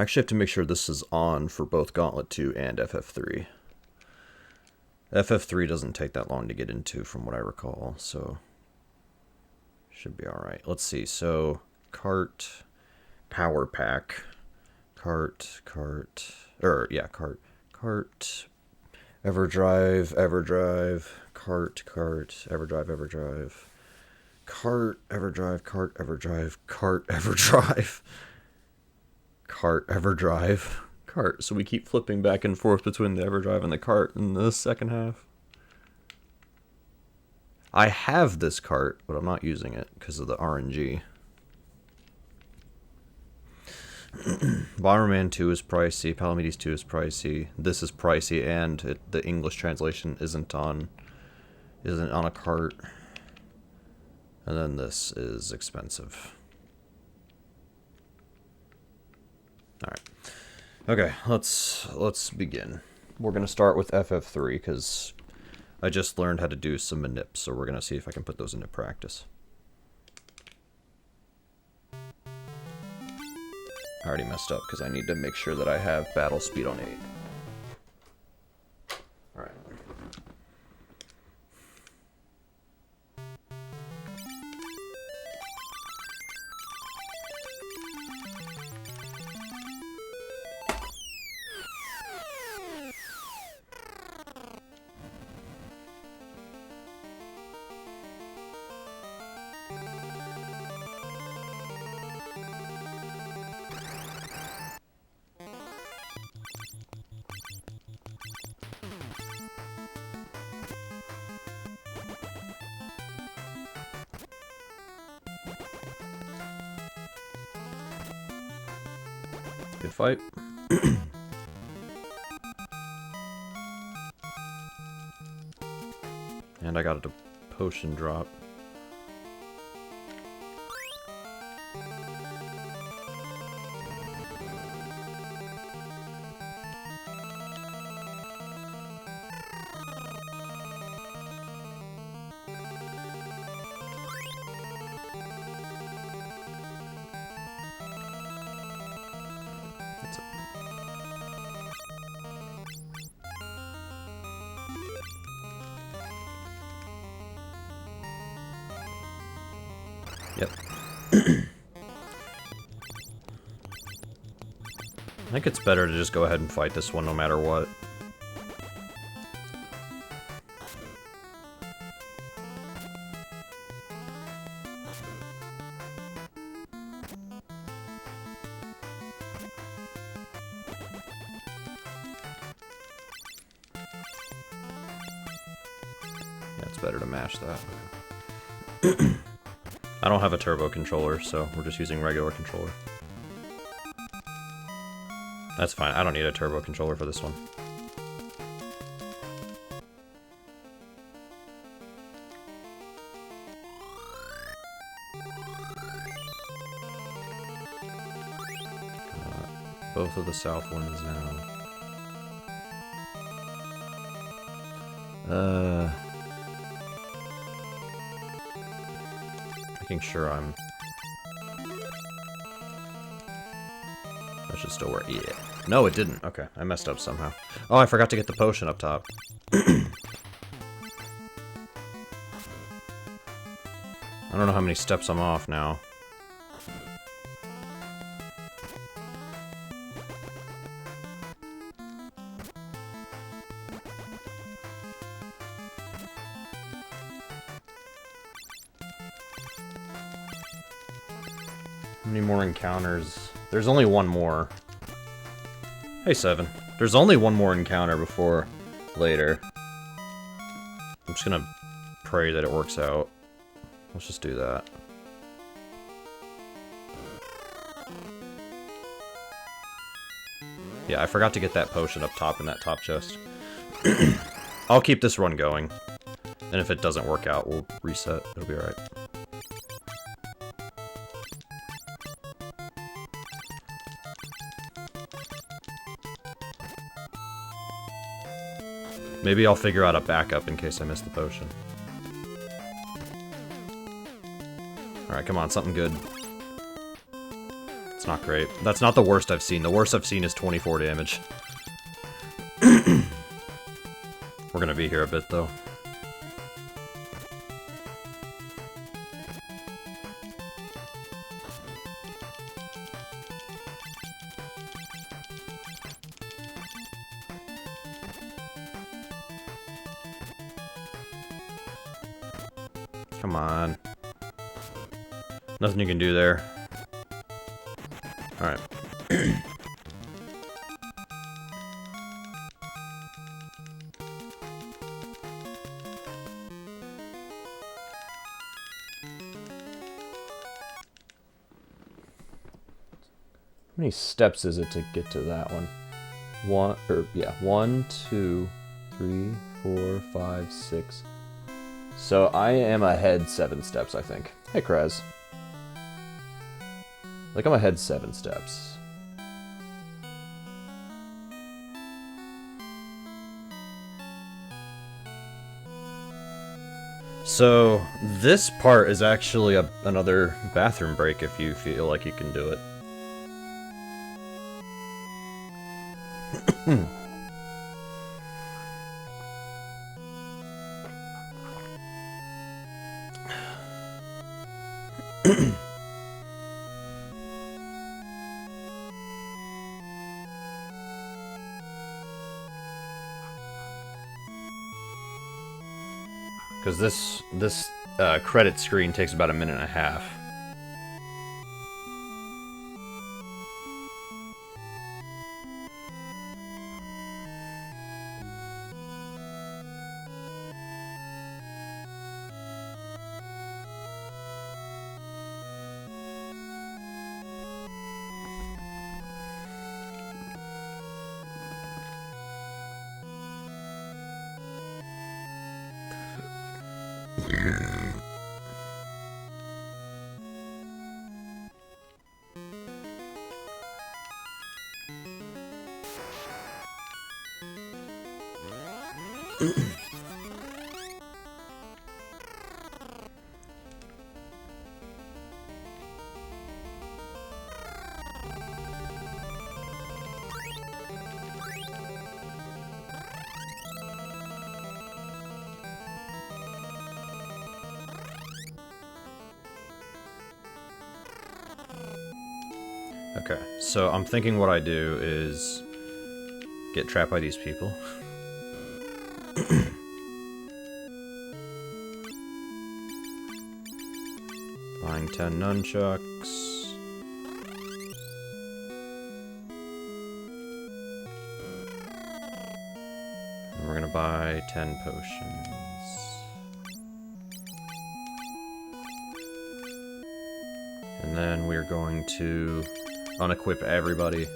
I actually have to make sure this is on for both Gauntlet 2 and FF3. FF3 doesn't take that long to get into from what I recall, so should be alright. Let's see, so cart, power pack, cart, everdrive, cart, everdrive, cart. So we keep flipping back and forth between the everdrive and the cart in the second half. I have this cart, but I'm not using it because of the RNG. Bomberman 2 is pricey, Palamedes 2 is pricey, this is pricey, and the English translation isn't on a cart. And then this is expensive. Alright. Okay, let's begin. We're gonna start with FF3 because I just learned how to do some manips, so we're gonna see if I can put those into practice. I already messed up because I need to make sure that I have battle speed on 8. Alright. Good fight. And I got a potion drop. Yep. I think it's better to just go ahead and fight this one no matter what. Yeah, it's better to mash that. I don't have a turbo controller, so we're just using regular controller. That's fine, I don't need a turbo controller for this one. Both of the south winds now. Making sure I'm... That should still work. Yeah. No, it didn't. Okay, I messed up somehow. Oh, I forgot to get the potion up top. I don't know how many steps I'm off now. How many more encounters? There's only one more. Hey, 7. There's only one more encounter before later. I'm just gonna pray that it works out. Let's just do that. Yeah, I forgot to get that potion up top in that top chest. I'll keep this run going. And if it doesn't work out, we'll reset. It'll be alright. Maybe I'll figure out a backup in case I miss the potion. Alright, come on, something good. It's not great. That's not the worst I've seen. The worst I've seen is 24 damage. We're gonna be here a bit, though. Come on. Nothing you can do there. Alright. How many steps is it to get to that one? 1, 2, 3, 4, 5, 6. So I am ahead 7 steps, I think. Hey, Krez. Like, I'm ahead 7 steps. So, this part is actually another bathroom break if you feel like you can do it. Because this credit screen takes about 1.5 minutes. Okay, so I'm thinking what I do is get trapped by these people. Buying 10 nunchucks. And we're gonna buy 10 potions. And then we're going to unequip everybody.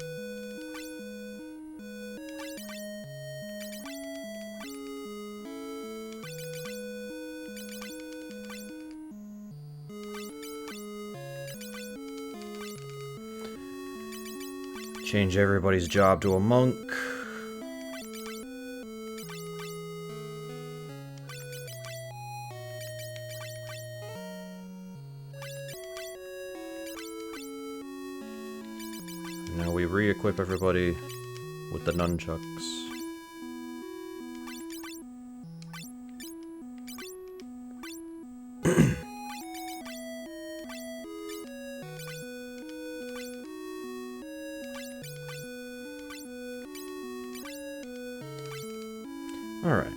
Change everybody's job to a monk. Now we re-equip everybody with the nunchucks. Alright.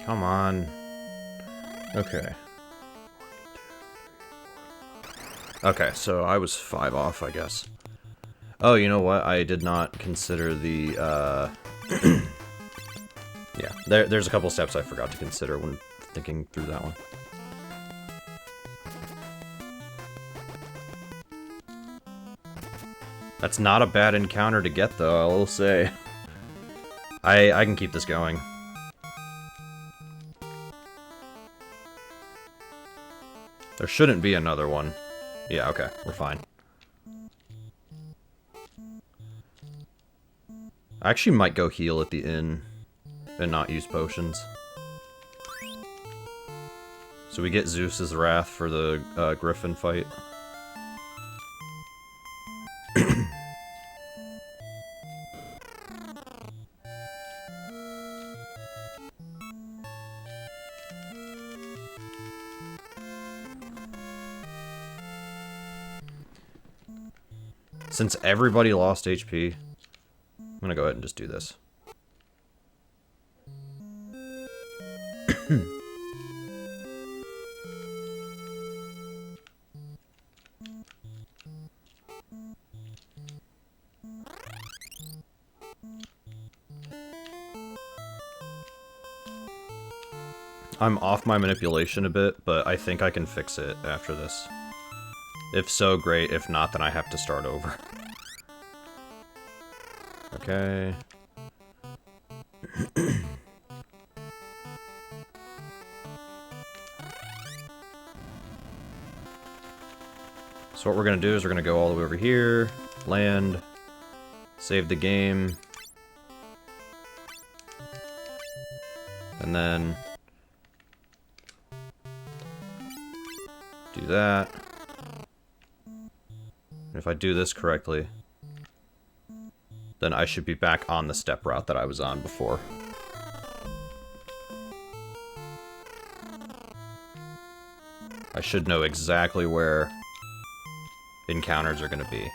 Come on. Okay. Okay, so I was 5 off, I guess. Oh, you know what? I did not consider the, yeah, there's a couple steps I forgot to consider when thinking through that one. That's not a bad encounter to get, though, I will say. I can keep this going. There shouldn't be another one. Yeah, okay, we're fine. I actually might go heal at the inn and not use potions. So we get Zeus's Wrath for the Griffin fight. Since everybody lost HP, I'm gonna go ahead and just do this. I'm off my manipulation a bit, but I think I can fix it after this. If so, great. If not, then I have to start over. Okay. So what we're gonna do is we're gonna go all the way over here, land, save the game, and then do that. And if I do this correctly, then I should be back on the step route that I was on before. I should know exactly where encounters are going to be.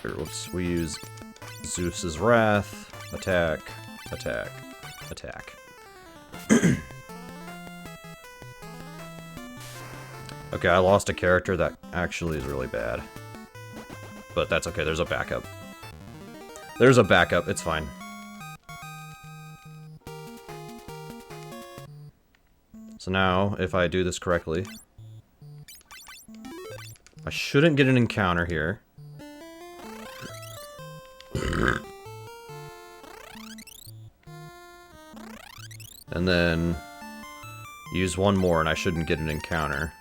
Here, whoops, we use Zeus's Wrath, attack, attack, attack. Okay, I lost a character that actually is really bad. But that's okay, there's a backup. There's a backup, it's fine. So now, if I do this correctly, I shouldn't get an encounter here. And then use one more and I shouldn't get an encounter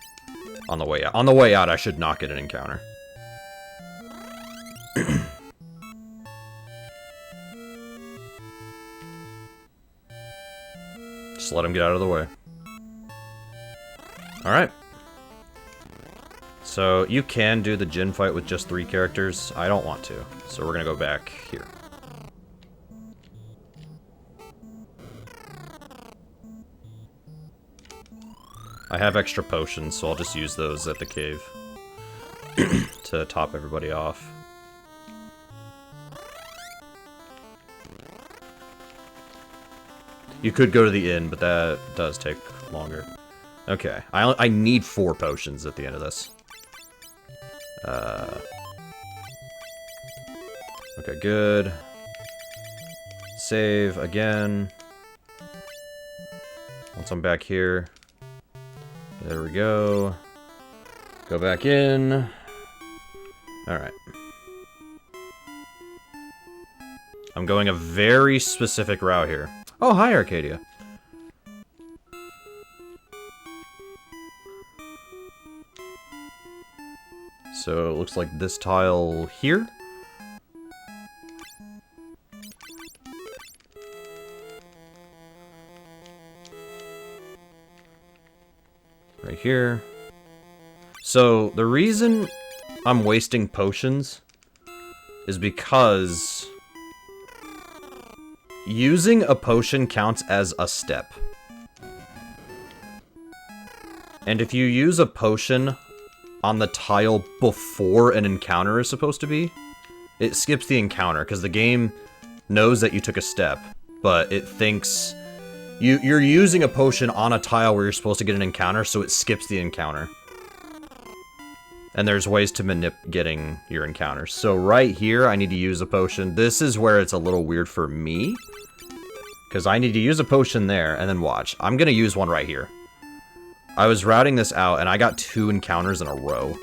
on the way out. On the way out, I should not get an encounter. Just let him get out of the way. Alright. So you can do the Jin fight with just 3 characters. I don't want to. So we're gonna go back here. I have extra potions, so I'll just use those at the cave to top everybody off. You could go to the inn, but that does take longer. Okay, I need 4 potions at the end of this. Okay, good. Save again. Once I'm back here. There we go. Go back in. Alright. I'm going a very specific route here. Oh, hi, Arcadia. So it looks like this tile here. Right here. So the reason I'm wasting potions is because using a potion counts as a step. And if you use a potion on the tile before an encounter is supposed to be, it skips the encounter, because the game knows that you took a step, but it thinks you're using a potion on a tile where you're supposed to get an encounter, so it skips the encounter. And there's ways to getting your encounters. So right here, I need to use a potion. This is where it's a little weird for me, because I need to use a potion there, and then watch. I'm going to use one right here. I was routing this out, and I got 2 encounters in a row.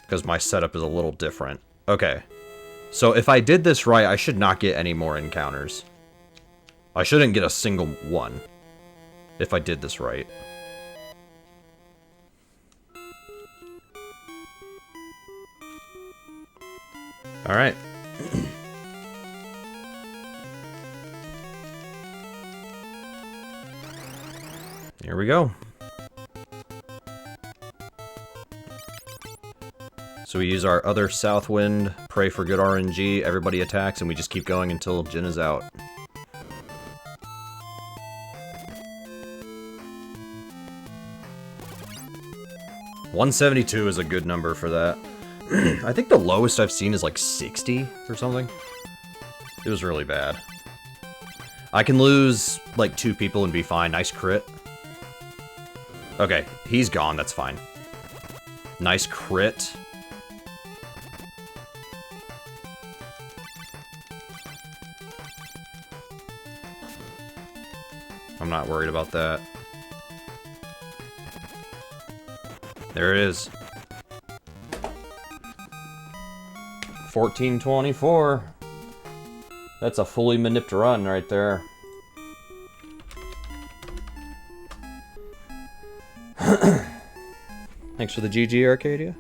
Because my setup is a little different. Okay. So if I did this right, I should not get any more encounters. I shouldn't get a single one. If I did this right. Alright. Here we go. So we use our other south wind, pray for good RNG, everybody attacks, and we just keep going until Jin is out. $172 is a good number for that. I think the lowest I've seen is like 60 or something. It was really bad. I can lose like 2 people and be fine. Nice crit. Okay, he's gone, that's fine. Nice crit. I'm not worried about that. There it is. 1424. That's a fully manipped run right there. Thanks for the GG, Arcadia.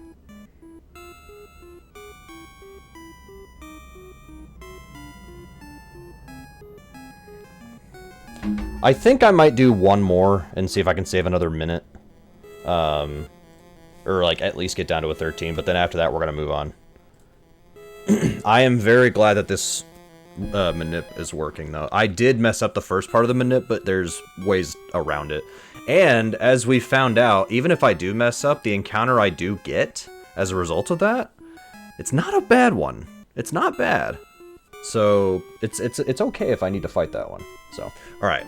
I think I might do one more and see if I can save another minute. Or like at least get down to a 13, but then after that we're gonna move on. I am very glad that this manip is working though. I did mess up the first part of the manip, but there's ways around it. And as we found out, even if I do mess up, the encounter I do get as a result of that, it's not a bad one. It's not bad. So it's okay if I need to fight that one. So, all right.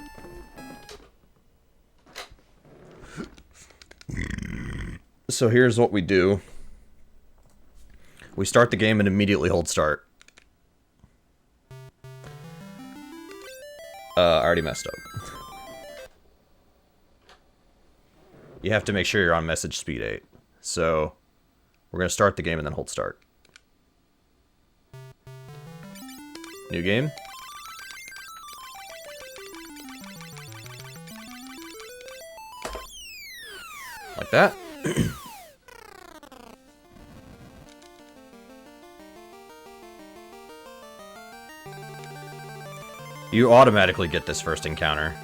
So here's what we do. We start the game and immediately hold start. I already messed up. You have to make sure you're on message speed 8. So we're going to start the game and then hold start. New game. Like that. You automatically get this first encounter.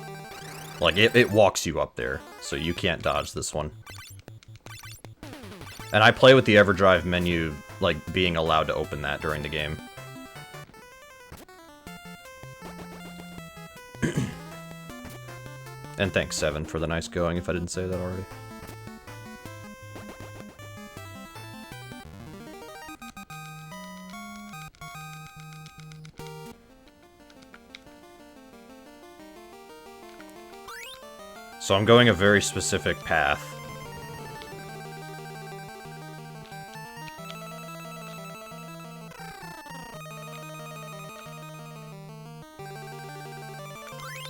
Like, it walks you up there, so you can't dodge this one. And I play with the EverDrive menu, like, being allowed to open that during the game. And thanks, Seven, for the nice going, if I didn't say that already. So I'm going a very specific path.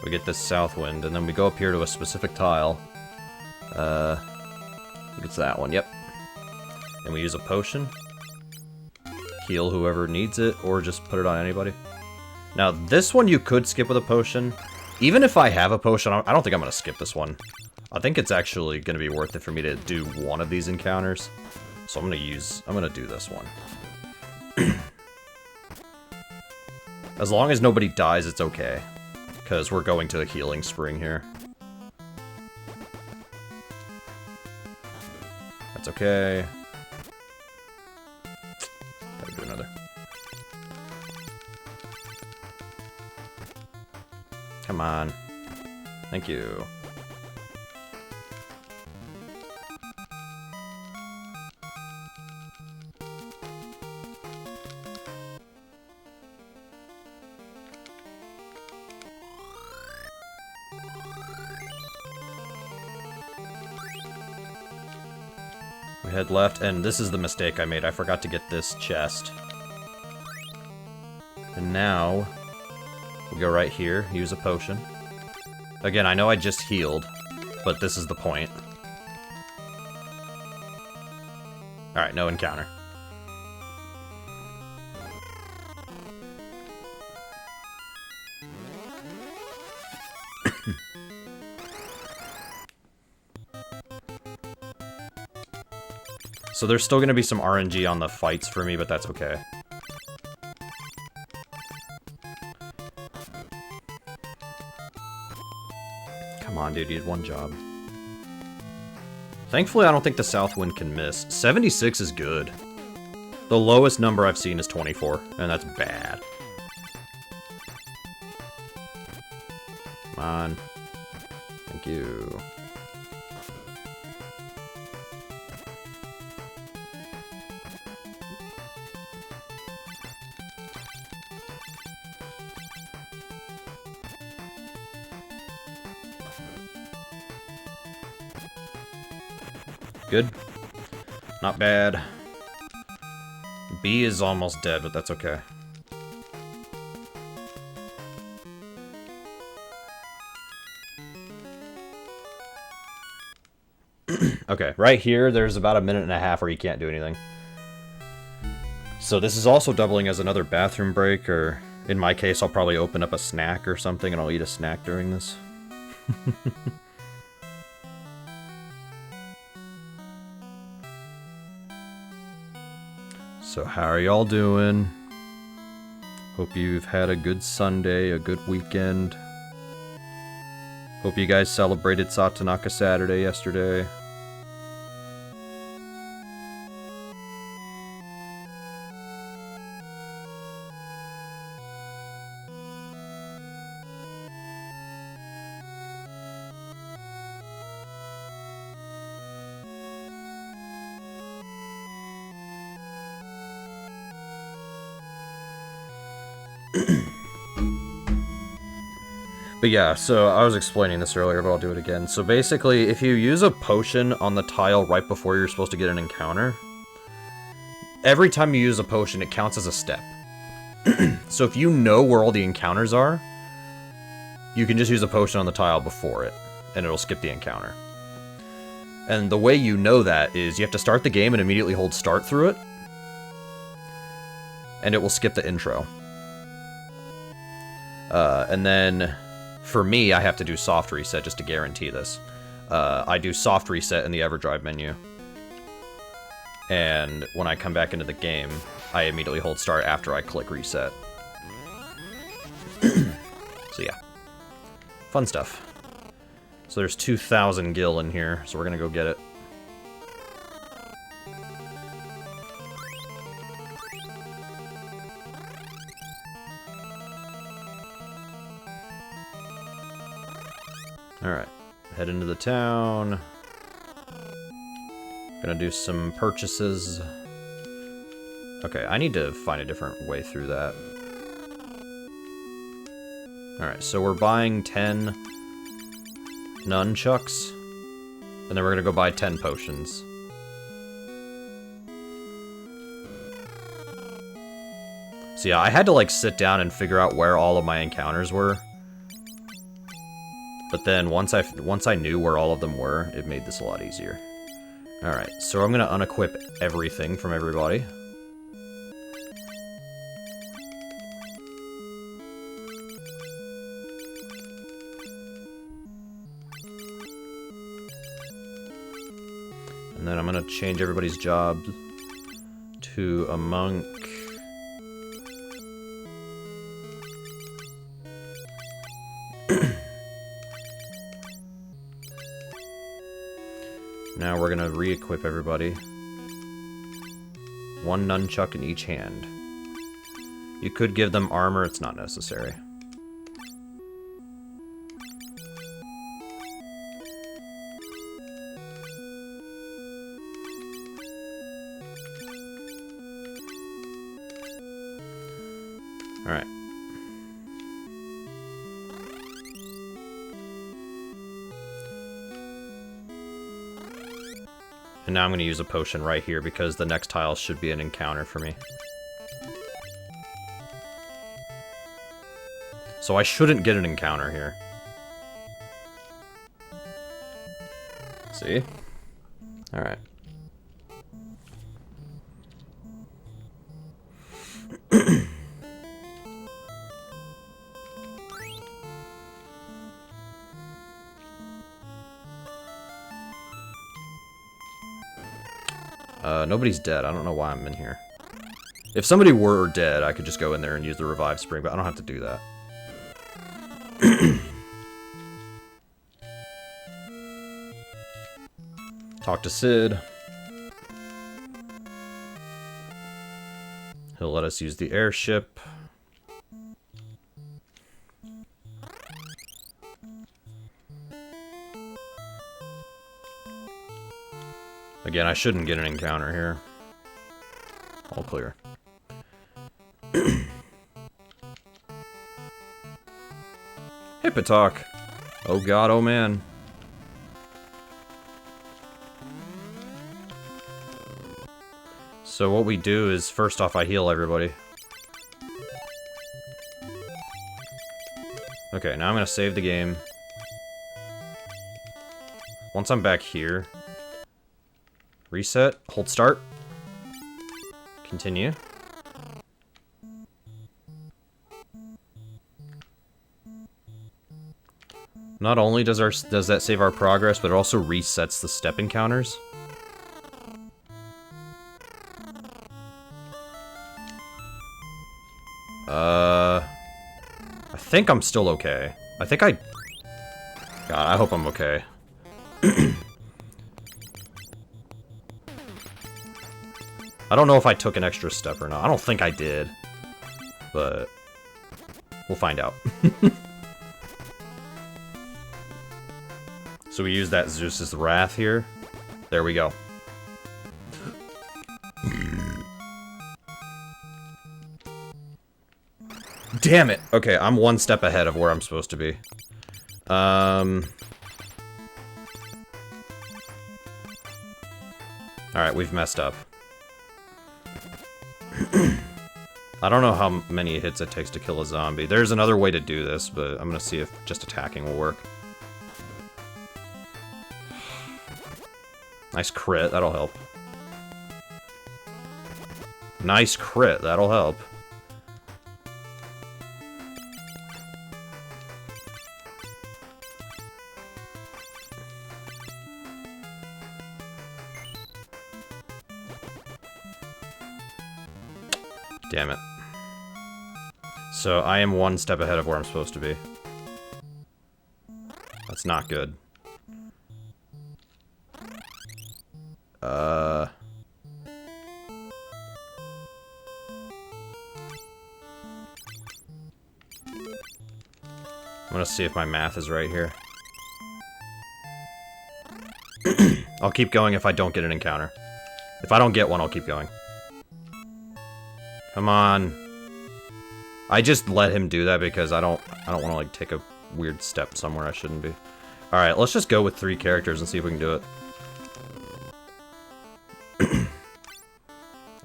We get this south wind, and then we go up here to a specific tile. I think it's that one, yep. And we use a potion. Heal whoever needs it, or just put it on anybody. Now, this one you could skip with a potion. Even if I have a potion, I don't think I'm going to skip this one. I think it's actually going to be worth it for me to do one of these encounters. So I'm going to do this one. As long as nobody dies, it's okay. Because we're going to a healing spring here. That's okay. Gotta do another. Come on. Thank you. We head left, and this is the mistake I made. I forgot to get this chest. And now we go right here, use a potion. Again, I know I just healed, but this is the point. Alright, no encounter. So there's still going to be some RNG on the fights for me, but that's okay. Come on, dude, you did one job. Thankfully, I don't think the south wind can miss. 76 is good. The lowest number I've seen is 24, and that's bad. Come on. Thank you. Good. Not bad. B is almost dead, but that's okay. Okay, right here, there's about a minute and a half where you can't do anything. So this is also doubling as another bathroom break, or in my case, I'll probably open up a snack or something, and I'll eat a snack during this. So how are y'all doing? Hope you've had a good Sunday, a good weekend. Hope you guys celebrated Satanaka Saturday yesterday. But yeah, so I was explaining this earlier, but I'll do it again. So basically, if you use a potion on the tile right before you're supposed to get an encounter, every time you use a potion, it counts as a step. So if you know where all the encounters are, you can just use a potion on the tile before it, and it'll skip the encounter. And the way you know that is you have to start the game and immediately hold start through it, and it will skip the intro. And then, for me, I have to do soft reset just to guarantee this. I do soft reset in the EverDrive menu. And when I come back into the game, I immediately hold start after I click reset. So yeah. Fun stuff. So there's 2,000 gil in here, so we're gonna go get it. Alright, head into the town. Gonna do some purchases. Okay, I need to find a different way through that. Alright, so we're buying 10 nunchucks, and then we're gonna go buy 10 potions. So yeah, I had to like sit down and figure out where all of my encounters were. But then once I knew where all of them were, it made this a lot easier. Alright, so I'm gonna unequip everything from everybody. And then I'm gonna change everybody's job to a monk. Now we're gonna re-equip everybody. One nunchuck in each hand. You could give them armor, it's not necessary. Alright. And now I'm going to use a potion right here because the next tile should be an encounter for me. So I shouldn't get an encounter here. See? Alright. Nobody's dead. I don't know why I'm in here. If somebody were dead, I could just go in there and use the revive spring, but I don't have to do that. Talk to Sid. He'll let us use the airship. Again, I shouldn't get an encounter here. All clear. Hippotalk. Oh god, oh man. So what we do is, first off, I heal everybody. Okay, now I'm gonna save the game. Once I'm back here, reset, hold start, continue. Not only does that save our progress, but it also resets the step encounters. I think I'm still okay. God, I hope I'm okay. I don't know if I took an extra step or not. I don't think I did. But we'll find out. So we use that Zeus's Wrath here. There we go. Damn it! Okay, I'm one step ahead of where I'm supposed to be. Alright, we've messed up. I don't know how many hits it takes to kill a zombie. There's another way to do this, but I'm gonna see if just attacking will work. Nice crit, that'll help. Nice crit, that'll help. Damn it. So I am one step ahead of where I'm supposed to be. That's not good. I'm gonna see if my math is right here. I'll keep going if I don't get an encounter. If I don't get one, I'll keep going. Come on. I just let him do that because I don't want to like take a weird step somewhere I shouldn't be. All right, let's just go with 3 characters and see if we can do it.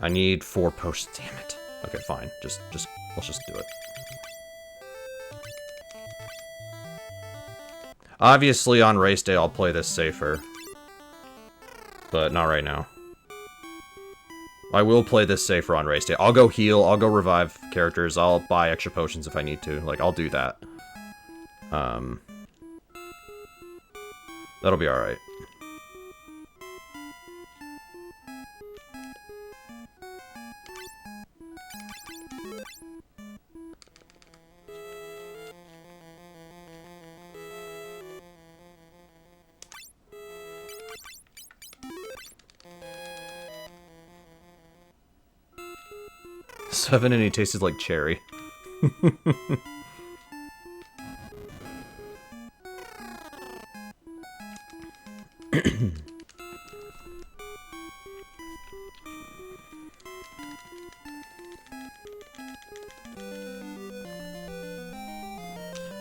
I need 4 potions. Damn it. Okay, fine. Let's just do it. Obviously, on race day, I'll play this safer. But not right now. I will play this safer on race day. I'll go heal, I'll go revive characters, I'll buy extra potions if I need to. Like, I'll do that. That'll be alright. Seven and he tasted like cherry.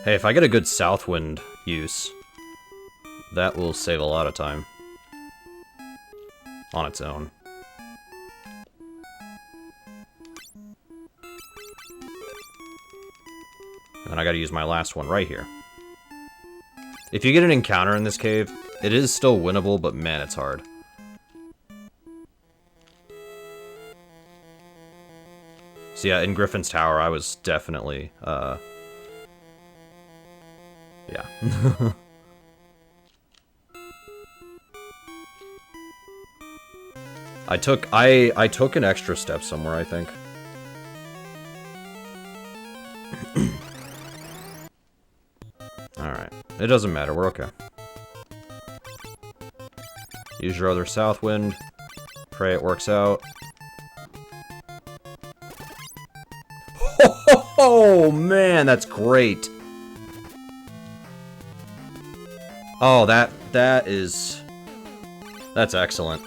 Hey, if I get a good Southwind use, that will save a lot of time. On its own. And I gotta use my last one right here. If you get an encounter in this cave, it is still winnable, but man, it's hard. So yeah, in Griffin's Tower, I was definitely, yeah. I took an extra step somewhere, I think. Alright. It doesn't matter, we're okay. Use your other south wind. Pray it works out. Oh man, that's great. Oh, that's excellent.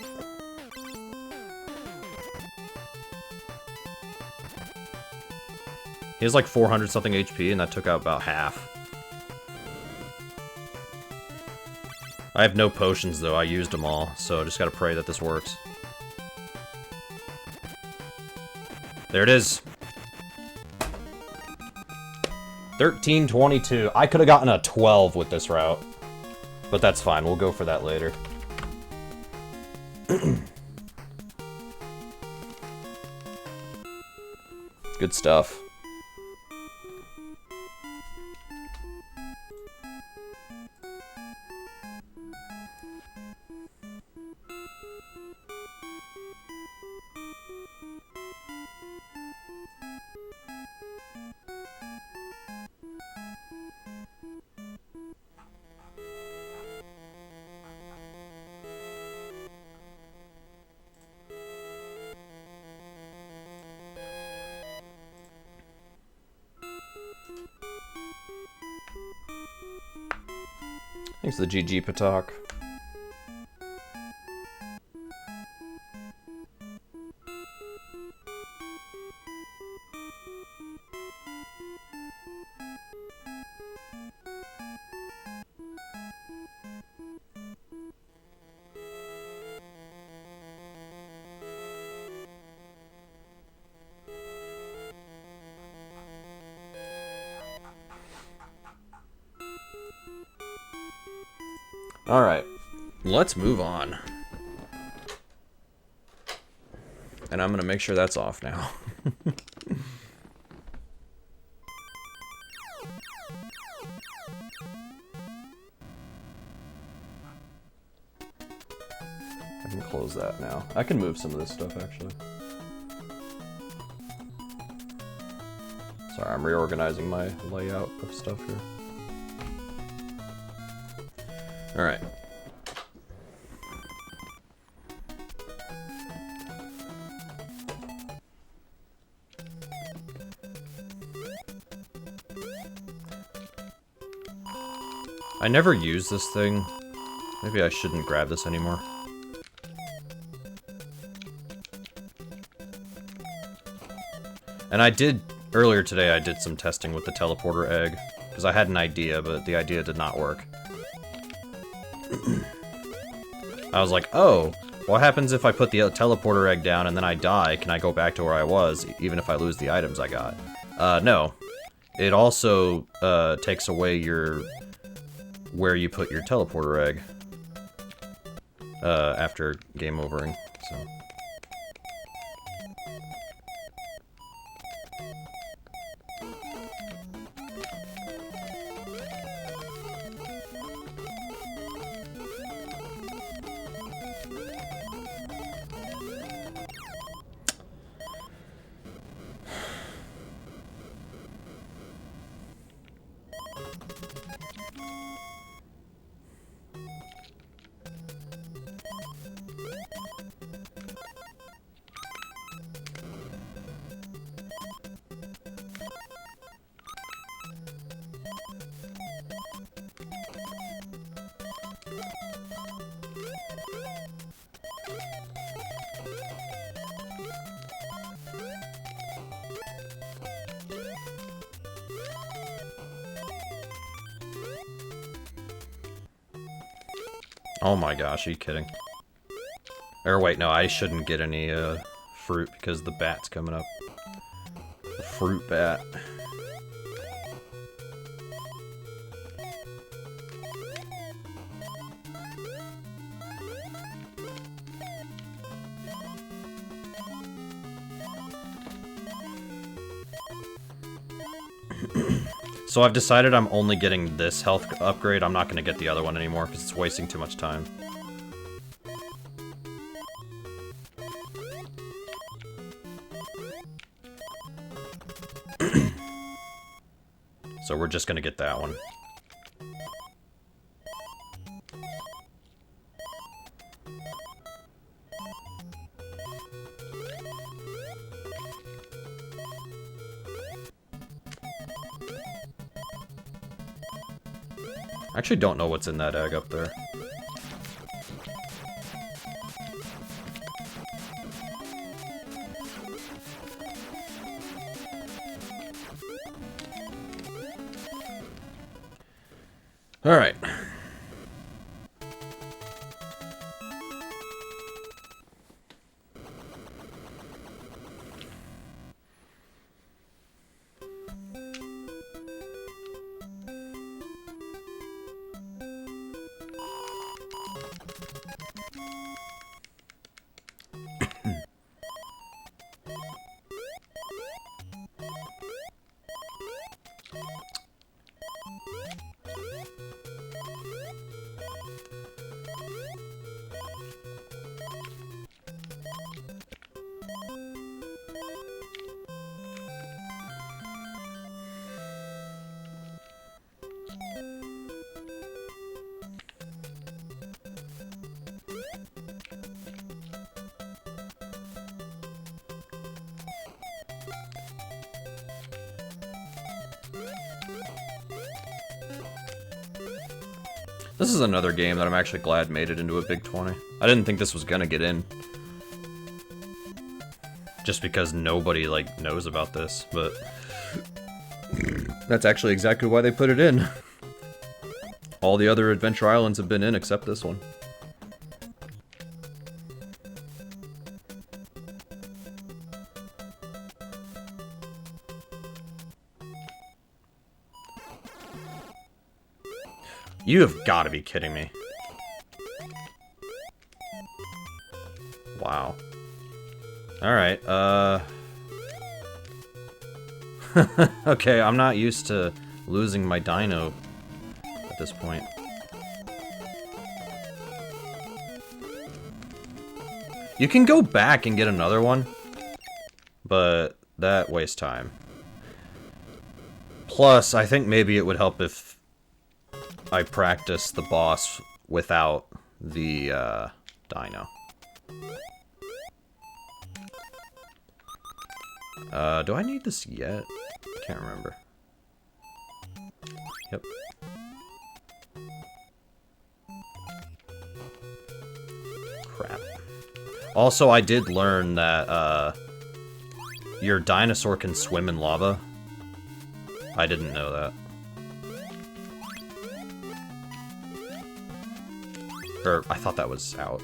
He has like 400 something HP, and that took out about half. I have no potions though, I used them all, so I just gotta pray that this works. There it is. 1322. I could have gotten a 12 with this route. But that's fine, we'll go for that later. Good stuff. Thanks to the GG Patak. Alright, let's move on. And I'm gonna make sure that's off now. I can close that now. I can move some of this stuff, actually. Sorry, I'm reorganizing my layout of stuff here. Alright. I never use this thing. Maybe I shouldn't grab this anymore. And I did, earlier today I did some testing with the teleporter egg. Because I had an idea, but the idea did not work. I was like, oh, what happens if I put the teleporter egg down and then I die? Can I go back to where I was, even if I lose the items I got? No. It also takes away where you put your teleporter egg after game overing, so. Oh my gosh, are you kidding? Or wait, no, I shouldn't get any fruit because the bat's coming up. The fruit bat. So I've decided I'm only getting this health upgrade. I'm not going to get the other one anymore because it's wasting too much time. So we're just going to get that one. I actually don't know what's in that egg up there. Alright. This is another game that I'm actually glad made it into a Big 20. I didn't think this was gonna get in. Just because nobody, like, knows about this, but... that's actually exactly why they put it in. All the other Adventure Islands have been in except this one. You have got to be kidding me. Wow. Alright, okay, I'm not used to losing my dino at this point. You can go back and get another one, but that wastes time. Plus, I think maybe it would help if I practice the boss without the dino. Do I need this yet? Can't remember. Yep. Crap. Also, I did learn that your dinosaur can swim in lava. I didn't know that. Or, I thought that was out.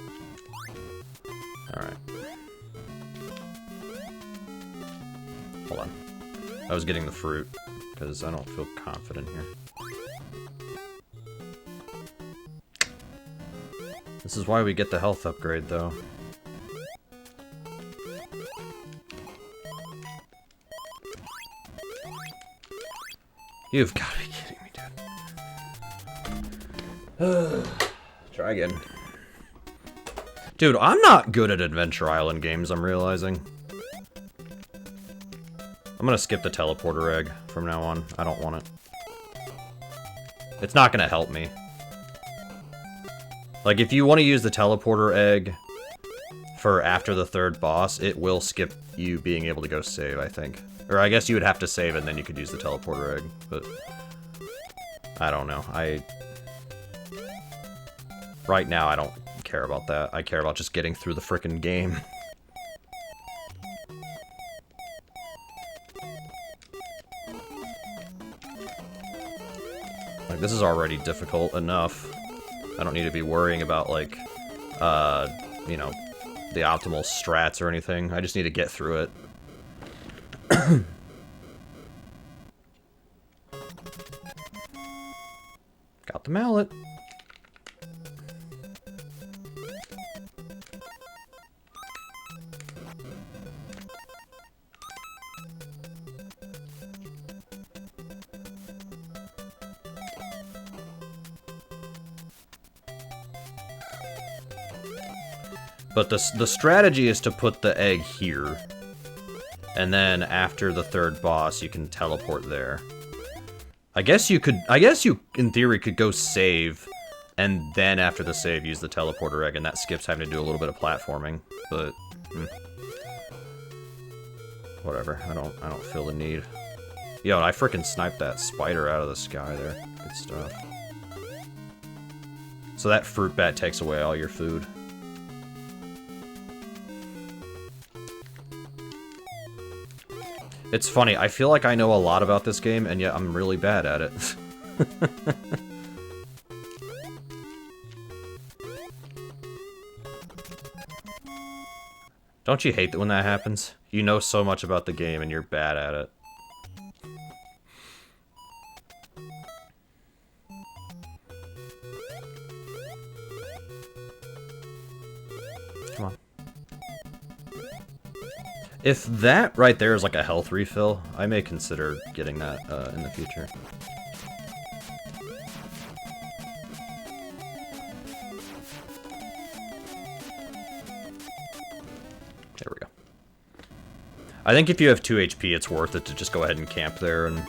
Alright. Hold on. I was getting the fruit, because I don't feel confident here. This is why we get the health upgrade, though. You've got to be kidding me, dude. Try again. Dude, I'm not good at Adventure Island games, I'm realizing. I'm gonna skip the teleporter egg from now on. I don't want it. It's not gonna help me. Like, if you want to use the teleporter egg for after the third boss, it will skip you being able to go save, I think. Or I guess you would have to save and then you could use the teleporter egg, but... I don't know. Right now, I don't care about that. I care about just getting through the frickin' game. Like, this is already difficult enough. I don't need to be worrying about, like, you know, the optimal strats or anything. I just need to get through it. Got the mallet. But the strategy is to put the egg here. And then after the third boss, you can teleport there. I guess you, in theory, could go save, and then after the save, use the teleporter egg, and that skips having to do a little bit of platforming, but... whatever, I don't feel the need. Yo, I frickin' sniped that spider out of the sky there. Good stuff. So that fruit bat takes away all your food. It's funny, I feel like I know a lot about this game, and yet I'm really bad at it. Don't you hate that when that happens? You know so much about the game, and you're bad at it. Come on. If that right there is like a health refill, I may consider getting that in the future. There we go. I think if you have 2 HP, it's worth it to just go ahead and camp there and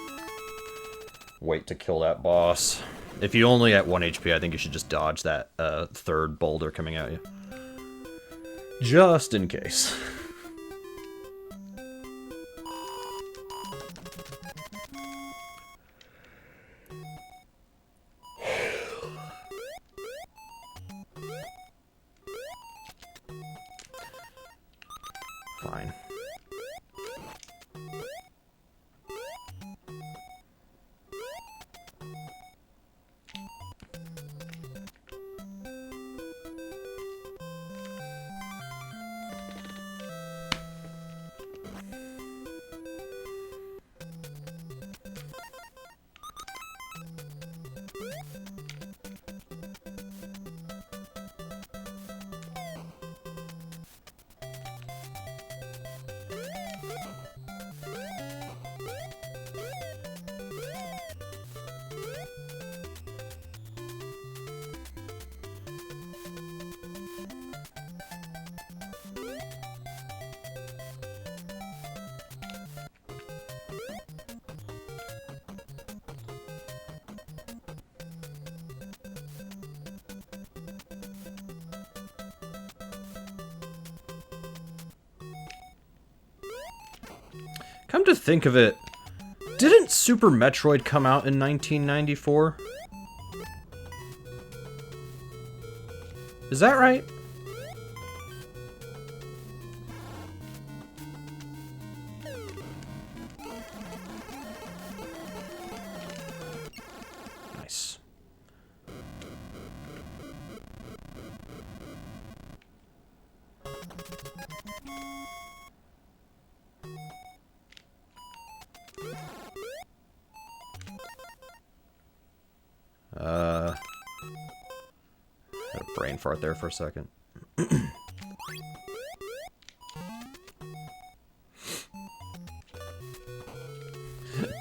wait to kill that boss. If you only at 1 HP, I think you should just dodge that third boulder coming at you. Just in case. Fine. Come to think of it, didn't Super Metroid come out in 1994? Is that right? Nice. Had a brain fart there for a second.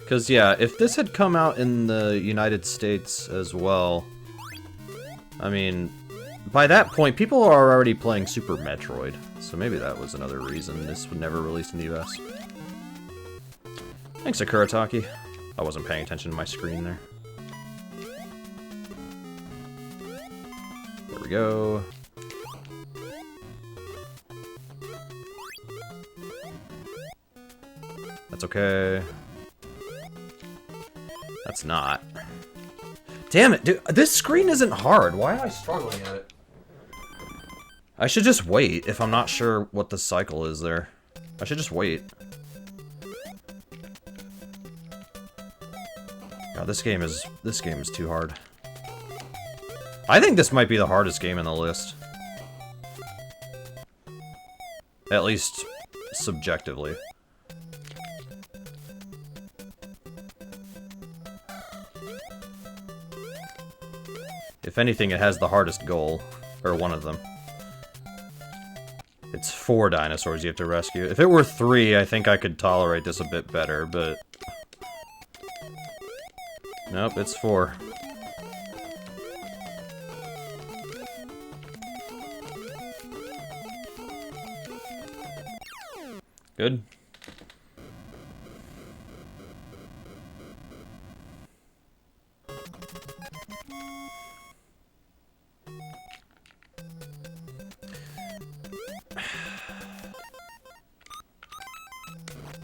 Because, yeah, if this had come out in the United States as well, I mean, by that point, people are already playing Super Metroid, so maybe that was another reason this would never release in the US. Thanks, Akurataki. I wasn't paying attention to my screen there. There we go. That's okay. That's not. Damn it, dude. This screen isn't hard. Why am I struggling at it? I should just wait if I'm not sure what the cycle is there. I should just wait. God, this game is too hard. I think this might be the hardest game in the list. At least subjectively. If anything, it has the hardest goal. Or one of them. It's 4 dinosaurs you have to rescue. If it were 3, I think I could tolerate this a bit better, but... Nope, it's 4. Good.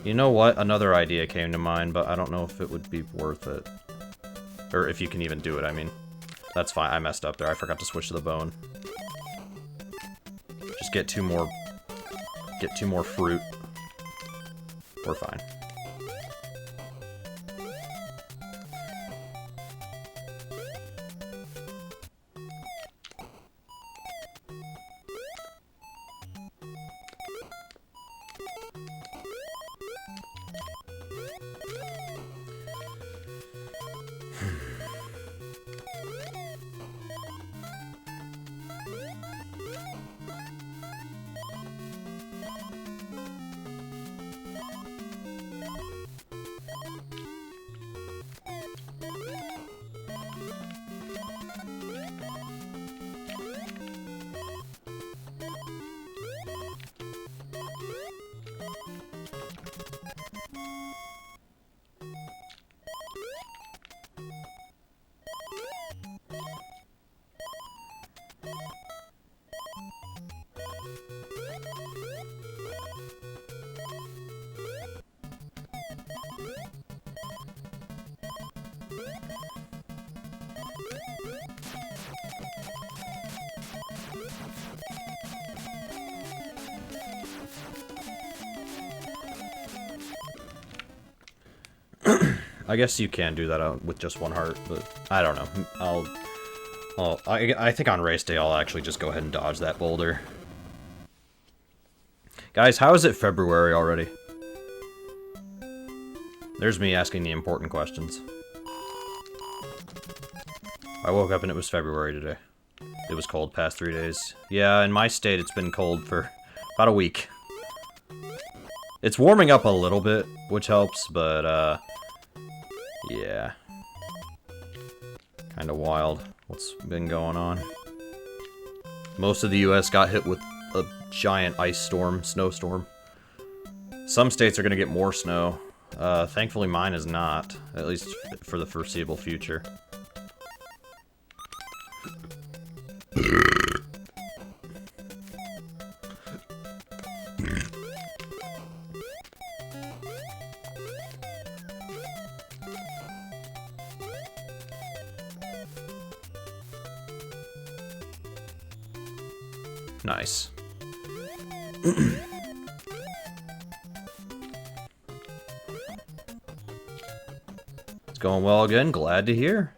You know what? Another idea came to mind, but I don't know if it would be worth it. Or if you can even do it, I mean. That's fine. I messed up there. I forgot to switch to the bone. Just get two more fruit. We're fine. I guess you can do that out with just one heart, but I don't know. I think on race day I'll actually just go ahead and dodge that boulder. Guys, how is it February already? There's me asking the important questions. I woke up and it was February today. It was cold past 3 days. Yeah, in my state it's been cold for about a week. It's warming up a little bit, which helps, but yeah. Kinda wild what's been going on. Most of the US got hit with a giant ice storm, snowstorm. Some states are gonna get more snow. Thankfully mine is not, at least for the foreseeable future. Nice. It's going well again, glad to hear.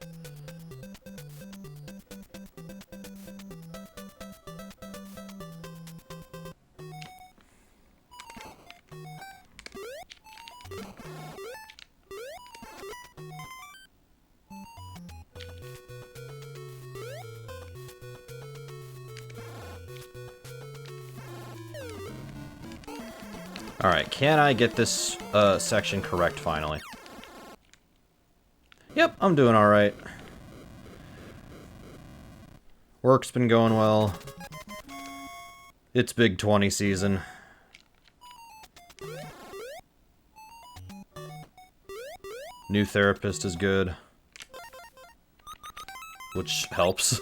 Alright, can I get this section correct finally? Yep, I'm doing alright. Work's been going well. It's Big 20 season. New therapist is good. Which helps.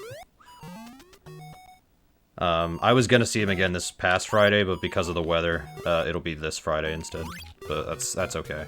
I was gonna see him again this past Friday, but because of the weather, it'll be this Friday instead. But that's okay.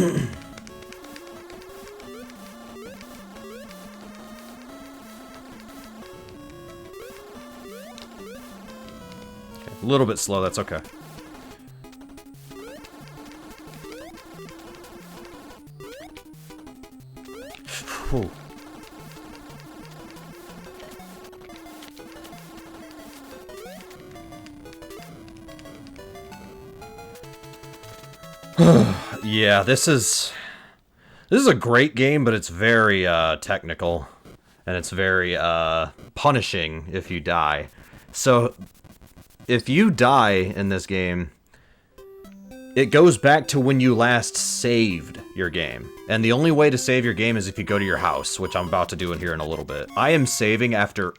A little bit slow, that's okay. Whew. Yeah, this is a great game, but it's very technical, and it's very punishing if you die. So if you die in this game, it goes back to when you last saved your game. And the only way to save your game is if you go to your house, which I'm about to do in here in a little bit. I am saving after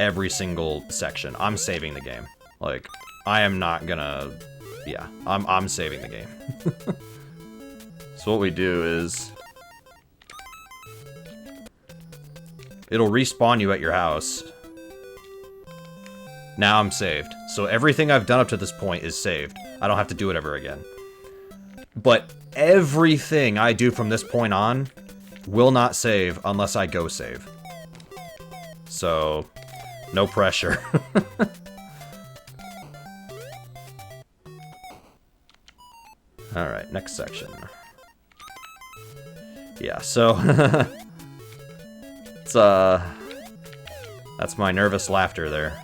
every single section. I'm saving the game. Like, I am not gonna... Yeah, I'm saving the game. So what we do is... it'll respawn you at your house. Now I'm saved. So everything I've done up to this point is saved. I don't have to do it ever again. But everything I do from this point on will not save unless I go save. So, no pressure. Alright, next section. Yeah, so... it's, that's my nervous laughter there.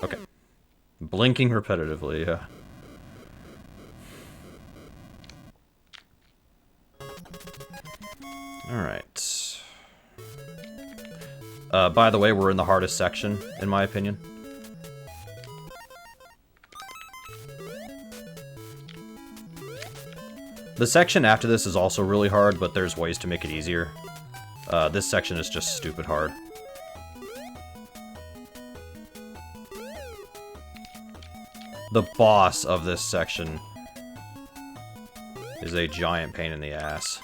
Okay. Blinking repetitively, yeah. Alright. By the way, we're in the hardest section, in my opinion. The section after this is also really hard, but there's ways to make it easier. This section is just stupid hard. The boss of this section is a giant pain in the ass.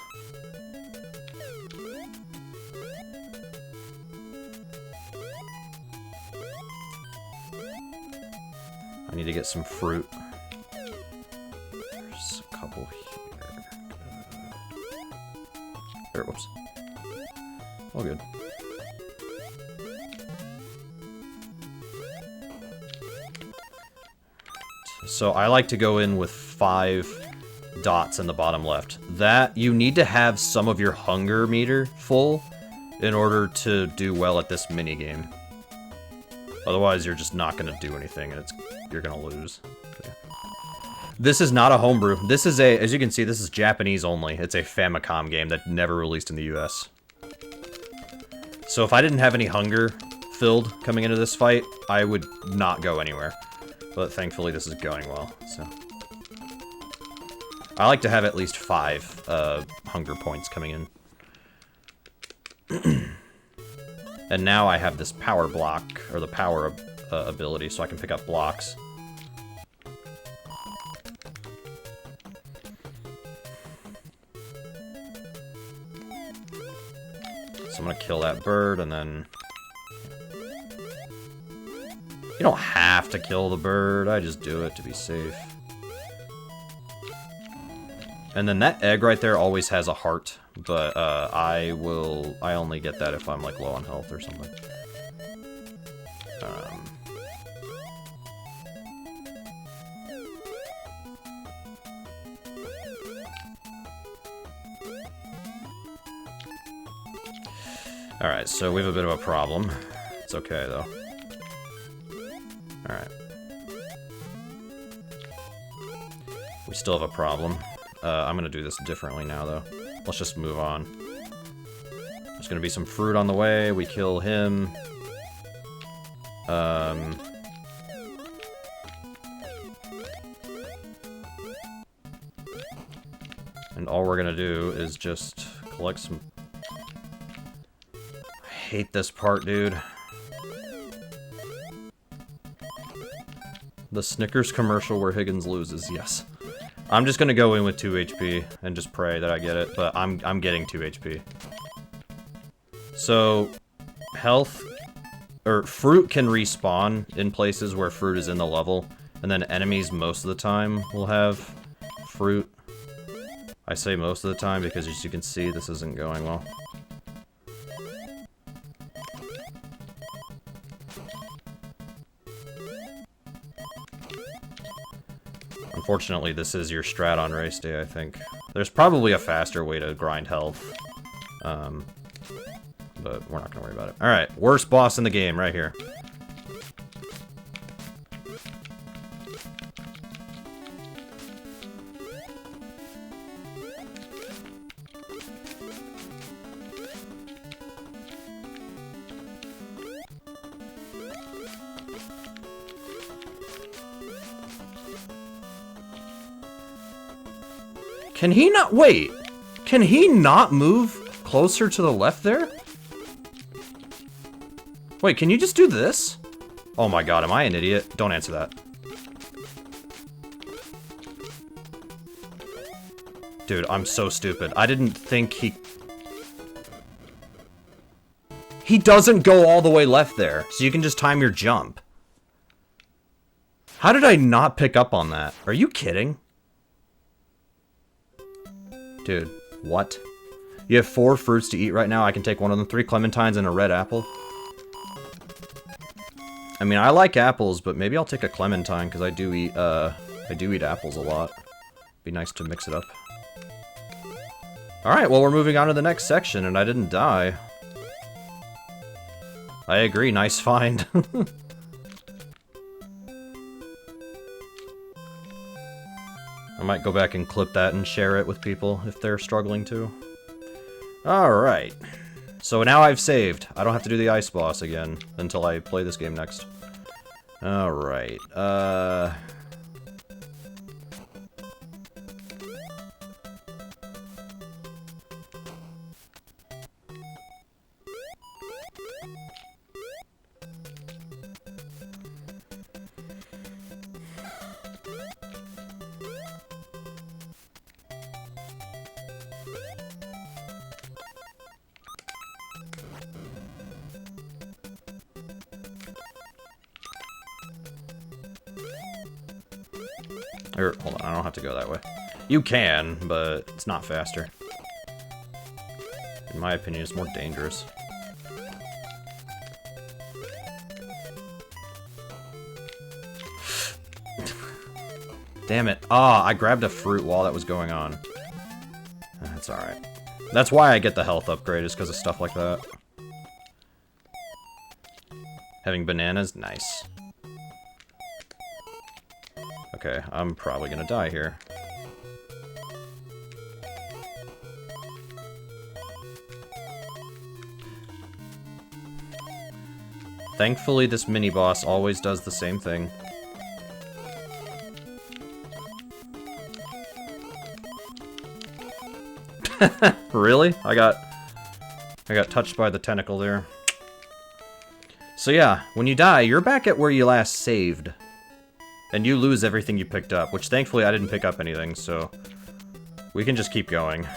I need to get some fruit. There's a couple here. There, whoops. All good. So I like to go in with 5 dots in the bottom left. That, you need to have some of your hunger meter full in order to do well at this minigame. Otherwise, you're just not going to do anything, and you're going to lose. Yeah. This is not a homebrew. This is as you can see, this is Japanese only. It's a Famicom game that never released in the US. So if I didn't have any hunger filled coming into this fight, I would not go anywhere. But thankfully, this is going well, so... I like to have at least 5 hunger points coming in. And now I have this power block, or the power ability, so I can pick up blocks. So I'm gonna kill that bird, and then... You don't have to kill the bird, I just do it to be safe. And then that egg right there always has a heart, but I only get that if I'm like low on health or something. Alright, so we have a bit of a problem. It's okay though. Alright. We still have a problem. I'm gonna do this differently now, though. Let's just move on. There's gonna be some fruit on the way. We kill him. And all we're gonna do is just collect some... I hate this part, dude. The Snickers commercial where Higgins loses, yes. I'm just gonna go in with 2 HP and just pray that I get it, but I'm getting 2 HP. So, health or fruit can respawn in places where fruit is in the level, and then enemies most of the time will have fruit. I say most of the time because, as you can see, this isn't going well. Unfortunately, this is your strat on race day, I think. There's probably a faster way to grind health. But we're not gonna worry about it. Alright, worst boss in the game, right here. Can he not- wait! Can he not move closer to the left there? Wait, can you just do this? Oh my god, am I an idiot? Don't answer that. Dude, I'm so stupid. I didn't think he... He doesn't go all the way left there, so you can just time your jump. How did I not pick up on that? Are you kidding? Dude, what? You have 4 fruits to eat right now. I can take one of them. 3 clementines and a red apple. I mean, I like apples, but maybe I'll take a clementine because I do eat apples a lot. Be nice to mix it up. All right, well, we're moving on to the next section, and I didn't die. I agree. Nice find. I might go back and clip that and share it with people if they're struggling to. Alright. So now I've saved. I don't have to do the ice boss again until I play this game next. Alright. Or, hold on, I don't have to go that way. You can, but it's not faster. In my opinion, it's more dangerous. Damn it. Ah, I grabbed a fruit while that was going on. That's alright. That's why I get the health upgrade, is because of stuff like that. Having bananas? Nice. Okay, I'm probably gonna die here. Thankfully, this mini-boss always does the same thing. Really? I got touched by the tentacle there. So yeah, when you die, you're back at where you last saved. And you lose everything you picked up, which thankfully I didn't pick up anything, so we can just keep going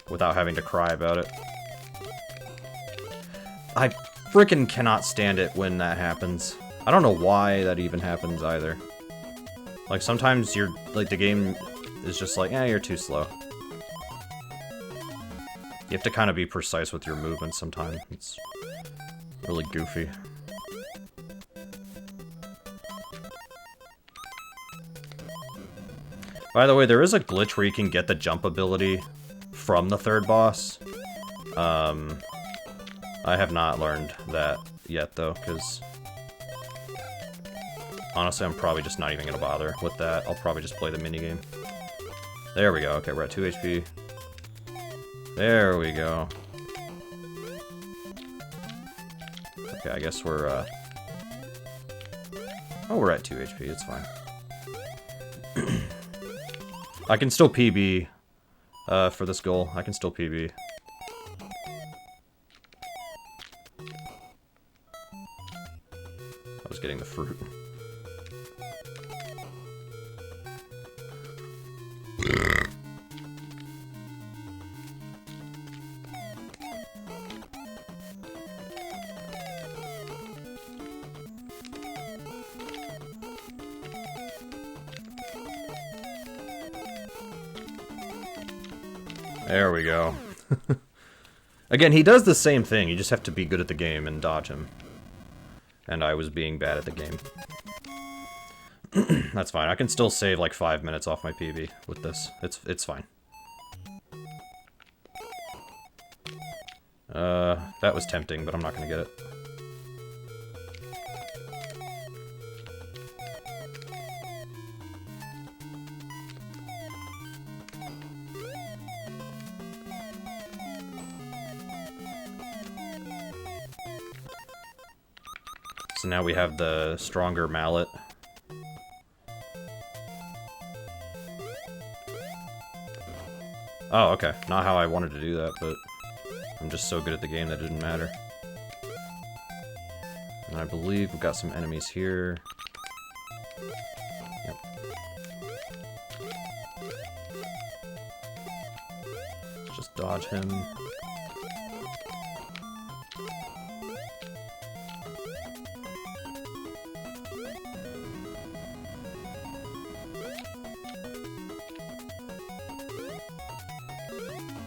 without having to cry about it. I frickin' cannot stand it when that happens. I don't know why that even happens either. Like, sometimes you're, like, the game is just like, you're too slow. You have to kind of be precise with your movements sometimes. It's really goofy. By the way, there is a glitch where you can get the jump ability from the third boss. I have not learned that yet, though, because honestly, I'm probably just not even going to bother with that. I'll probably just play the minigame. There we go. Okay, we're at 2 HP. There we go. Okay, I guess we're, oh, we're at 2 HP. It's fine. I can still PB for this goal. I can still PB. I was getting the fruit. There we go. Again, he does the same thing. You just have to be good at the game and dodge him. And I was being bad at the game. That's fine. I can still save like 5 minutes off my PB with this. It's fine. That was tempting, but I'm not gonna get it. So now we have the stronger mallet. Oh, okay. Not how I wanted to do that, but I'm just so good at the game that it didn't matter. And I believe we've got some enemies here. Yep. Just dodge him.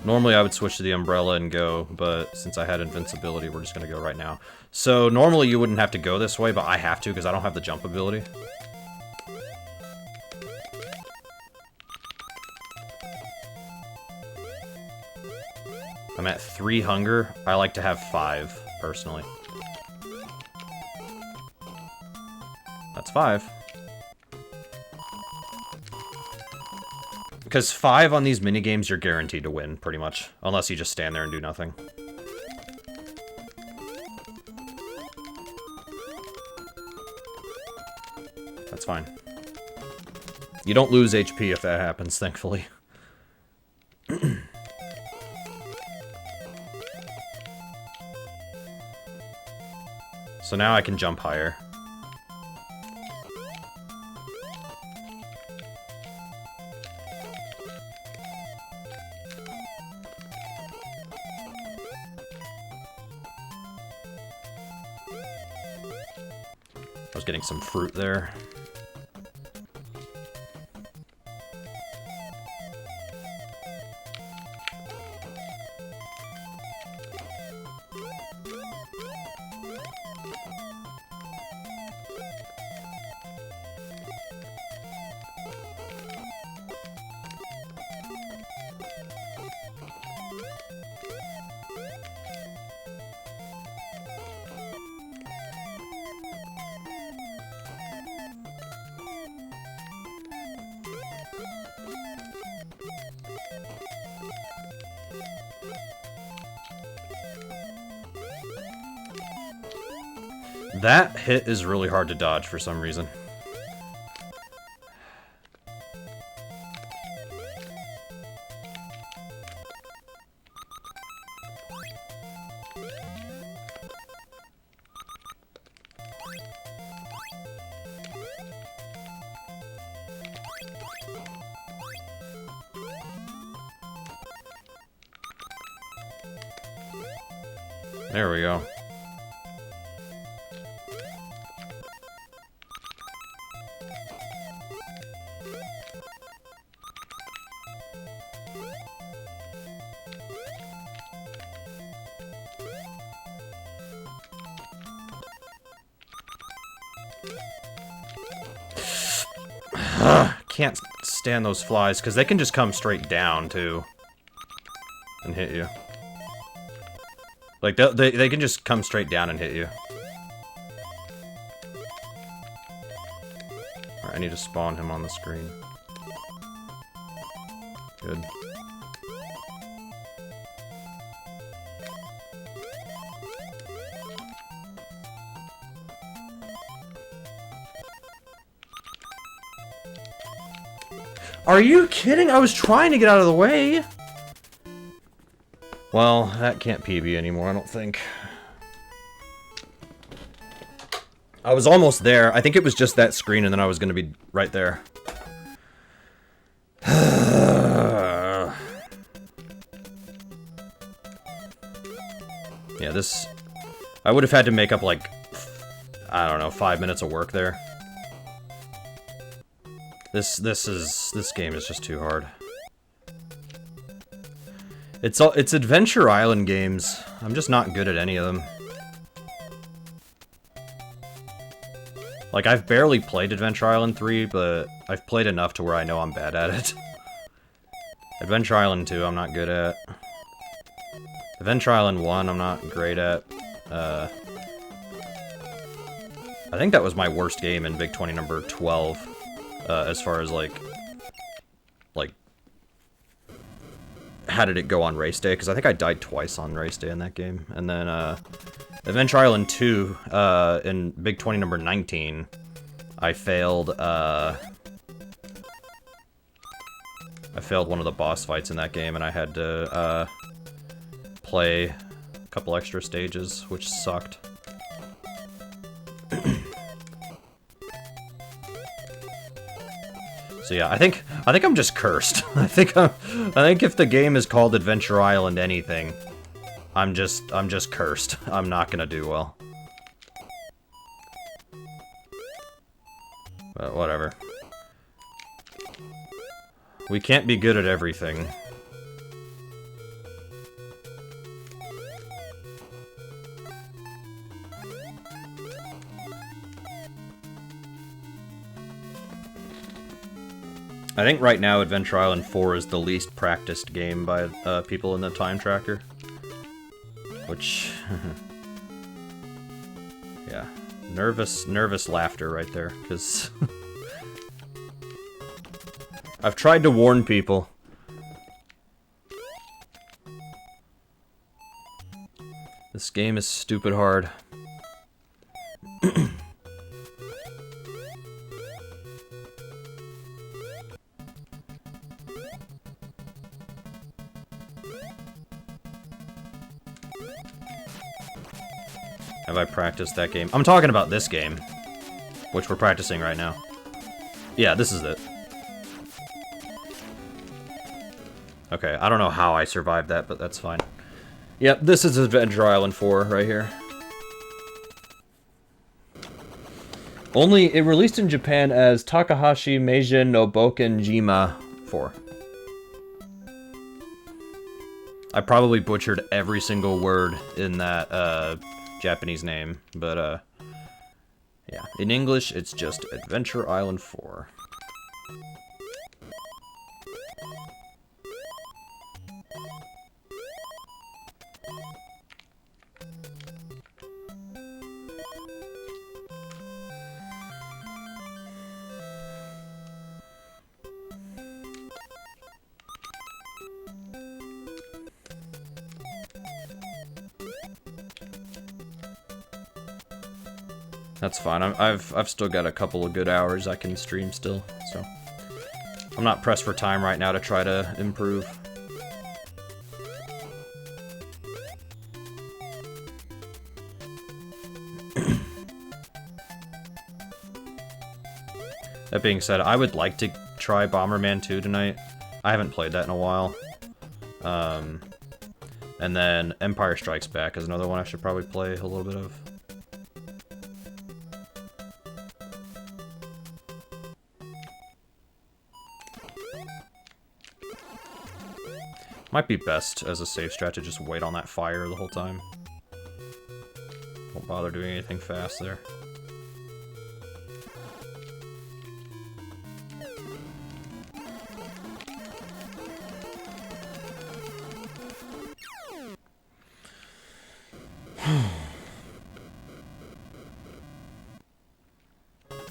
Normally I would switch to the umbrella and go, but since I had invincibility, we're just going to go right now. So normally you wouldn't have to go this way, but I have to because I don't have the jump ability. I'm at 3 hunger. I like to have 5, personally. That's 5. Because 5 on these minigames, you're guaranteed to win, pretty much. Unless you just stand there and do nothing. That's fine. You don't lose HP if that happens, thankfully. So now I can jump higher. I was getting some fruit there. That hit is really hard to dodge for some reason. There we go. Can't stand those flies, because they can just come straight down, too. And hit you. Like, they can just come straight down and hit you. Alright, I need to spawn him on the screen. Good. Are you kidding? I was trying to get out of the way! Well, that can't PB anymore, I don't think. I was almost there. I think it was just that screen and then I was gonna be right there. Yeah, this... I would have had to make up, like, I don't know, 5 minutes of work there. This game is just too hard. It's Adventure Island games. I'm just not good at any of them. Like, I've barely played Adventure Island 3, but I've played enough to where I know I'm bad at it. Adventure Island 2, I'm not good at. Adventure Island 1, I'm not great at. I think that was my worst game in Big 20 number 12, as far as, like, how did it go on race day? Because I think I died twice on race day in that game. And then, Adventure Island 2, in Big 20 number 19, I failed one of the boss fights in that game, and I had to, play a couple extra stages, which sucked. So yeah, I think I'm just cursed. I think if the game is called Adventure Island anything, I'm just cursed. I'm not gonna do well. But whatever. We can't be good at everything. I think right now Adventure Island 4 is the least practiced game by people in the time tracker. Which... yeah. Nervous laughter right there, because... I've tried to warn people. This game is stupid hard. Have I practiced that game? I'm talking about this game, which we're practicing right now. Yeah, this is it. Okay, I don't know how I survived that, but that's fine. Yep, this is Adventure Island 4 right here. It released in Japan as Takahashi Meijin no Boken Jima 4. I probably butchered every single word in that, Japanese name, but, yeah. In English, it's just Adventure Island 4. That's fine. I've still got a couple of good hours I can stream still, so I'm not pressed for time right now to try to improve. That being said, I would like to try Bomberman 2 tonight. I haven't played that in a while. And then Empire Strikes Back is another one I should probably play a little bit of. Might be best as a safe strat to just wait on that fire the whole time. Won't bother doing anything fast there.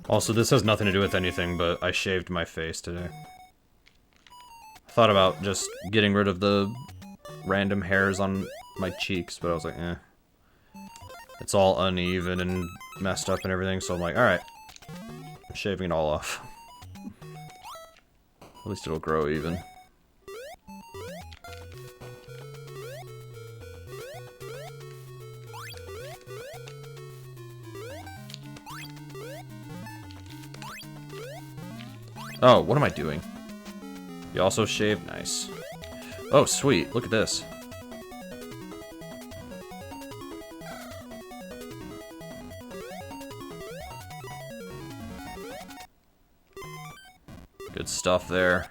Also, this has nothing to do with anything, but I shaved my face today. I thought about just getting rid of the random hairs on my cheeks, but I was like, eh. It's all uneven and messed up and everything, so I'm like, alright. I'm shaving it all off. At least it'll grow even. Oh, what am I doing? You also shaved? Nice. Oh, sweet. Look at this. Good stuff there.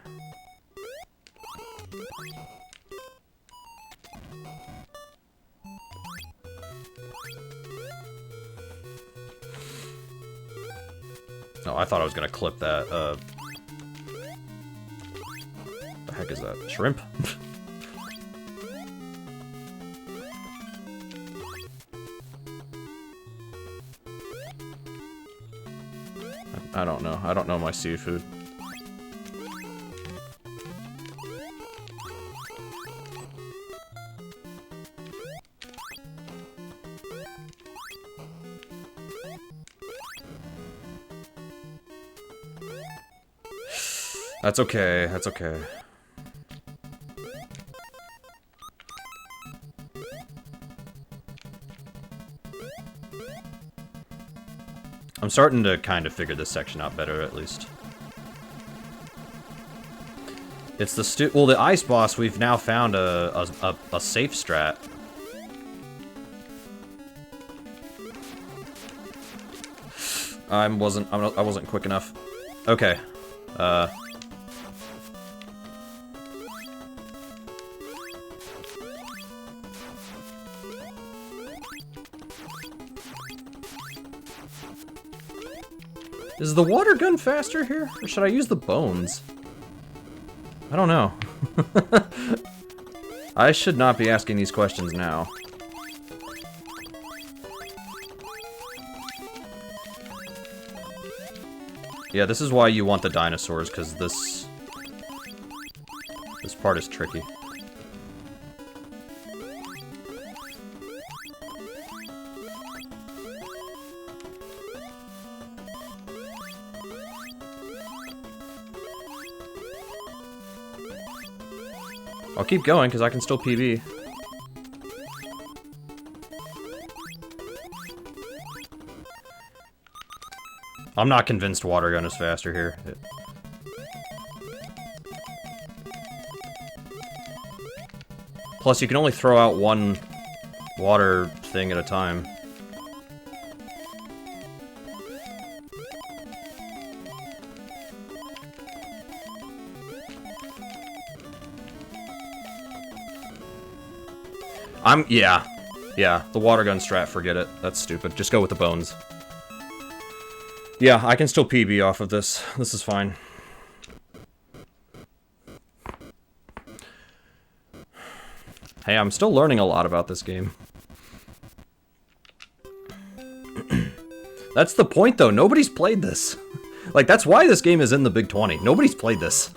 Oh, I thought I was gonna clip that. The heck is that? Shrimp? I don't know. I don't know my seafood. That's okay, that's okay. I'm starting to kind of figure this section out better, at least. It's the well, the ice boss, we've now found a safe strat. I wasn't quick enough. Okay. Is the water gun faster here? Or should I use the bones? I don't know. I should not be asking these questions now. Yeah, this is why you want the dinosaurs, because this part is tricky. I'll keep going, because I can still PB. I'm not convinced water gun is faster here. Plus, you can only throw out one water thing at a time. Yeah, the water gun strat, forget it. That's stupid. Just go with the bones. Yeah, I can still PB off of this. This is fine. Hey, I'm still learning a lot about this game. That's the point, though. Nobody's played this. Like, that's why this game is in the Big 20. Nobody's played this.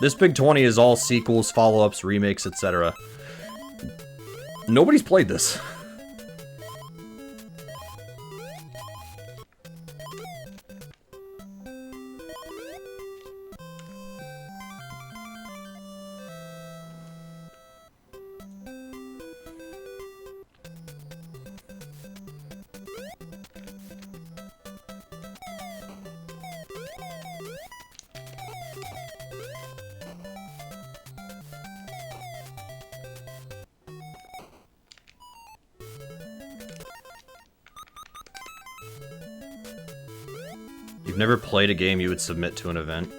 This Big 20 is all sequels, follow-ups, remakes, etc. Nobody's played this. You've never played a game you would submit to an event?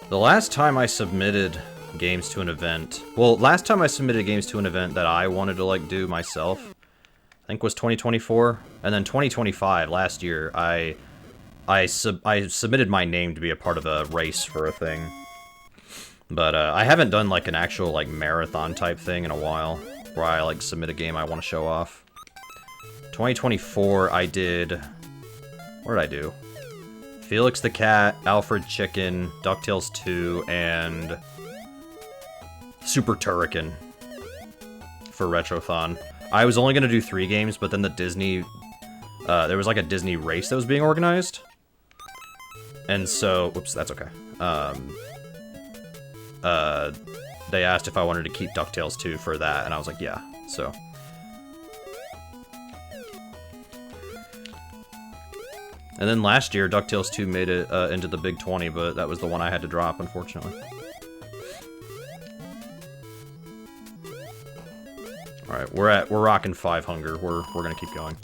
The last time I submitted games to an event... Well, last time I submitted games to an event that I wanted to, like, do myself, I think was 2024. And then 2025, last year, I submitted my name to be a part of a race for a thing. But, I haven't done, like, an actual, like, marathon type thing in a while, where I, like, submit a game I want to show off. 2024, I did... What did I do? Felix the Cat, Alfred Chicken, DuckTales 2, and... Super Turrican for Retrothon. I was only going to do 3 games, but then the Disney... there was, like, a Disney race that was being organized. And so... Whoops, that's okay. They asked if I wanted to keep DuckTales 2 for that, and I was like, yeah, so. And then last year, DuckTales 2 made it into the Big 20, but that was the one I had to drop, unfortunately. Alright, we're rocking 5 hunger. We're gonna keep going.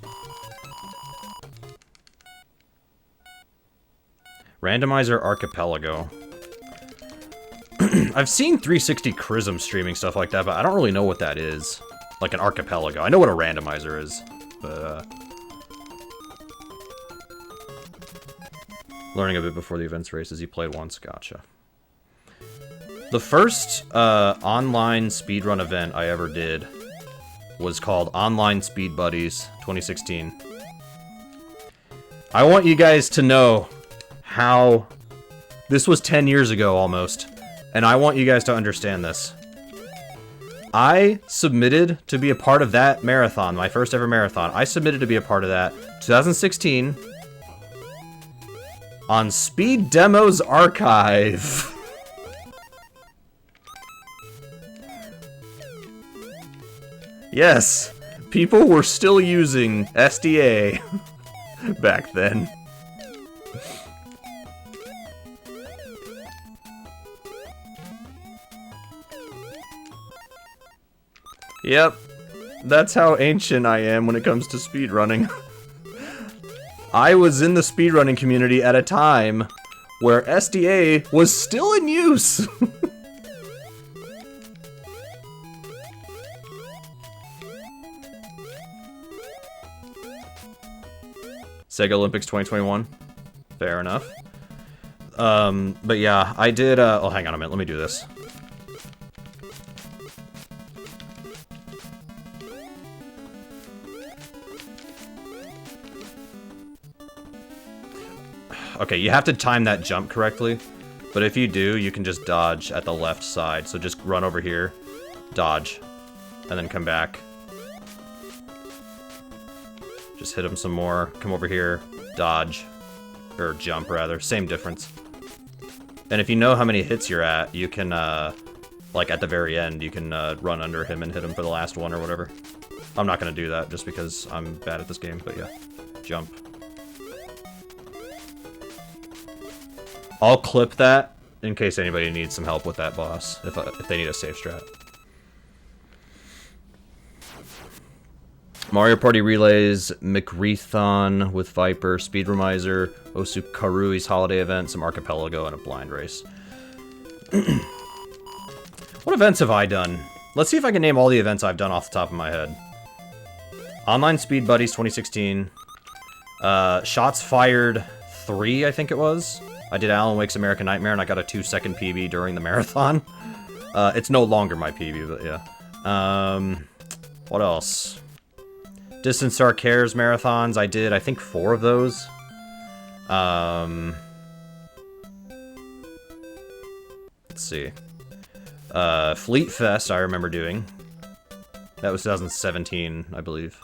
Randomizer Archipelago. I've seen 360 Chrism streaming stuff like that, but I don't really know what that is. Like an archipelago. I know what a randomizer is, but learning a bit before the events races. You played once, gotcha. The first online speedrun event I ever did was called Online Speed Buddies 2016. I want you guys to know how... This was 10 years ago, almost. And I want you guys to understand this. I submitted to be a part of that marathon, my first ever marathon. I submitted to be a part of that 2016 on Speed Demos Archive. Yes, people were still using SDA back then. Yep, that's how ancient I am when it comes to speedrunning. I was in the speedrunning community at a time where SDA was still in use. Sega Olympics 2021. Fair enough. But yeah, I did, oh, hang on a minute, let me do this. Okay, you have to time that jump correctly, but if you do, you can just dodge at the left side. So just run over here, dodge, and then come back. Just hit him some more, come over here, dodge, or jump rather, same difference. And if you know how many hits you're at, you can, like at the very end, you can run under him and hit him for the last one or whatever. I'm not gonna do that just because I'm bad at this game, but yeah, jump. I'll clip that in case anybody needs some help with that boss, if they need a safe strat. Mario Party Relays, McReathon with Viper, Speedrumizer, Osukarui's holiday event, some archipelago, and a blind race. What events have I done? Let's see if I can name all the events I've done off the top of my head. Online Speed Buddies 2016. Shots Fired 3, I think it was. I did Alan Wake's American Nightmare, and I got a 2-second PB during the marathon. It's no longer my PB, but yeah. What else? Distant Star Cares marathons, I did, I think, 4 of those. Let's see. Fleet Fest, I remember doing. That was 2017, I believe.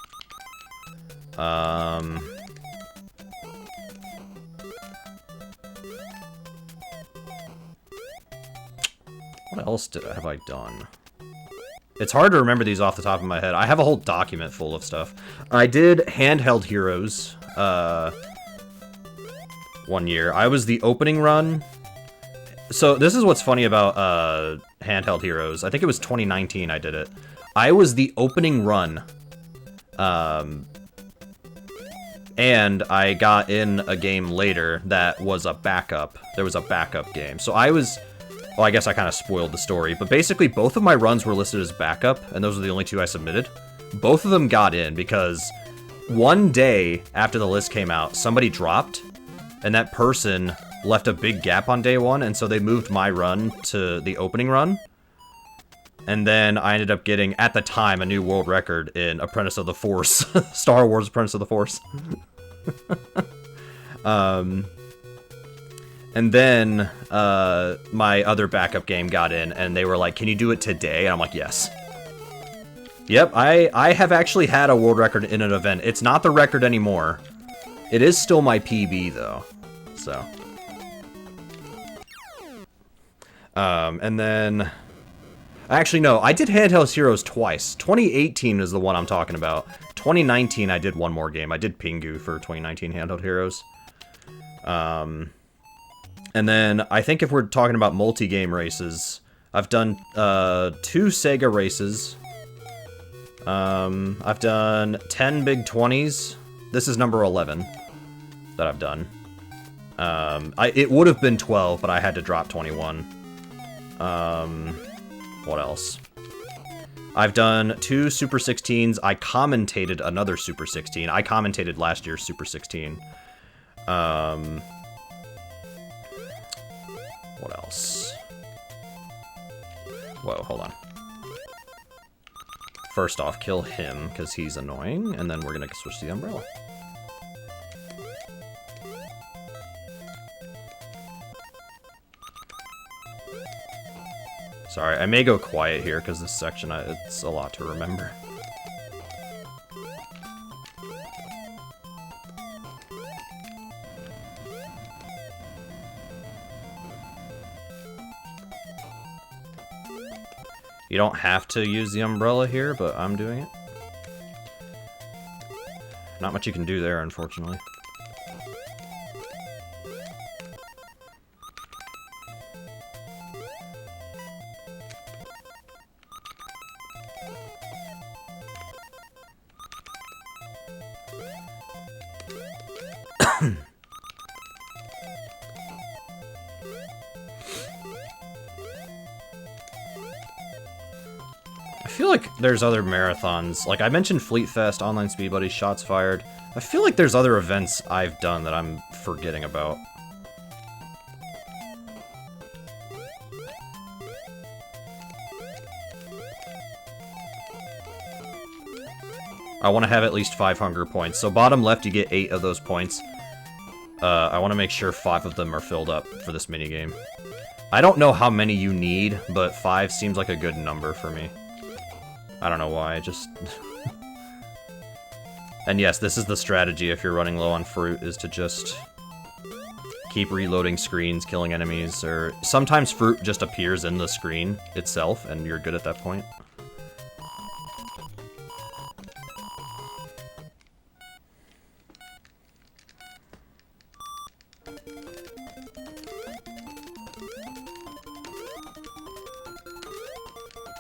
What else have I done? It's hard to remember these off the top of my head. I have a whole document full of stuff. I did Handheld Heroes, 1 year. I was the opening run. So this is what's funny about Handheld Heroes. I think it was 2019 I did it. I was the opening run. And I got in a game later that was a backup. There was a backup game. So I was... Well, I guess I kind of spoiled the story, but basically both of my runs were listed as backup, and those are the only 2 I submitted. Both of them got in because one day after the list came out, somebody dropped, and that person left a big gap on day 1, and so they moved my run to the opening run. And then I ended up getting, at the time, a new world record in Apprentice of the Force. Star Wars Apprentice of the Force. And then, my other backup game got in, and they were like, can you do it today? And I'm like, yes. Yep, I have actually had a world record in an event. It's not the record anymore. It is still my PB, though. So. And then... Actually, no, I did Handheld Heroes twice. 2018 is the one I'm talking about. 2019, I did one more game. I did Pingu for 2019 Handheld Heroes. And then, I think if we're talking about multi-game races, I've done 2 Sega races. I've done 10 Big 20s. This is number 11 that I've done. It would have been 12, but I had to drop 21. What else? I've done 2 Super 16s. I commentated another Super 16. I commentated last year's Super 16. What else? Whoa, hold on. First off, kill him, because he's annoying, and then we're gonna switch to the umbrella. Sorry, I may go quiet here, because this section, it's a lot to remember. You don't have to use the umbrella here, but I'm doing it. Not much you can do there, unfortunately. I feel like there's other marathons. Like, I mentioned Fleet Fest, Online Speed Buddies, Shots Fired. I feel like there's other events I've done that I'm forgetting about. I want to have at least 5 hunger points. So bottom left, you get 8 of those points. I want to make sure 5 of them are filled up for this minigame. I don't know how many you need, but 5 seems like a good number for me. I don't know why, just... And yes, this is the strategy if you're running low on fruit, is to just keep reloading screens, killing enemies, or sometimes fruit just appears in the screen itself, and you're good at that point.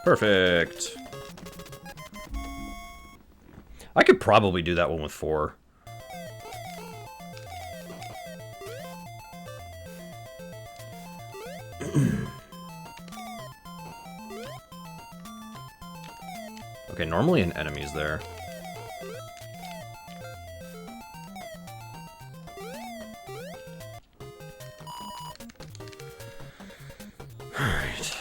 Perfect. I could probably do that one with 4. Okay, normally an enemy's there. Alright.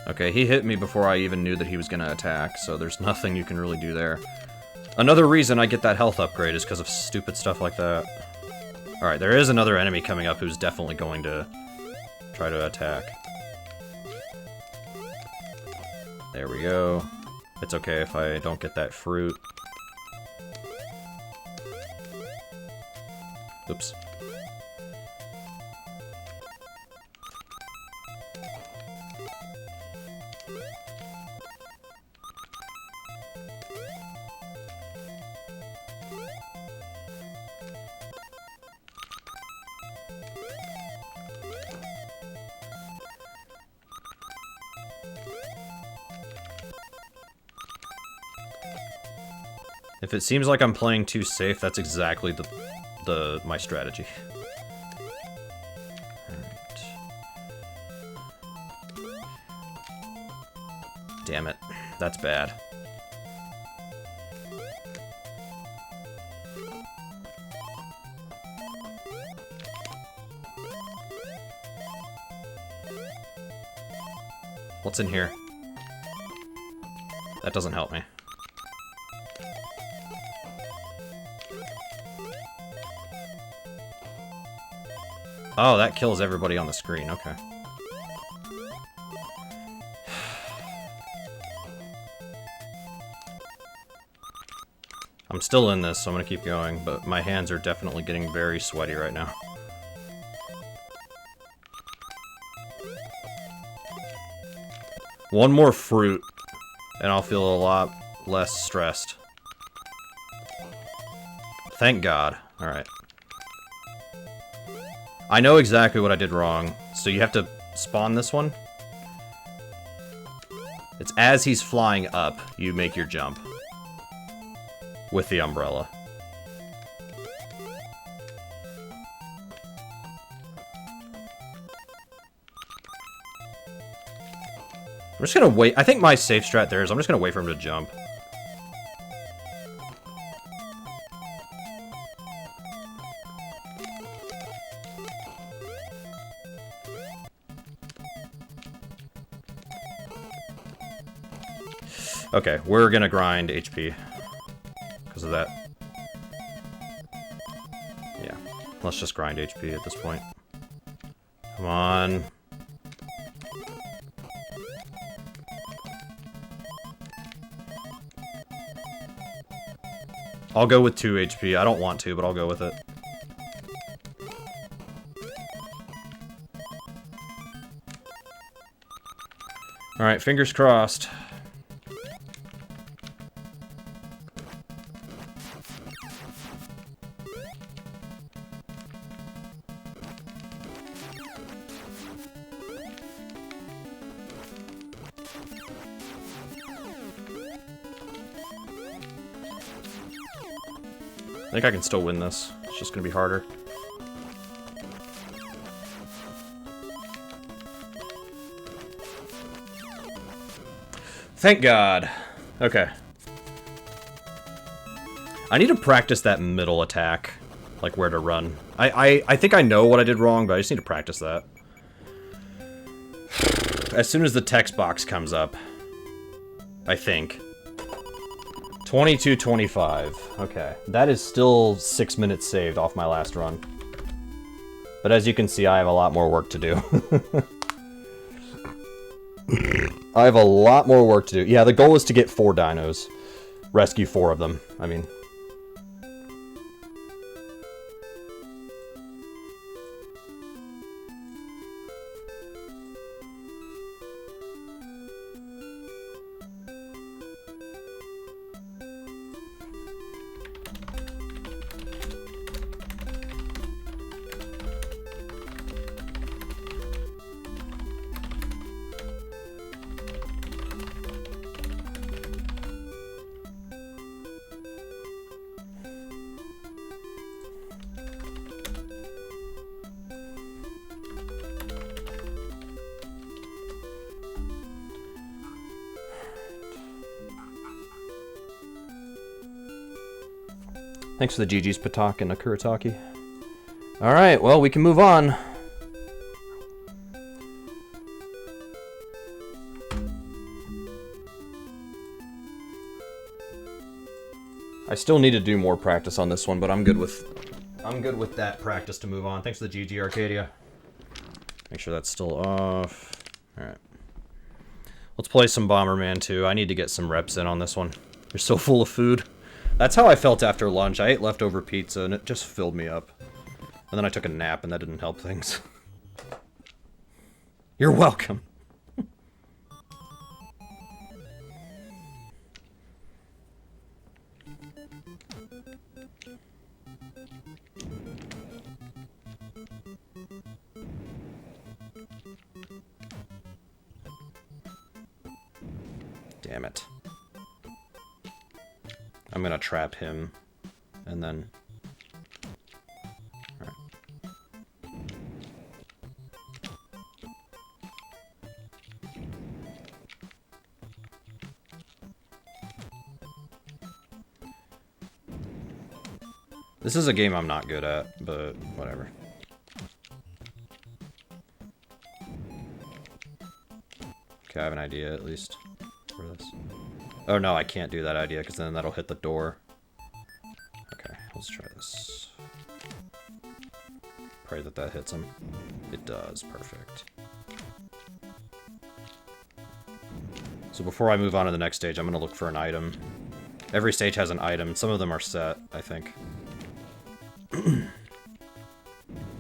Okay, he hit me before I even knew that he was gonna attack, so there's nothing you can really do there. Another reason I get that health upgrade is because of stupid stuff like that. Alright, there is another enemy coming up who's definitely going to try to attack. There we go. It's okay if I don't get that fruit. Oops. If it seems like I'm playing too safe, that's exactly my strategy. Alright. Damn it. That's bad. What's in here? That doesn't help me. Oh, that kills everybody on the screen, okay. I'm still in this, so I'm gonna keep going, but my hands are definitely getting very sweaty right now. One more fruit, And I'll feel a lot less stressed. Thank God. Alright. I know exactly what I did wrong. So you have to spawn this one. It's as he's flying up, you make your jump. With the umbrella. I'm just gonna wait. I think my safe strat there is I'm just gonna wait for him to jump. Okay, we're gonna grind HP. Because of that. Yeah, let's just grind HP at this point. Come on. I'll go with 2 HP. I don't want to, but I'll go with it. Alright, fingers crossed. I think I can still win this. It's just gonna be harder. Thank God. Okay. I need to practice that middle attack. Like where to run. I think I know what I did wrong, but I just need to practice that. As soon as the text box comes up. I think. 22:25. Okay. That is still 6 minutes saved off my last run. But as you can see, I have a lot more work to do. I have a lot more work to do. Yeah, the goal is to get 4 dinos. Rescue 4 of them, I mean. Thanks for the GG's Patak and Akurataki. Alright, well, we can move on. I still need to do more practice on this one, but I'm good with that practice to move on. Thanks for the GG Arcadia. Make sure that's still off. Alright. Let's play some Bomberman 2. I need to get some reps in on this one. You're so full of food. That's how I felt after lunch. I ate leftover pizza and it just filled me up. And then I took a nap and that didn't help things. You're welcome. Damn it. I'm gonna trap him, and then... Alright. This is a game I'm not good at, but whatever. Okay, I have an idea, at least, for this. Oh no, I can't do that idea, because then that'll hit the door. Okay, let's try this. Pray that that hits him. It does, perfect. So before I move on to the next stage, I'm going to look for an item. Every stage has an item. Some of them are set, I think.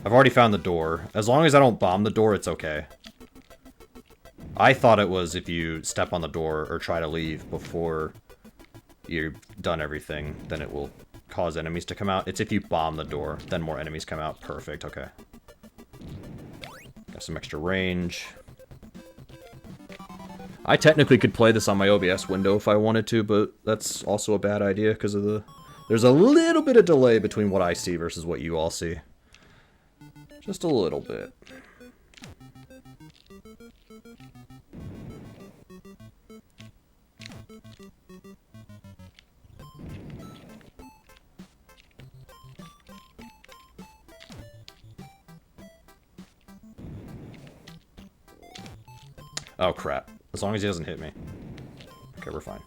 I've already found the door. As long as I don't bomb the door, it's okay. I thought it was if you step on the door or try to leave before you've done everything, then it will cause enemies to come out. It's if you bomb the door, then more enemies come out. Perfect, okay. Got some extra range. I technically could play this on my OBS window if I wanted to, but that's also a bad idea because of the... There's a little bit of delay between what I see versus what you all see. Just a little bit. Oh, crap. As long as he doesn't hit me. Okay, we're fine.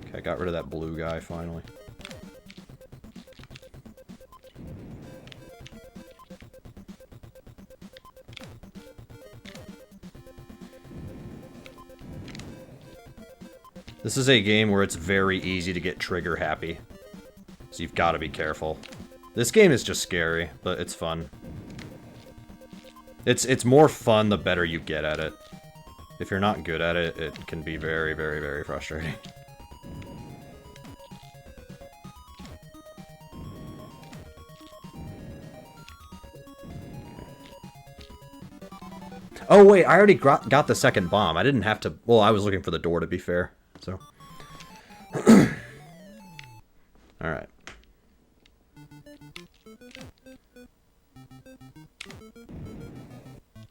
Okay, got rid of that blue guy, finally. This is a game where it's very easy to get trigger happy. So you've got to be careful. This game is just scary, but it's fun. It's more fun the better you get at it. If you're not good at it, it can be very, very, very frustrating. Oh wait, I already got the second bomb. I didn't have to... Well, I was looking for the door, to be fair. So... Alright.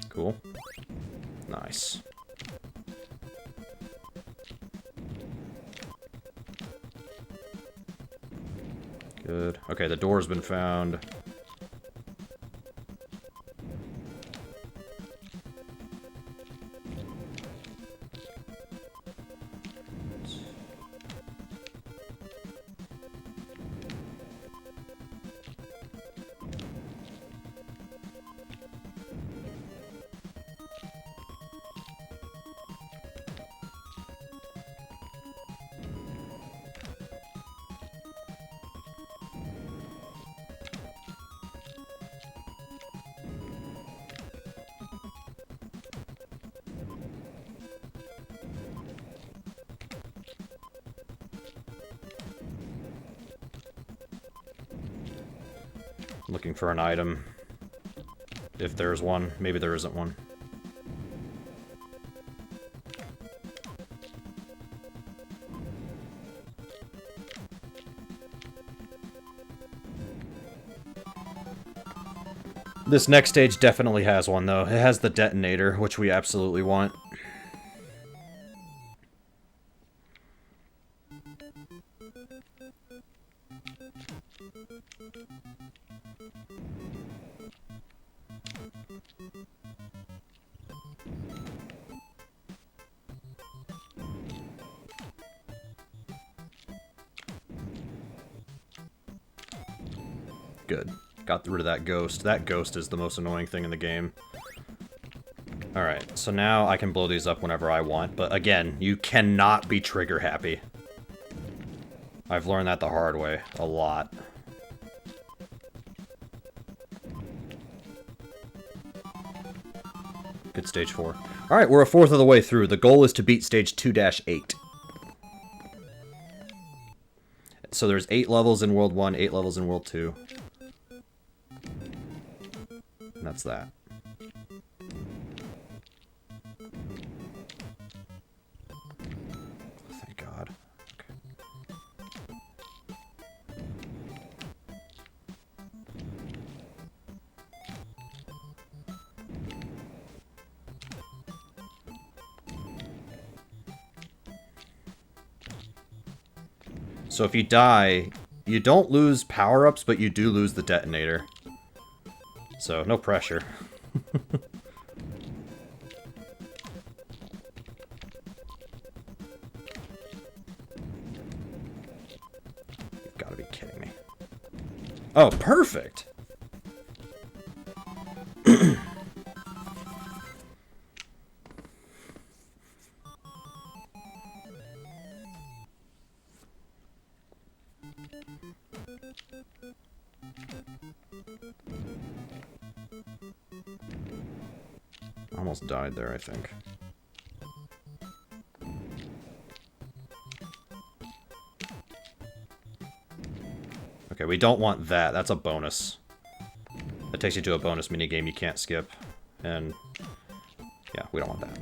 Cool. Nice. Good. Okay, the door's been found. Looking for an item. If there's one. Maybe there isn't one. This next stage definitely has one, though. It has the detonator, which we absolutely want. Good. Got rid of that ghost. That ghost is the most annoying thing in the game. Alright, so now I can blow these up whenever I want, but again, you cannot be trigger happy. I've learned that the hard way, a lot. Good stage 4. Alright, we're a fourth of the way through. The goal is to beat stage 2-8. So there's 8 levels in World 1, 8 levels in World 2. And that's that. Thank God. Okay. So if you die, you don't lose power-ups, but you do lose the detonator. So, no pressure. You've got to be kidding me. Oh, perfect! Almost died there, I think. Okay, we don't want that. That's a bonus. That takes you to a bonus minigame you can't skip. And yeah, we don't want that.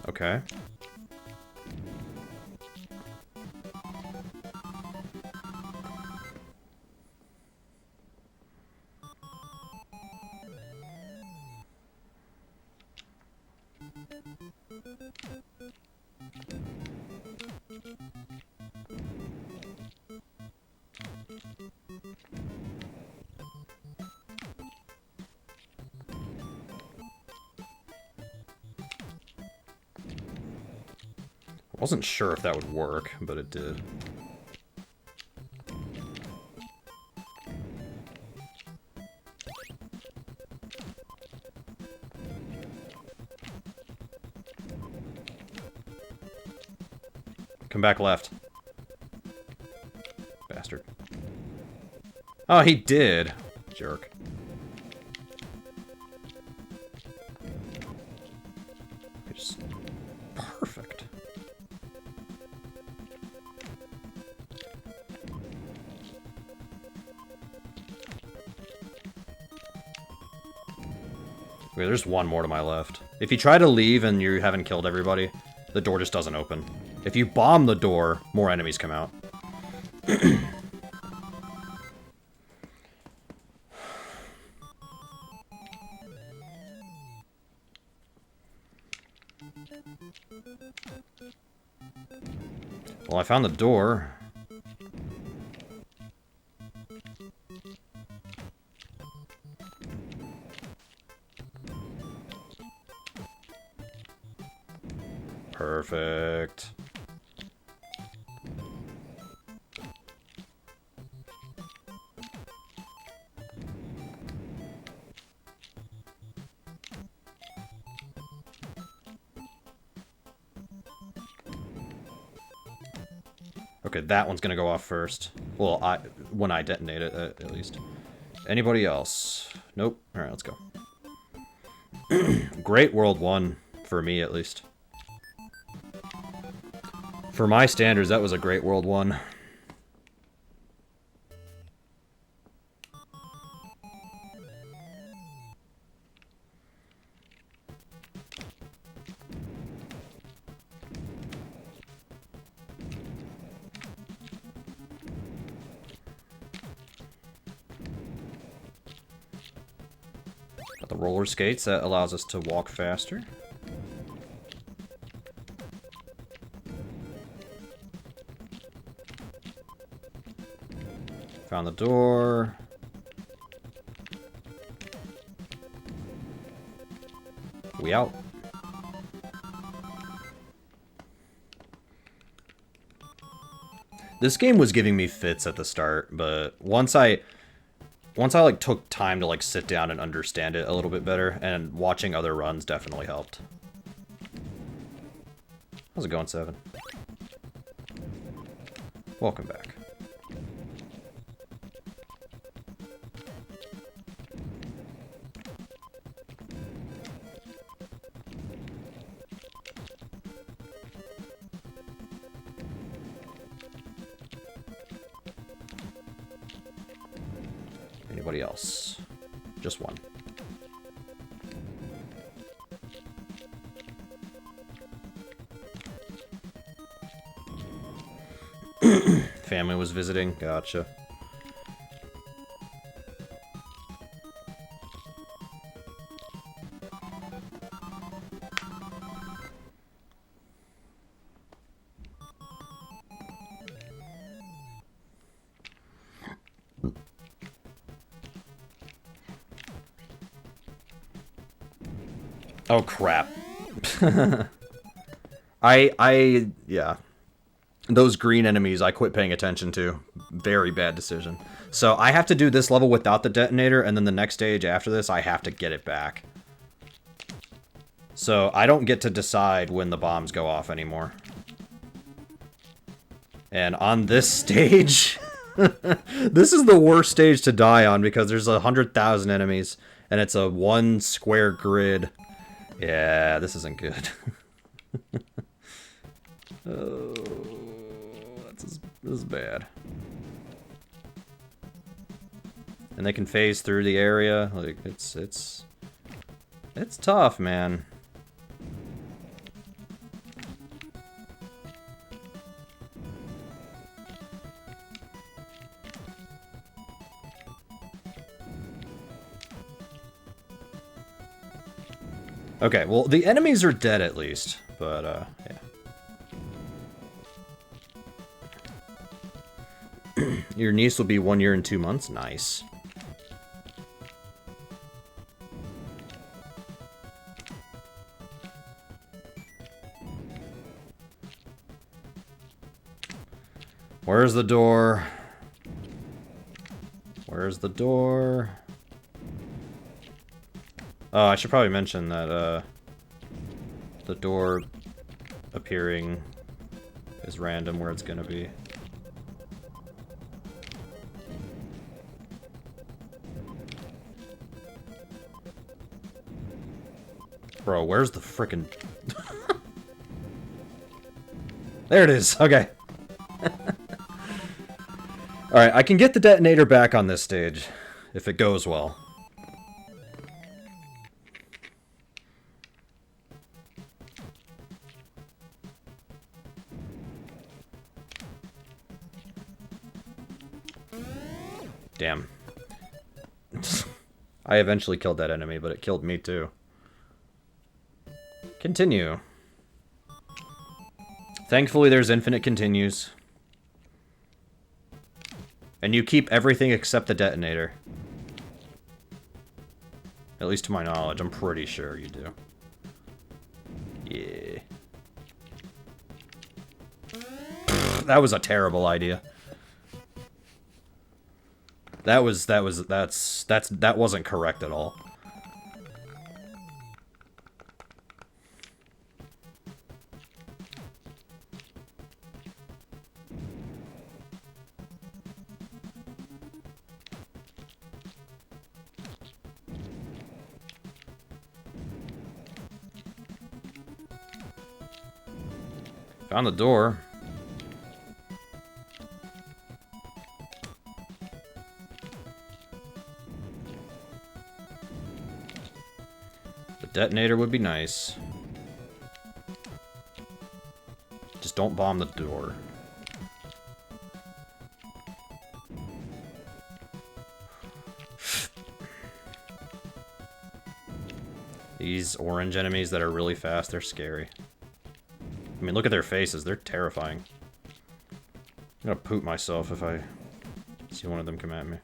Okay. I wasn't sure if that would work, but it did. Come back left. Bastard. Oh, he did. Jerk. It's perfect. Okay, there's one more to my left. If you try to leave and you haven't killed everybody, the door just doesn't open. If you bomb the door, more enemies come out. Well, I found the door. Perfect. Okay, that one's gonna go off first. Well, when I detonate it, at least. Anybody else? Nope. Alright, let's go. Great World 1, for me at least. For my standards, that was a great World 1. Got the roller skates, that allows us to walk faster. Found the door. We out. This game was giving me fits at the start, but once I like took time to like sit down and understand it a little bit better, and watching other runs definitely helped. How's it going, 7? Welcome back. Anybody else? Just one. Family was visiting. Gotcha. Oh, crap. Yeah. Those green enemies I quit paying attention to. Very bad decision. So I have to do this level without the detonator, and then the next stage after this, I have to get it back. So I don't get to decide when the bombs go off anymore. And on this stage, this is the worst stage to die on because there's 100,000 enemies, and it's a 1 square grid. Yeah, this isn't good. Oh, this is bad. And they can phase through the area. Like it's tough, man. Okay, well, the enemies are dead at least, but, yeah. Your niece will be 1 year and 2 months? Nice. Where's the door? Where's the door? Oh, I should probably mention that, the door appearing is random where it's gonna be. Bro, where's the frickin'... There it is, okay. Alright, I can get the detonator back on this stage, if it goes well. Damn. I eventually killed that enemy, but it killed me too. Continue. Thankfully, there's infinite continues. And you keep everything except the detonator. At least to my knowledge, I'm pretty sure you do. Yeah. That was a terrible idea. That wasn't correct at all. Found the door. The detonator would be nice. Just don't bomb the door. These orange enemies that are really fast, they're scary. I mean, look at their faces. They're terrifying. I'm gonna poop myself if I see one of them come at me.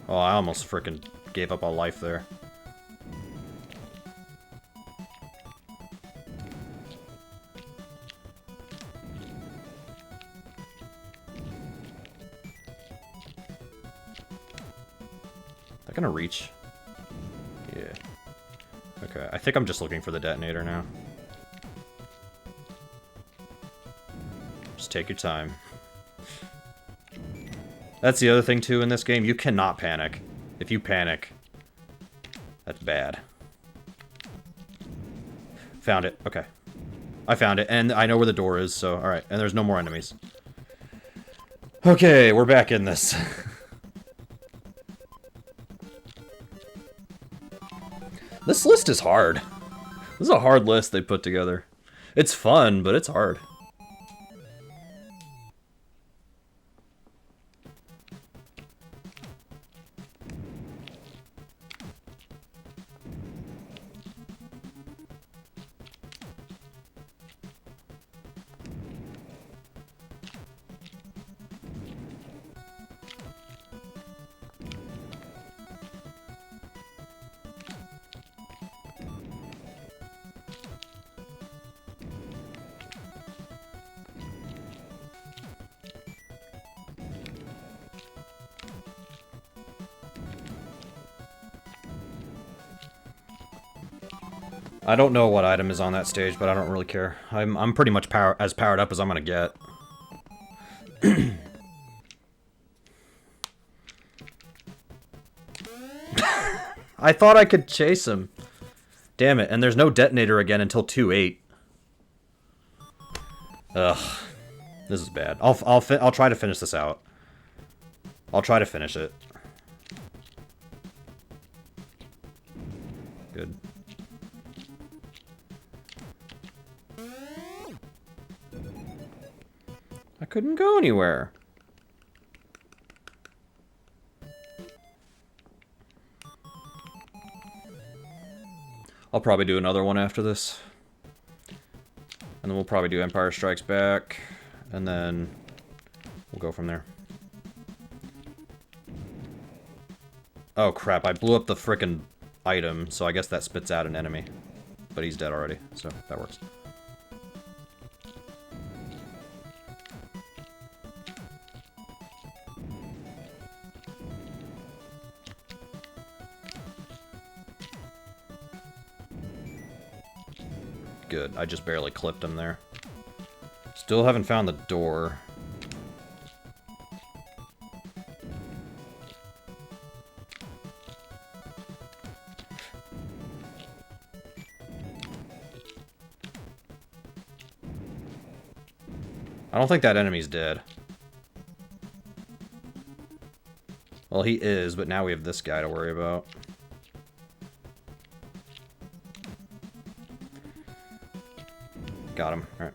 Oh, I almost frickin' gave up a life there. That gonna reach? Yeah. Okay, I think I'm just looking for the detonator now. Just take your time. That's the other thing, too, in this game. You cannot panic. If you panic, that's bad. Found it. Okay. I found it, and I know where the door is, so alright. And there's no more enemies. Okay, we're back in this. This list is hard. This is a hard list they put together. It's fun, but it's hard. I don't know what item is on that stage, but I don't really care. I'm pretty much as powered up as I'm gonna get. I thought I could chase him. Damn it, and there's no detonator again until 2-8. Ugh. This is bad. I'll try to finish this out. I'll try to finish it. Good. I couldn't go anywhere. I'll probably do another one after this. And then we'll probably do Empire Strikes Back. And then we'll go from there. Oh crap, I blew up the frickin' item, so I guess that spits out an enemy. But he's dead already, so that works. Good, I just barely clipped him there. Still haven't found the door. I don't think that enemy's dead. Well, he is, but now we have this guy to worry about. Got him. Alright.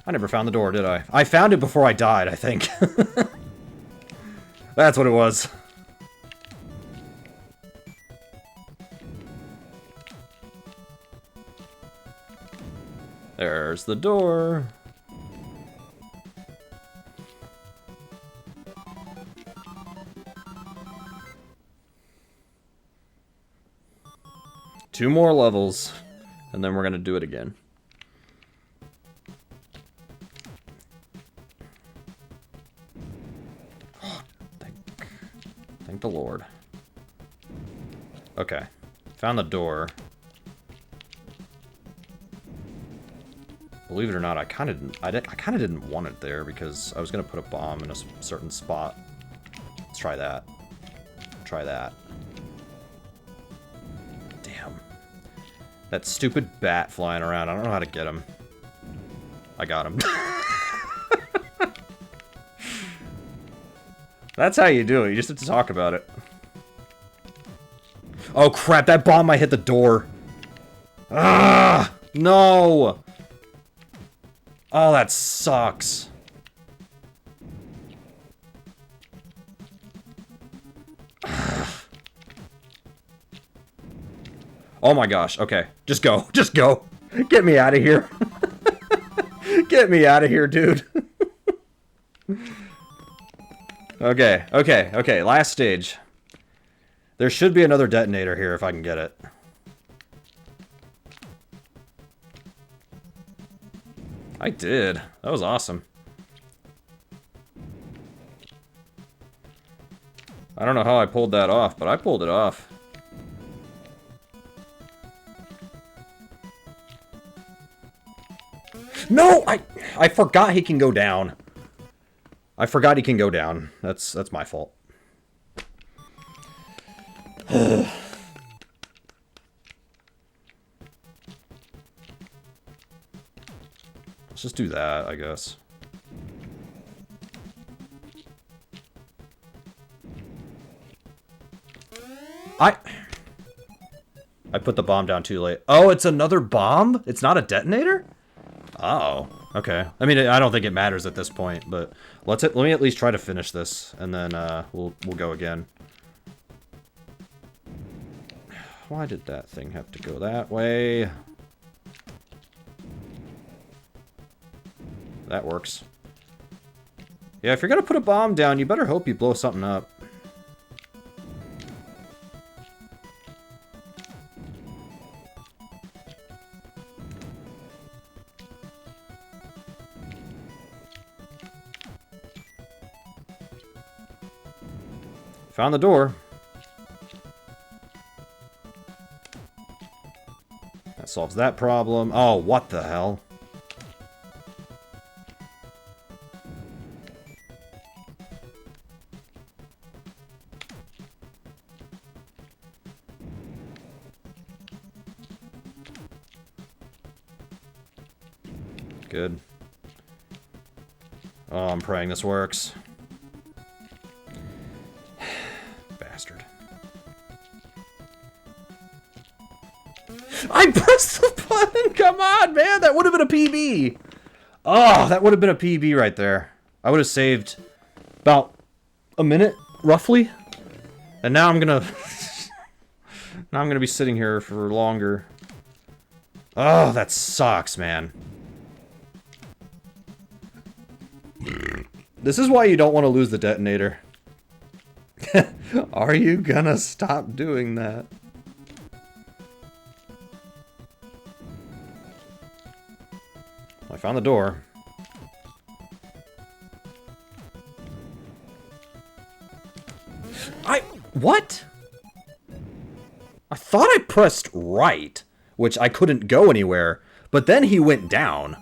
I never found the door, did I? I found it before I died, I think. That's what it was. There's the door. Two more levels, and then we're gonna do it again. Thank the Lord. Okay, found the door. Believe it or not, I kind of didn't want it there because I was gonna put a bomb in a certain spot. Let's try that. Try that. Damn. That stupid bat flying around. I don't know how to get him. I got him. That's how you do it. You just have to talk about it. Oh crap, that bomb might hit the door. Ah! No! Oh, that sucks. Oh my gosh, okay. Just go. Just go. Get me out of here. Get me out of here, dude. Okay. Last stage. There should be another detonator here if I can get it. I did. That was awesome. I don't know how I pulled that off, but I pulled it off. No! I forgot he can go down. I forgot he can go down. That's my fault. Let's just do that, I guess. I put the bomb down too late. Oh, it's another bomb? It's not a detonator? Uh-oh. Okay. I mean, I don't think it matters at this point, but let me at least try to finish this, and then we'll go again. Why did that thing have to go that way? That works. Yeah, if you're gonna put a bomb down, you better hope you blow something up. Found the door. That solves that problem. Oh, what the hell? Good. Oh, I'm praying this works. Bastard. I pressed the button! Come on, man! That would have been a PB! Oh, that would have been a PB right there. I would have saved about a minute, roughly. And now I'm gonna... now I'm gonna be sitting here for longer. Oh, that sucks, man. This is why you don't want to lose the detonator. Are you gonna stop doing that? I found the door. What? I thought I pressed right, which I couldn't go anywhere, but then he went down.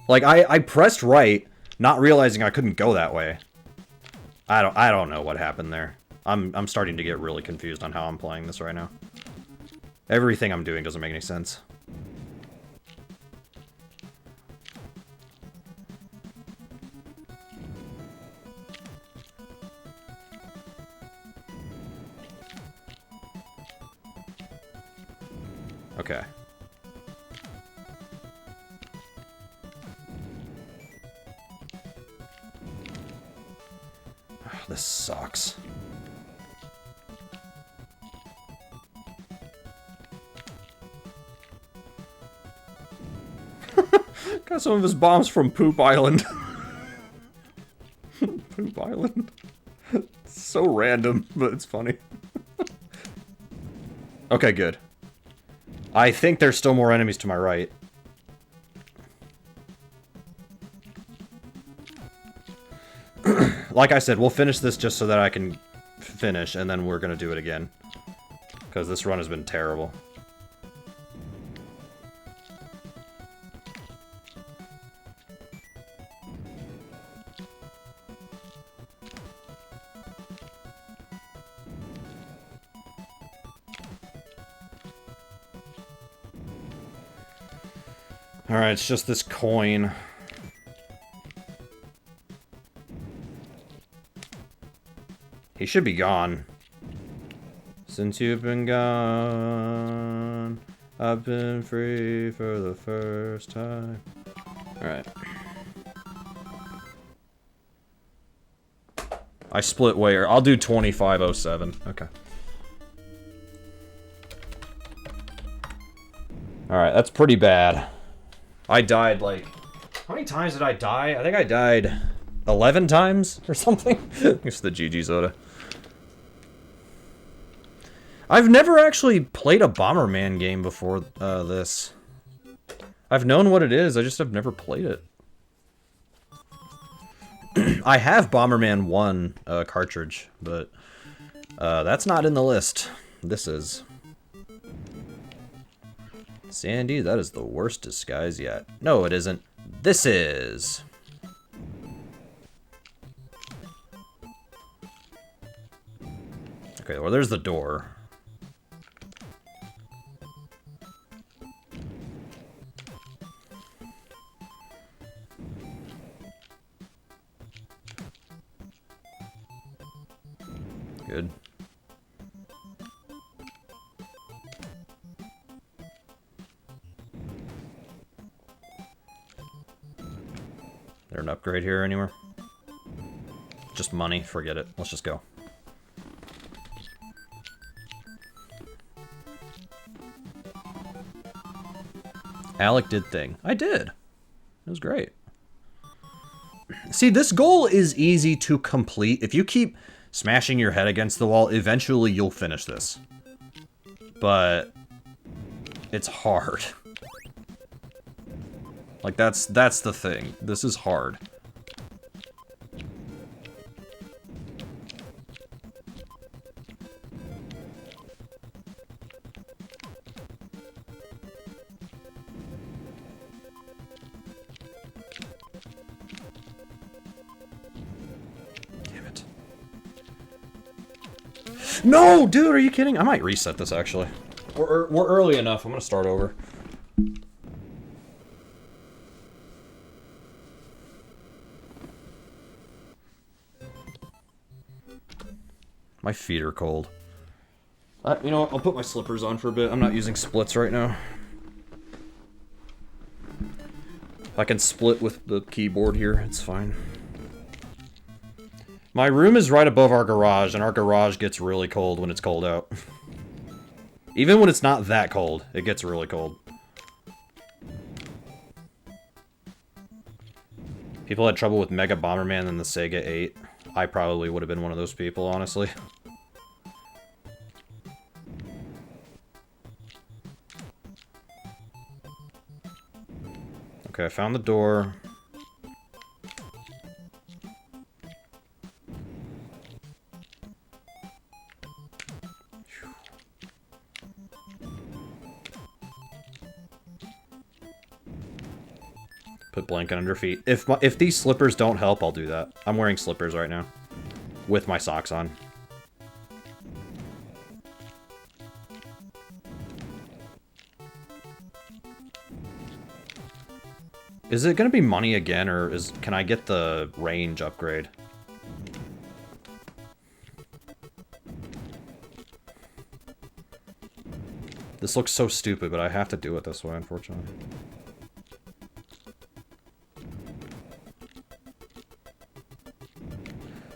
Like, I pressed right, not realizing I couldn't go that way. I don't know what happened there. I'm starting to get really confused on how I'm playing this right now. Everything I'm doing doesn't make any sense. Okay. Oh, this sucks. Got some of his bombs from Poop Island. Poop Island. It's so random, but it's funny. Okay, good. I think there's still more enemies to my right. Like I said, we'll finish this just so that I can finish, and then we're gonna do it again. Because this run has been terrible. Alright, it's just this coin. He should be gone. Since you've been gone, I've been free for the first time. Alright. I split where? I'll do 2507. Okay. Alright, that's pretty bad. I died, like... How many times did I die? I think I died 11 times or something. It's the GG Soda. I've never actually played a Bomberman game before this. I've known what it is, I just have never played it. I have Bomberman 1 cartridge, but that's not in the list. This is. Sandy, that is the worst disguise yet. No, it isn't. This is. Okay, well, there's the door. Good. There an upgrade here anywhere? Just money, forget it. Let's just go. Alec did thing. I did. It was great. See, this goal is easy to complete. If you keep smashing your head against the wall, eventually you'll finish this. But it's hard. Like, that's the thing. This is hard. No, dude, are you kidding? I might reset this, actually. We're early enough. I'm gonna start over. My feet are cold. You know what? I'll put my slippers on for a bit. I'm not using splits right now. I can split with the keyboard here. It's fine. My room is right above our garage, and our garage gets really cold when it's cold out. Even when it's not that cold, it gets really cold. People had trouble with Mega Bomberman and the Sega 8. I probably would have been one of those people, honestly. Okay, I found the door. Put blanket under feet. If these slippers don't help, I'll do that. I'm wearing slippers right now. With my socks on. Is it gonna be money again, or can I get the range upgrade? This looks so stupid, but I have to do it this way, unfortunately.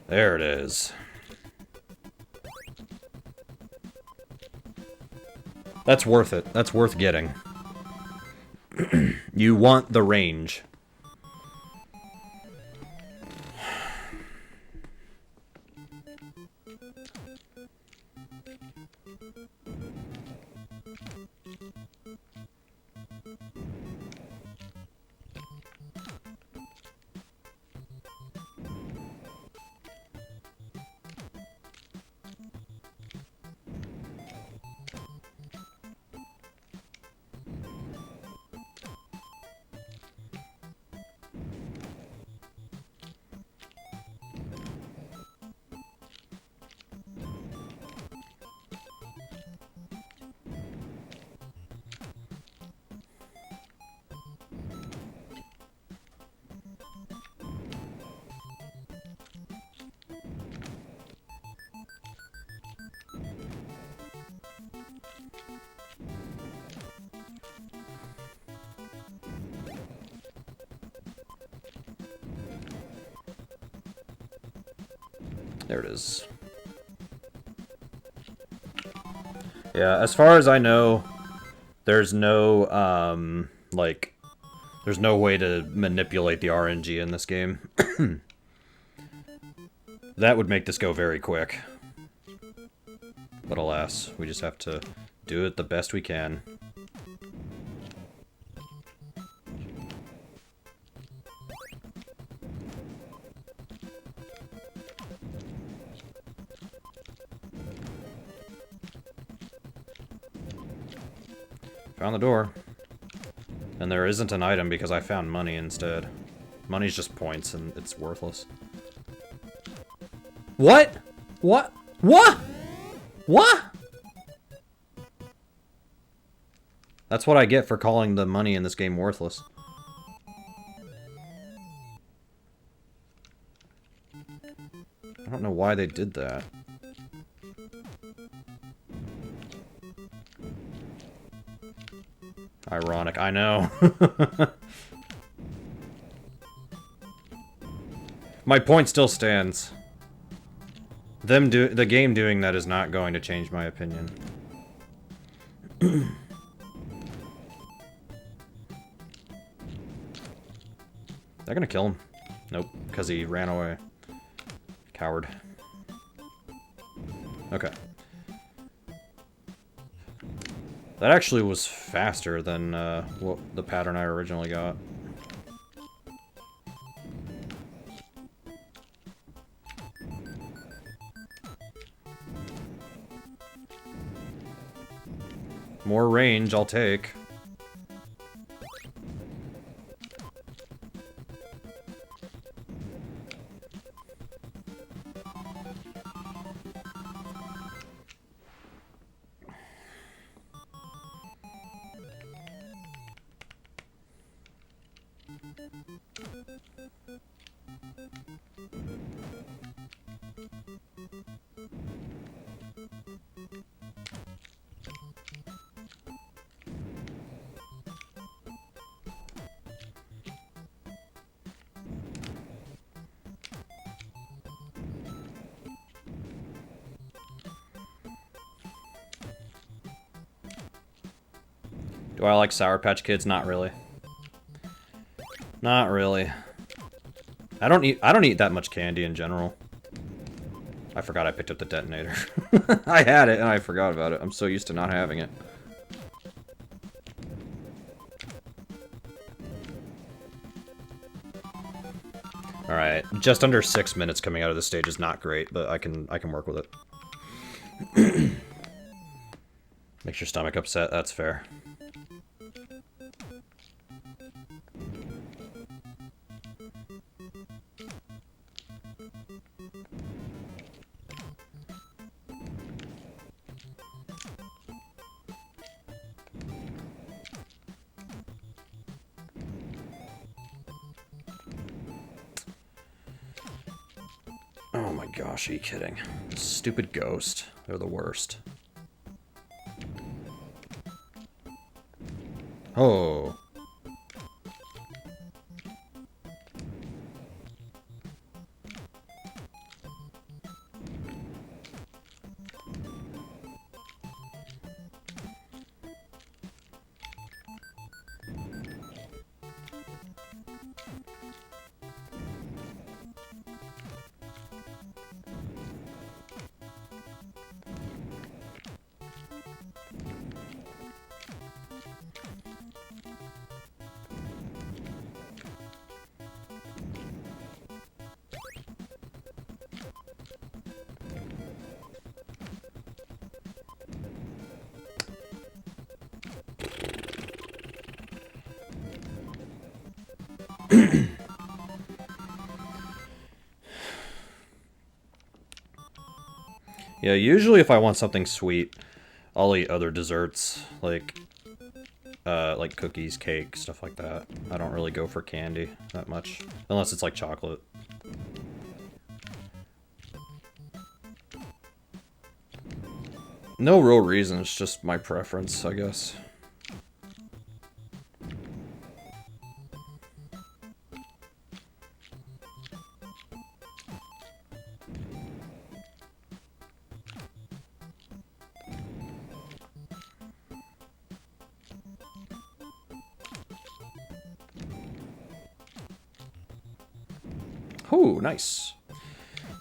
There it is. That's worth it. That's worth getting. You want the range. There it is. Yeah, as far as I know, there's no, there's no way to manipulate the RNG in this game. That would make this go very quick. But alas, we just have to do it the best we can. Found the door. And there isn't an item because I found money instead. Money's just points and it's worthless. What? What? What? What? That's what I get for calling the money in this game worthless. I don't know why they did that. Ironic, I know. My point still stands. The game doing that is not going to change my opinion. They're gonna kill him. Nope, because he ran away. Coward. Okay. That actually was faster than what the pattern I originally got. More range, I'll take. Do I like Sour Patch Kids? Not really. Not really. I don't eat that much candy in general. I forgot I picked up the detonator. I had it and I forgot about it. I'm so used to not having it. Alright, just under 6 minutes coming out of this stage is not great, but I can work with it. Makes your stomach upset, that's fair. Oh my gosh, are you kidding? Stupid ghost. They're the worst. Oh. Yeah, usually if I want something sweet, I'll eat other desserts, like cookies, cake, stuff like that. I don't really go for candy that much, unless it's like chocolate. No real reason, it's just my preference, I guess. Oh, nice.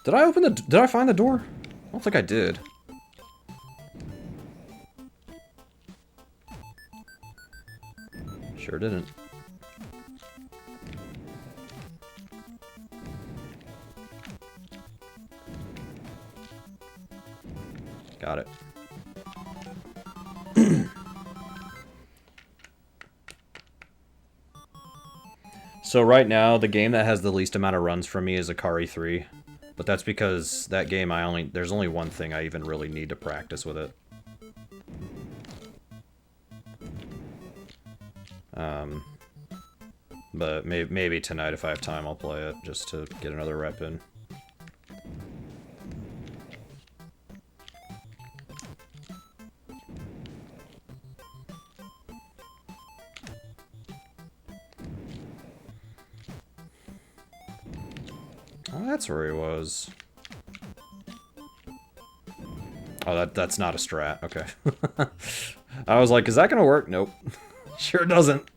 Did I find the door? I don't think I did. Sure didn't. Got it. So right now, the game that has the least amount of runs for me is Akari 3. But that's because that game there's only one thing I even really need to practice with it. But maybe tonight if I have time I'll play it just to get another rep in. Oh, that's where he was. Oh, that's not a strat. Okay. I was like, is that gonna work? Nope. Sure doesn't.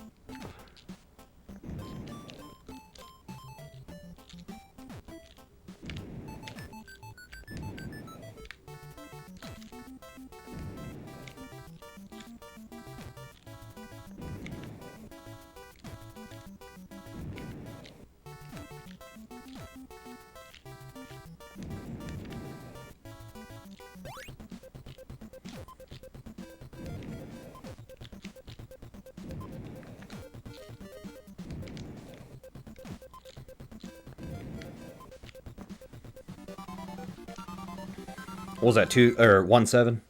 What was that, 1-7?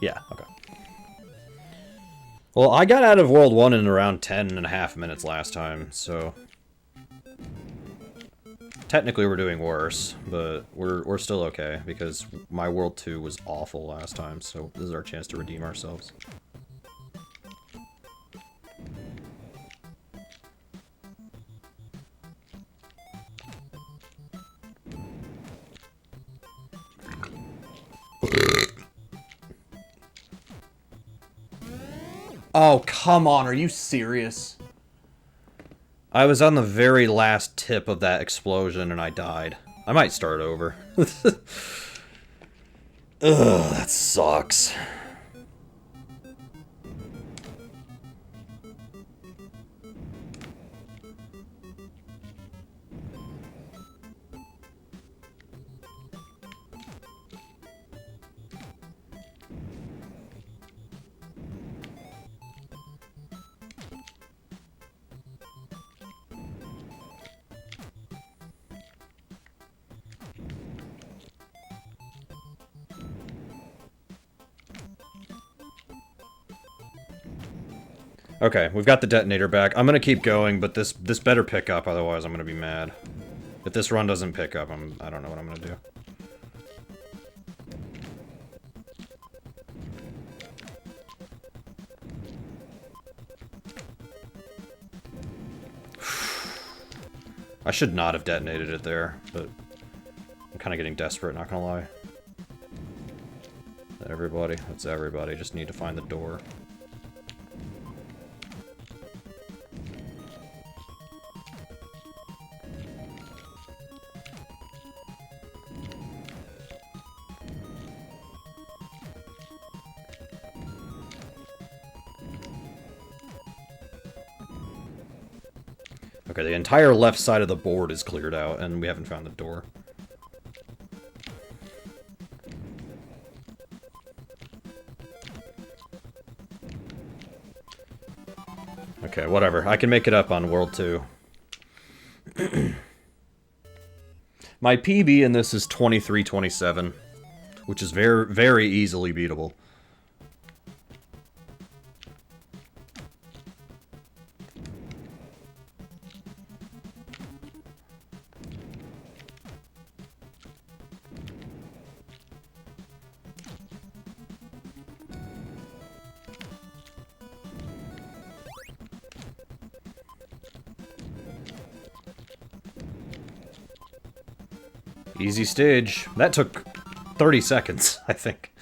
Yeah, okay. Well, I got out of World 1 in around 10.5 minutes last time, so... Technically we're doing worse, but we're still okay, because my World 2 was awful last time, so this is our chance to redeem ourselves. Oh, come on, are you serious? I was on the very last tip of that explosion and I died. I might start over. Ugh, that sucks. Okay, we've got the detonator back. I'm gonna keep going, but this better pick up, otherwise I'm gonna be mad. If this run doesn't pick up, I don't know what I'm gonna do. I should not have detonated it there, but I'm kind of getting desperate, not gonna lie. Everybody, that's everybody, just need to find the door. Okay, the entire left side of the board is cleared out, and we haven't found the door. Okay, whatever. I can make it up on World 2. My PB in this is 23-27, which is very, very easily beatable. Easy stage. That took 30 seconds, I think.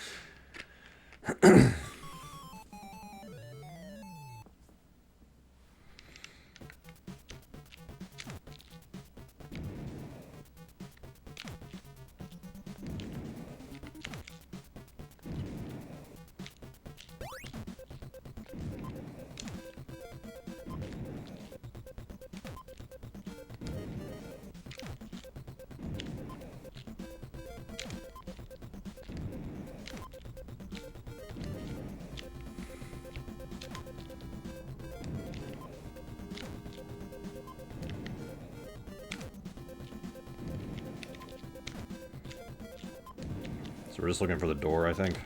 So we're just looking for the door, I think.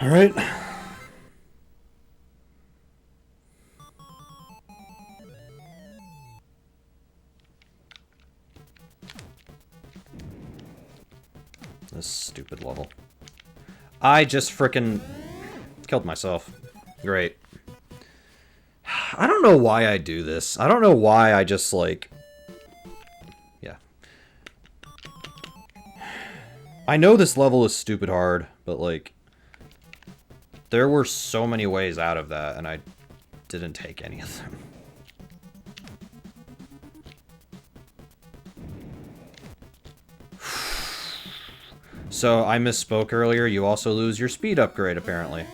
All right. This stupid level. I just frickin' killed myself. Great. I don't know why I do this. I don't know why I just, like... Yeah. I know this level is stupid hard, but, like... There were so many ways out of that, and I didn't take any of them. So, I misspoke earlier, you also lose your speed upgrade, apparently.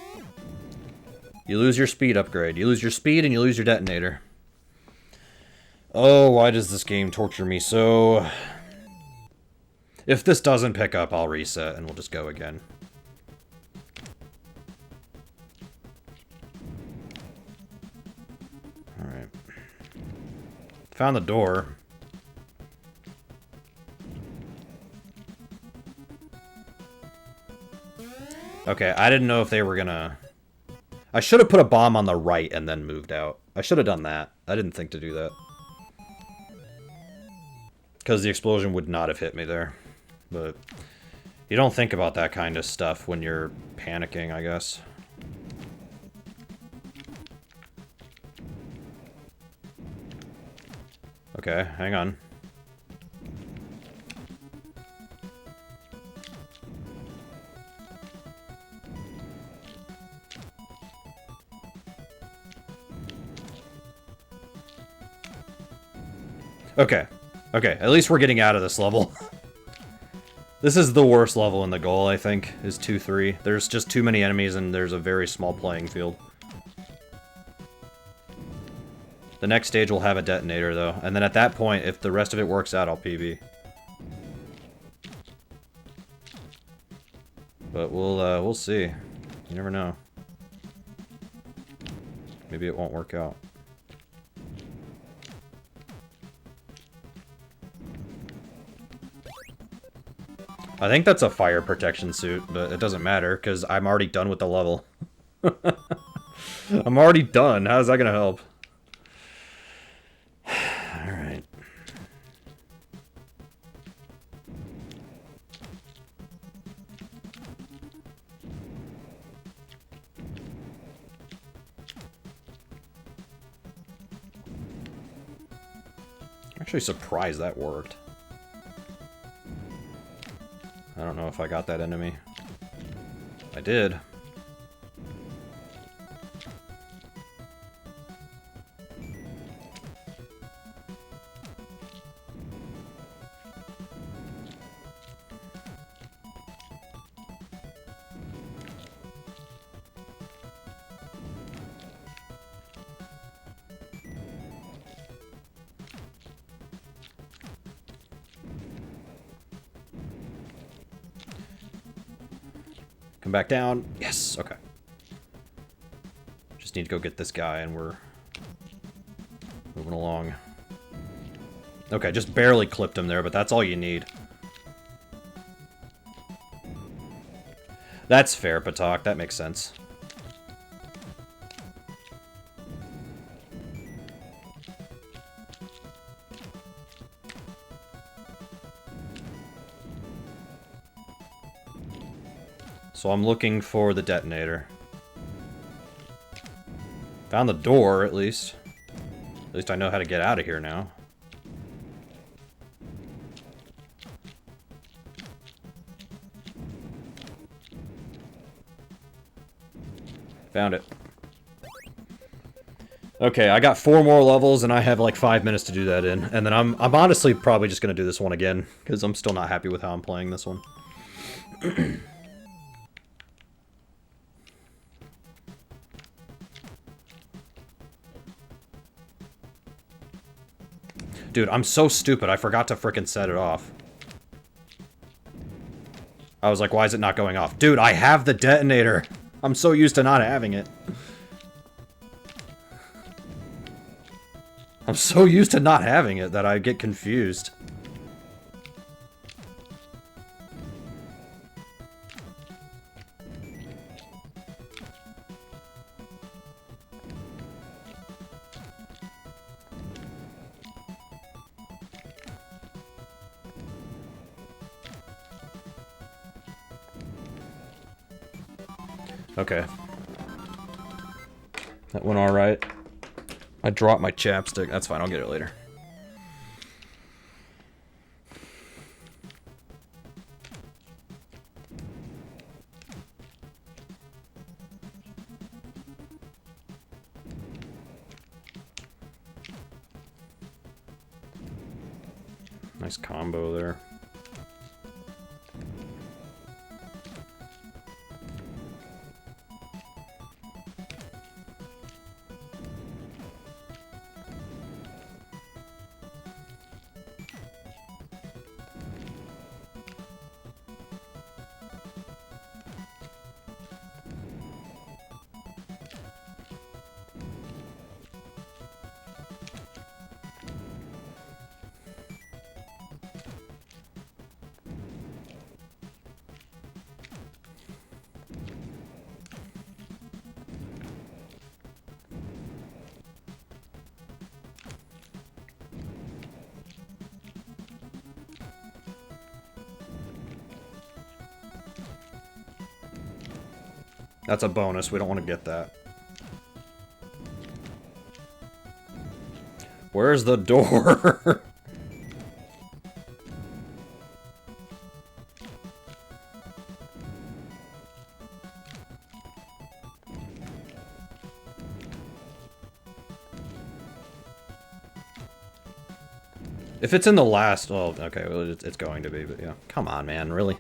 You lose your speed upgrade. You lose your speed and you lose your detonator. Oh, why does this game torture me so... If this doesn't pick up, I'll reset and we'll just go again. Alright. Found the door. Okay, I didn't know if they were gonna... I should have put a bomb on the right and then moved out. I should have done that. I didn't think to do that. Because the explosion would not have hit me there. But you don't think about that kind of stuff when you're panicking, I guess. Okay, hang on. Okay. Okay, at least we're getting out of this level. This is the worst level in the goal, I think, is 2-3. There's just too many enemies and there's a very small playing field. The next stage will have a detonator, though. And then at that point, if the rest of it works out, I'll PB. But we'll see. You never know. Maybe it won't work out. I think that's a fire protection suit, but it doesn't matter, because I'm already done with the level. I'm already done. How's that gonna help? Alright. I'm actually surprised that worked. I don't know if I got that enemy. I did. Come back down. Yes, okay. Just need to go get this guy and we're moving along. Okay, just barely clipped him there, but that's all you need. That's fair, Patak. That makes sense. So I'm looking for the detonator. Found the door, at least. At least I know how to get out of here now. Found it. Okay, I got 4 more levels and I have like 5 minutes to do that in. And then I'm honestly probably just gonna do this one again, because I'm still not happy with how I'm playing this one. Dude, I'm so stupid. I forgot to frickin' set it off. I was like, why is it not going off? Dude, I have the detonator. I'm so used to not having it. I'm so used to not having it that I get confused. Okay. That went alright. I dropped my chapstick. That's fine, I'll get it later. Nice combo there. That's a bonus. We don't want to get that. Where's the door? If it's in the last... Well, okay, well, it's going to be, but yeah. Come on, man, really?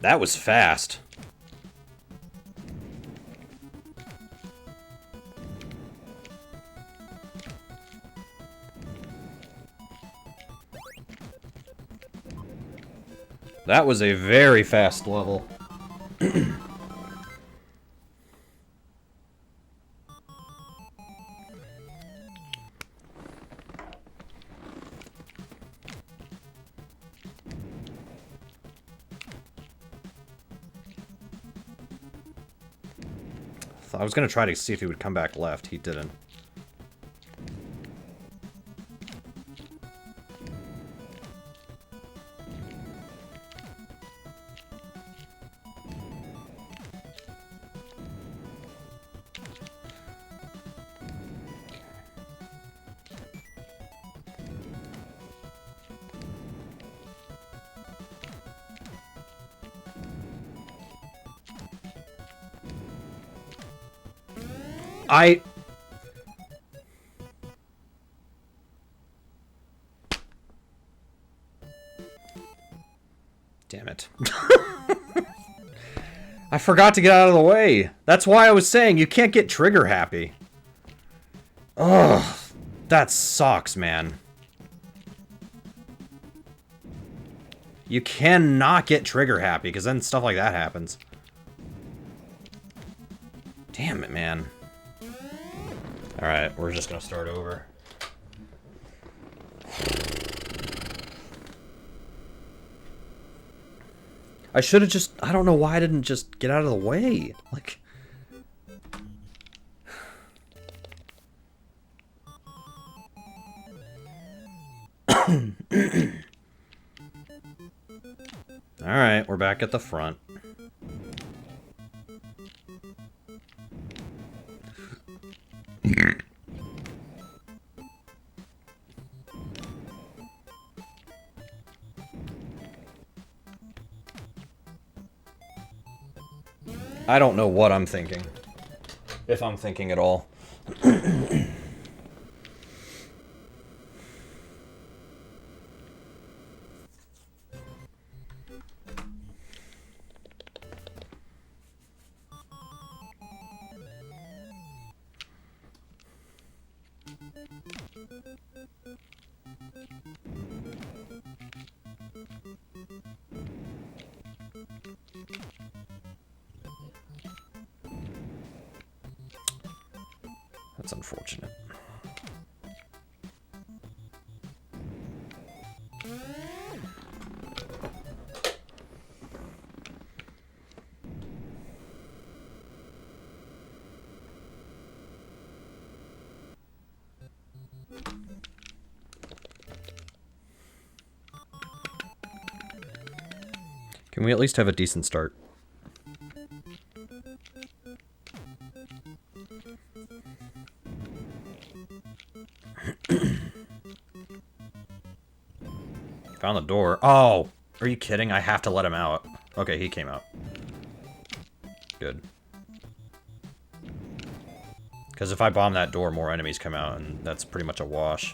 That was fast. That was a very fast level. I was gonna try to see if he would come back left. He didn't. Damn it. I forgot to get out of the way. That's why I was saying you can't get trigger happy. Ugh. That sucks, man. You cannot get trigger happy, because then stuff like that happens. Damn it, man. Alright, we're just gonna start over. I should have just... I don't know why I didn't just get out of the way. Like... Alright, we're back at the front. I don't know what I'm thinking. If I'm thinking at all. That's unfortunate. Can we at least have a decent start? Found the door. Oh! Are you kidding? I have to let him out. Okay, he came out. Good. Because if I bomb that door, more enemies come out, and that's pretty much a wash.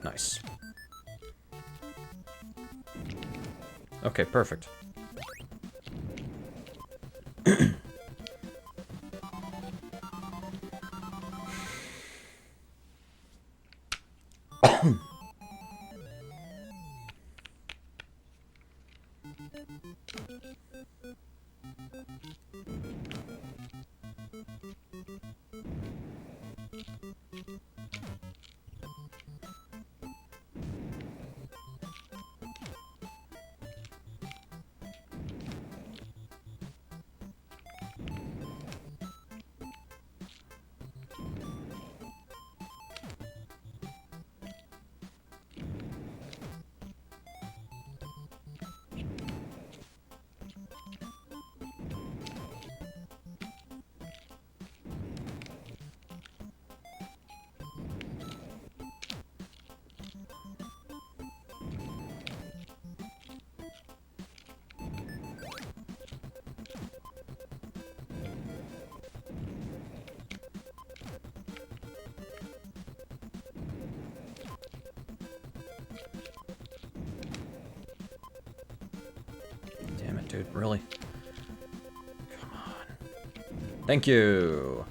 Nice. Okay, perfect. dude, really? Come on. Thank you!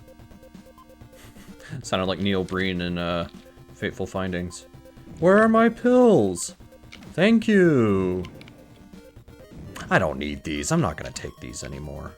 Sounded like Neil Breen in, Fateful Findings. Where are my pills? Thank you! I don't need these. I'm not gonna take these anymore.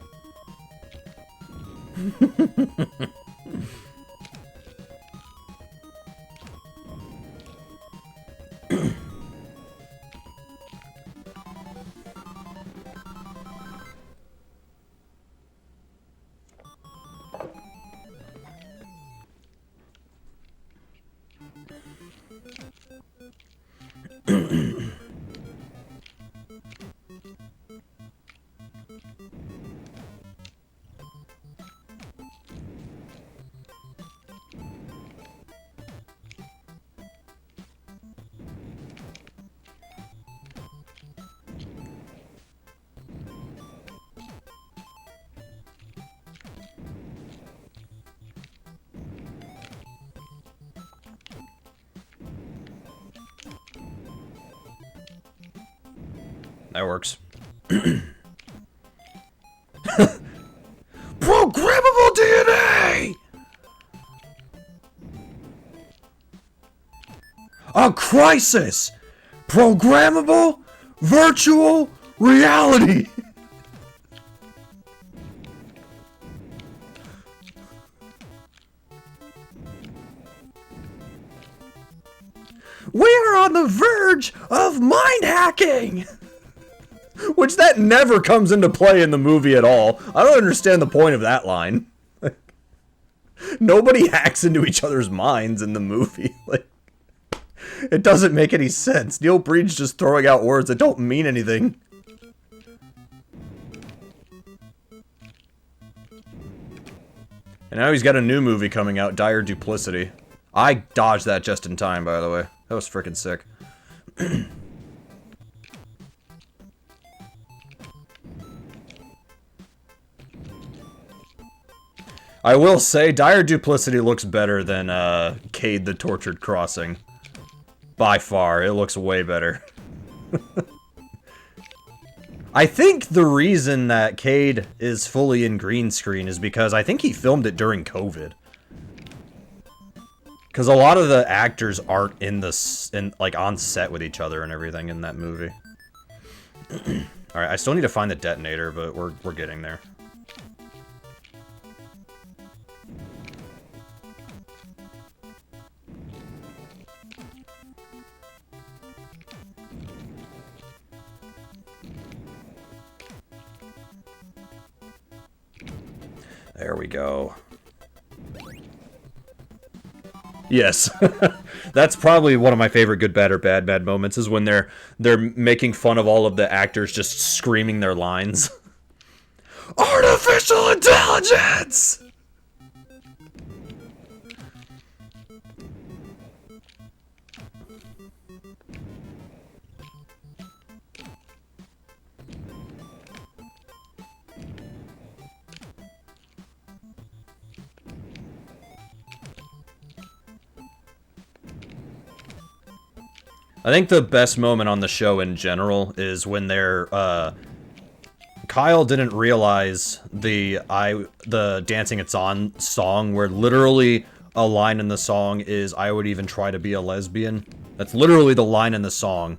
That works. Programmable DNA! A crisis! Programmable virtual reality! We are on the verge of mind hacking! Which that never comes into play in the movie at all. I don't understand the point of that line. Nobody hacks into each other's minds in the movie. Like, it doesn't make any sense. Neil Breen's just throwing out words that don't mean anything. And now he's got a new movie coming out, Dire Duplicity. I dodged that just in time, by the way. That was freaking sick. I will say, Dire Duplicity looks better than, Cade the Tortured Crossing. By far, it looks way better. I think the reason that Cade is fully in green screen is because I think he filmed it during COVID. Because a lot of the actors aren't like, on set with each other and everything in that movie. Alright, I still need to find the detonator, but we're getting there. There we go. Yes. That's probably one of my favorite good, bad, or bad moments is when they're making fun of all of the actors just screaming their lines. Artificial intelligence! I think the best moment on the show in general is when they're, Kyle didn't realize the Dancing It's On song, where literally a line in the song is, I would even try to be a lesbian. That's literally the line in the song.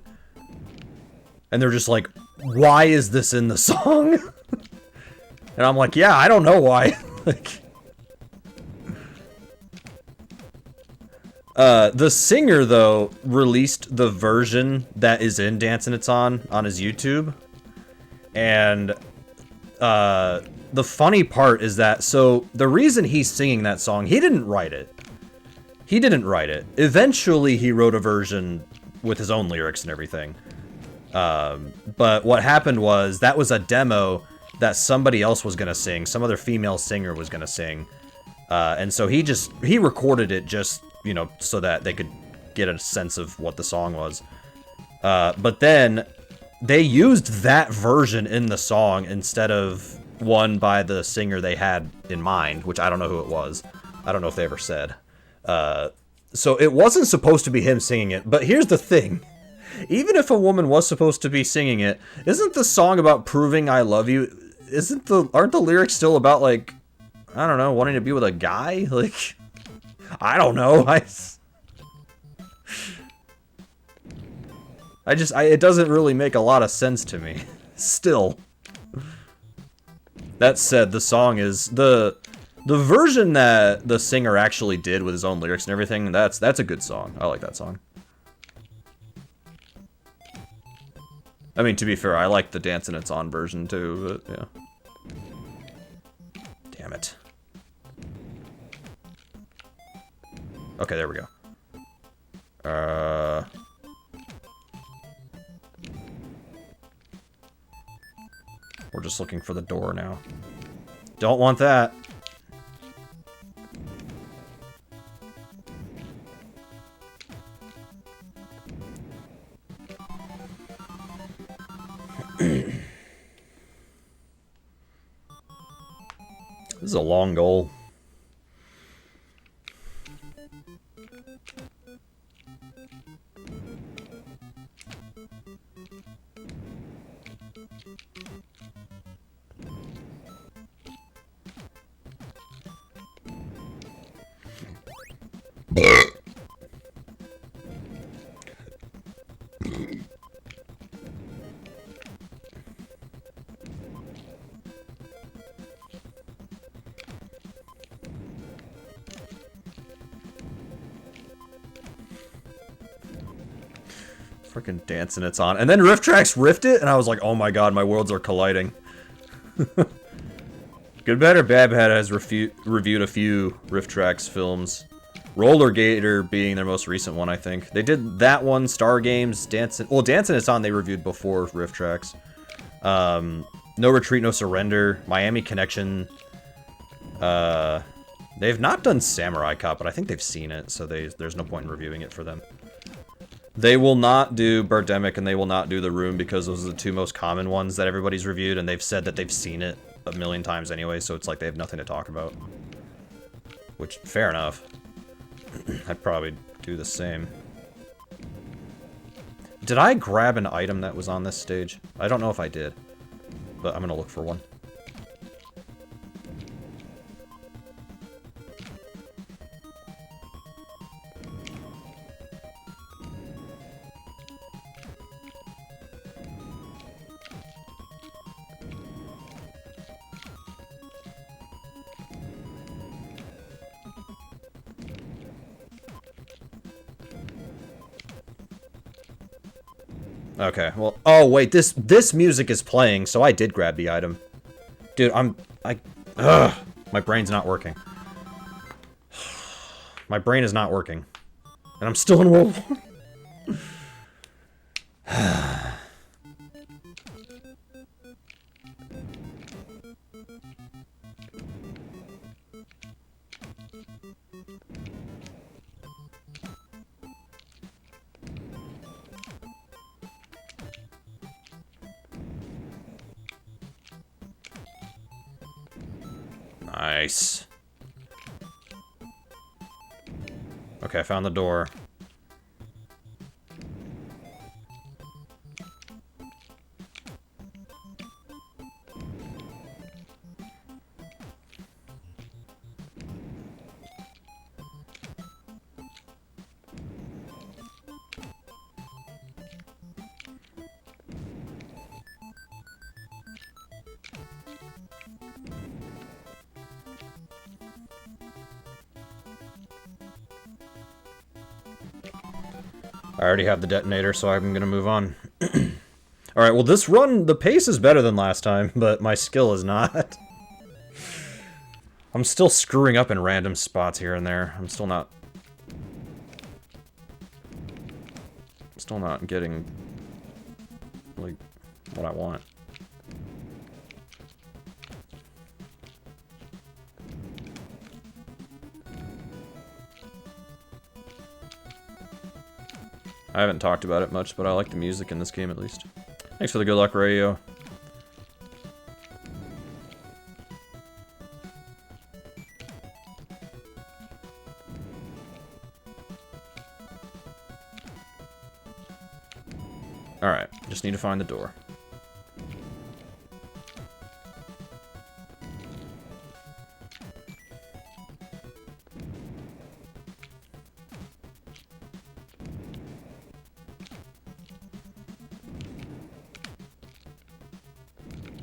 And they're just like, why is this in the song? And I'm like, yeah, I don't know why. Like... the singer, though, released the version that is in Dancin' It's On his YouTube. And, the funny part is that, so, the reason he's singing that song, he didn't write it. He didn't write it. Eventually, he wrote a version with his own lyrics and everything. But what happened was, that was a demo that somebody else was gonna sing. Some other female singer was gonna sing. And so he recorded it just, you know, so that they could get a sense of what the song was. But then they used that version in the song instead of one by the singer they had in mind, which I don't know who it was. I don't know if they ever said. So it wasn't supposed to be him singing it, but here's the thing. Even if a woman was supposed to be singing it, isn't the song about proving I love you? Aren't the lyrics still about, like, I don't know, wanting to be with a guy? Like, I don't know. It doesn't really make a lot of sense to me. Still. That said, the song is the version that the singer actually did with his own lyrics and everything. That's a good song. I like that song. I mean, to be fair, I like the Dancing It's On version too, but yeah. Damn it. Okay, there we go. We're just looking for the door now. Don't want that. This is a long goal. Freaking Dancing It's On. And then Rift Tracks riffed it, and I was like, oh my god, my worlds are colliding. Good, Bad, or Bad Bad has reviewed a few Rift Tracks films. Roller Gator being their most recent one, I think. They did that one, Star Games, Dancing It's On they reviewed before Rift Tracks. No Retreat, No Surrender, Miami Connection. They've not done Samurai Cop, but I think they've seen it, so there's no point in reviewing it for them. They will not do Birdemic and they will not do The Room because those are the two most common ones that everybody's reviewed, and they've said that they've seen it a million times anyway, so it's like they have nothing to talk about. Which, fair enough. I'd probably do the same. Did I grab an item that was on this stage? I don't know if I did, but I'm gonna look for one. Okay, well, oh wait, this music is playing, so I did grab the item. Dude, ugh, my brain's not working. My brain is not working. And I'm still in World War. Nice. Okay, I found the door. I already have the detonator, so I'm gonna move on. Alright, well this run, the pace is better than last time, but my skill is not. I'm still screwing up in random spots here and there. I'm still not getting, like, what I want. I haven't talked about it much, but I like the music in this game at least. Thanks for the good luck, radio. Alright, just need to find the door.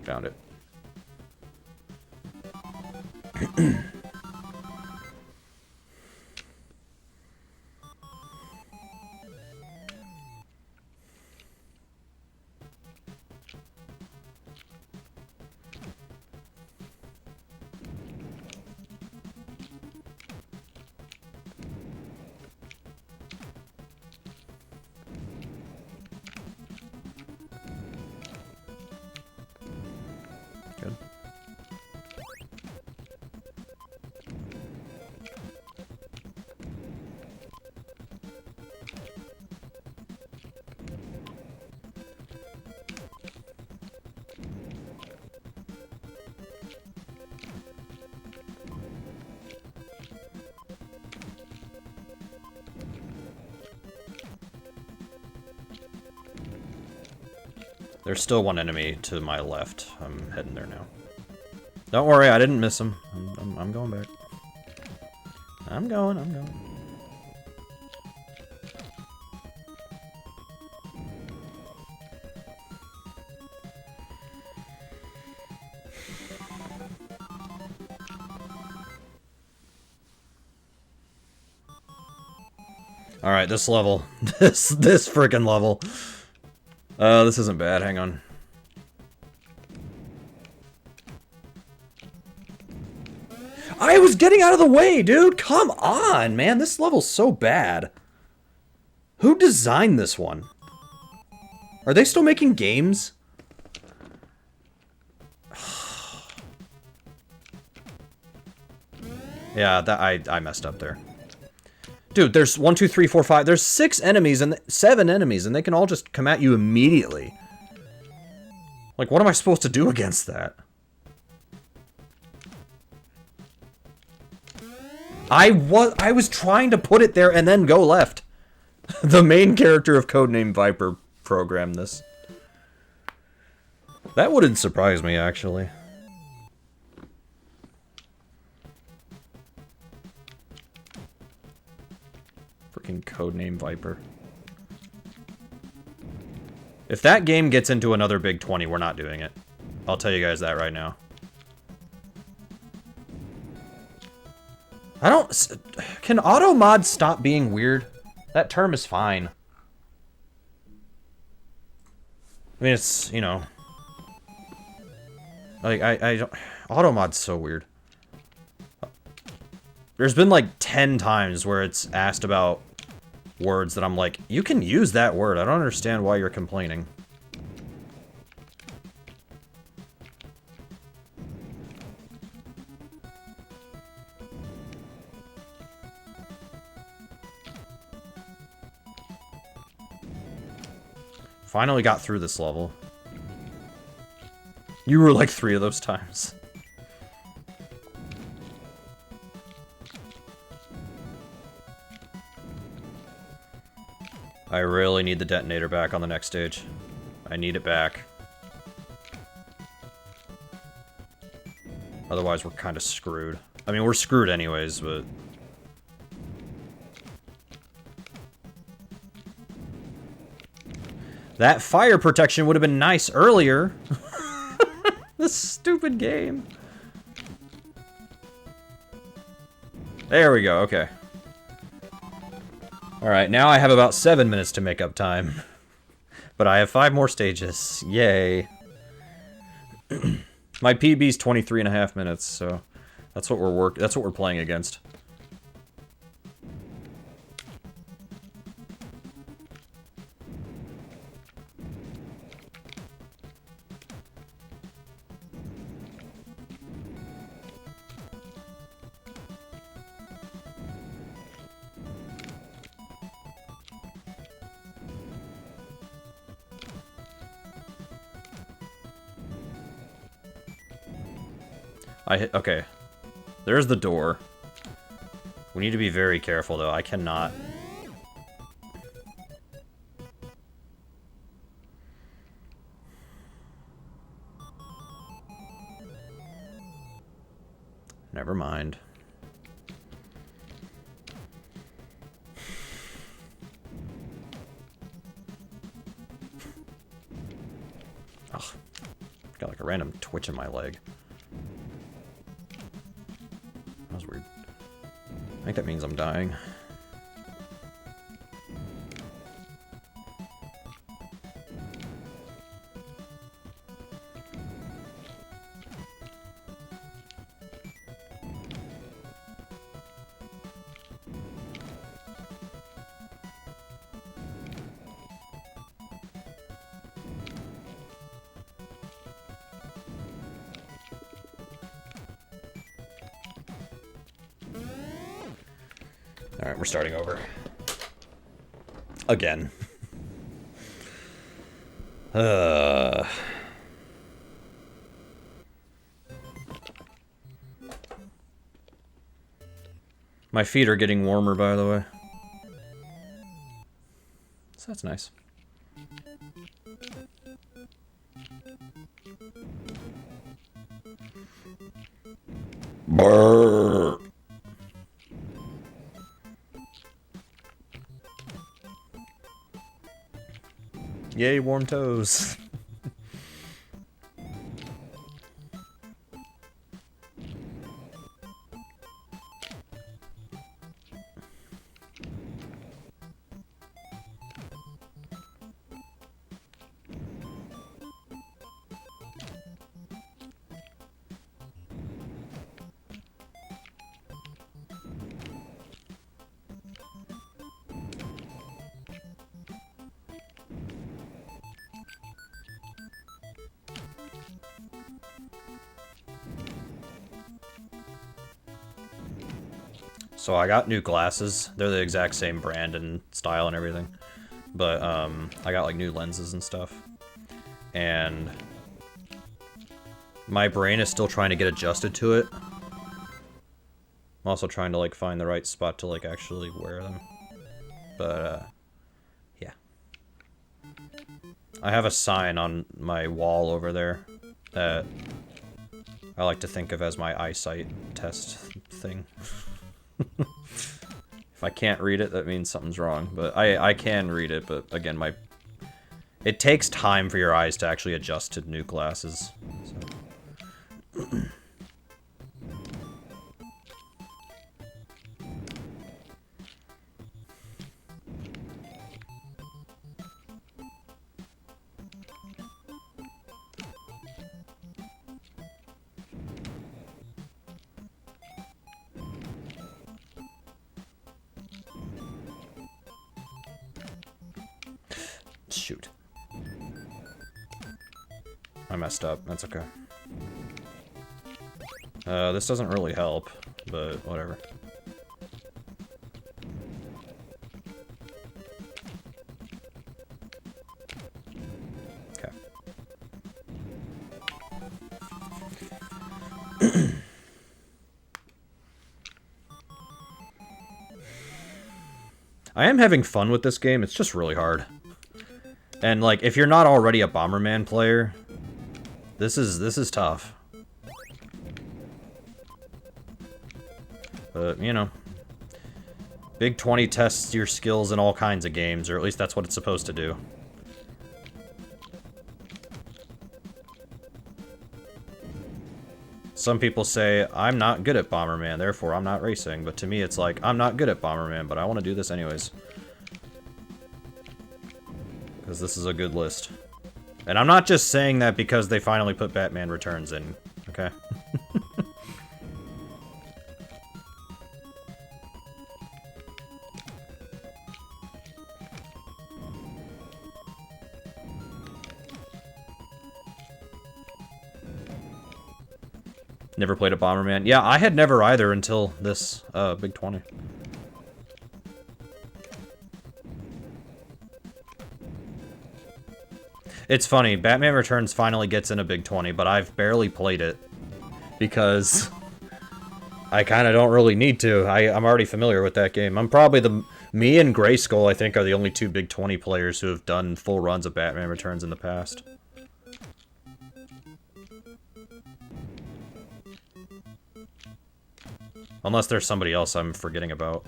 Found it. Good. There's still one enemy to my left. I'm heading there now. Don't worry, I didn't miss him. I'm going back. I'm going. Alright, this level. This freaking level. This isn't bad, hang on. I was getting out of the way, dude! Come on, man! This level's so bad. Who designed this one? Are they still making games? Yeah, that I messed up there. Dude, there's 1, 2, 3, 4, 5. There's 6 enemies and 7 enemies, and they can all just come at you immediately. Like, what am I supposed to do against that? I was trying to put it there and then go left. The main character of Codename Viper programmed this. That wouldn't surprise me, actually. Codename Viper. If that game gets into another big 20, we're not doing it. I'll tell you guys that right now. I don't... Can auto mods stop being weird? That term is fine. I mean, it's, you know... Like, I don't... Auto mod's so weird. There's been like 10 times where it's asked about words that I'm like, you can use that word. I don't understand why you're complaining. Finally got through this level. You were like 3 of those times. I really need the detonator back on the next stage. I need it back. Otherwise, we're kind of screwed. I mean, we're screwed anyways, but... That fire protection would have been nice earlier. This stupid game. There we go, okay. Alright, now I have about 7 minutes to make up time. But I have 5 more stages. Yay. My PB's 23.5 minutes, so that's what we're playing against. Okay. There's the door. We need to be very careful, though. I cannot... Never mind. Ugh. Got like a random twitch in my leg. That was weird. I think that means I'm dying. Alright, we're starting over. Again. My feet are getting warmer, by the way. So that's nice. Brrr. Yay, warm toes. So I got new glasses. They're the exact same brand and style and everything. But I got like new lenses and stuff. And my brain is still trying to get adjusted to it. I'm also trying to like find the right spot to like actually wear them. But yeah. I have a sign on my wall over there that I like to think of as my eyesight test thing. If I can't read it, that means something's wrong. But I can read it, but again, it takes time for your eyes to actually adjust to new glasses. So. Shoot. I messed up. That's okay. This doesn't really help, but whatever. Okay. I am having fun with this game. It's just really hard. And like, if you're not already a Bomberman player, this is tough. But, you know, Big 20 tests your skills in all kinds of games, or at least that's what it's supposed to do. Some people say, I'm not good at Bomberman, therefore I'm not racing. But to me, it's like, I'm not good at Bomberman, but I want to do this anyways. Because this is a good list. And I'm not just saying that because they finally put Batman Returns in, okay? Never played a Bomberman. Yeah, I had never either until this Big 20. It's funny, Batman Returns finally gets in a Big 20, but I've barely played it. Because I kind of don't really need to. I'm already familiar with that game. I'm probably me and Grayskull, I think, are the only two Big 20 players who have done full runs of Batman Returns in the past. Unless there's somebody else I'm forgetting about.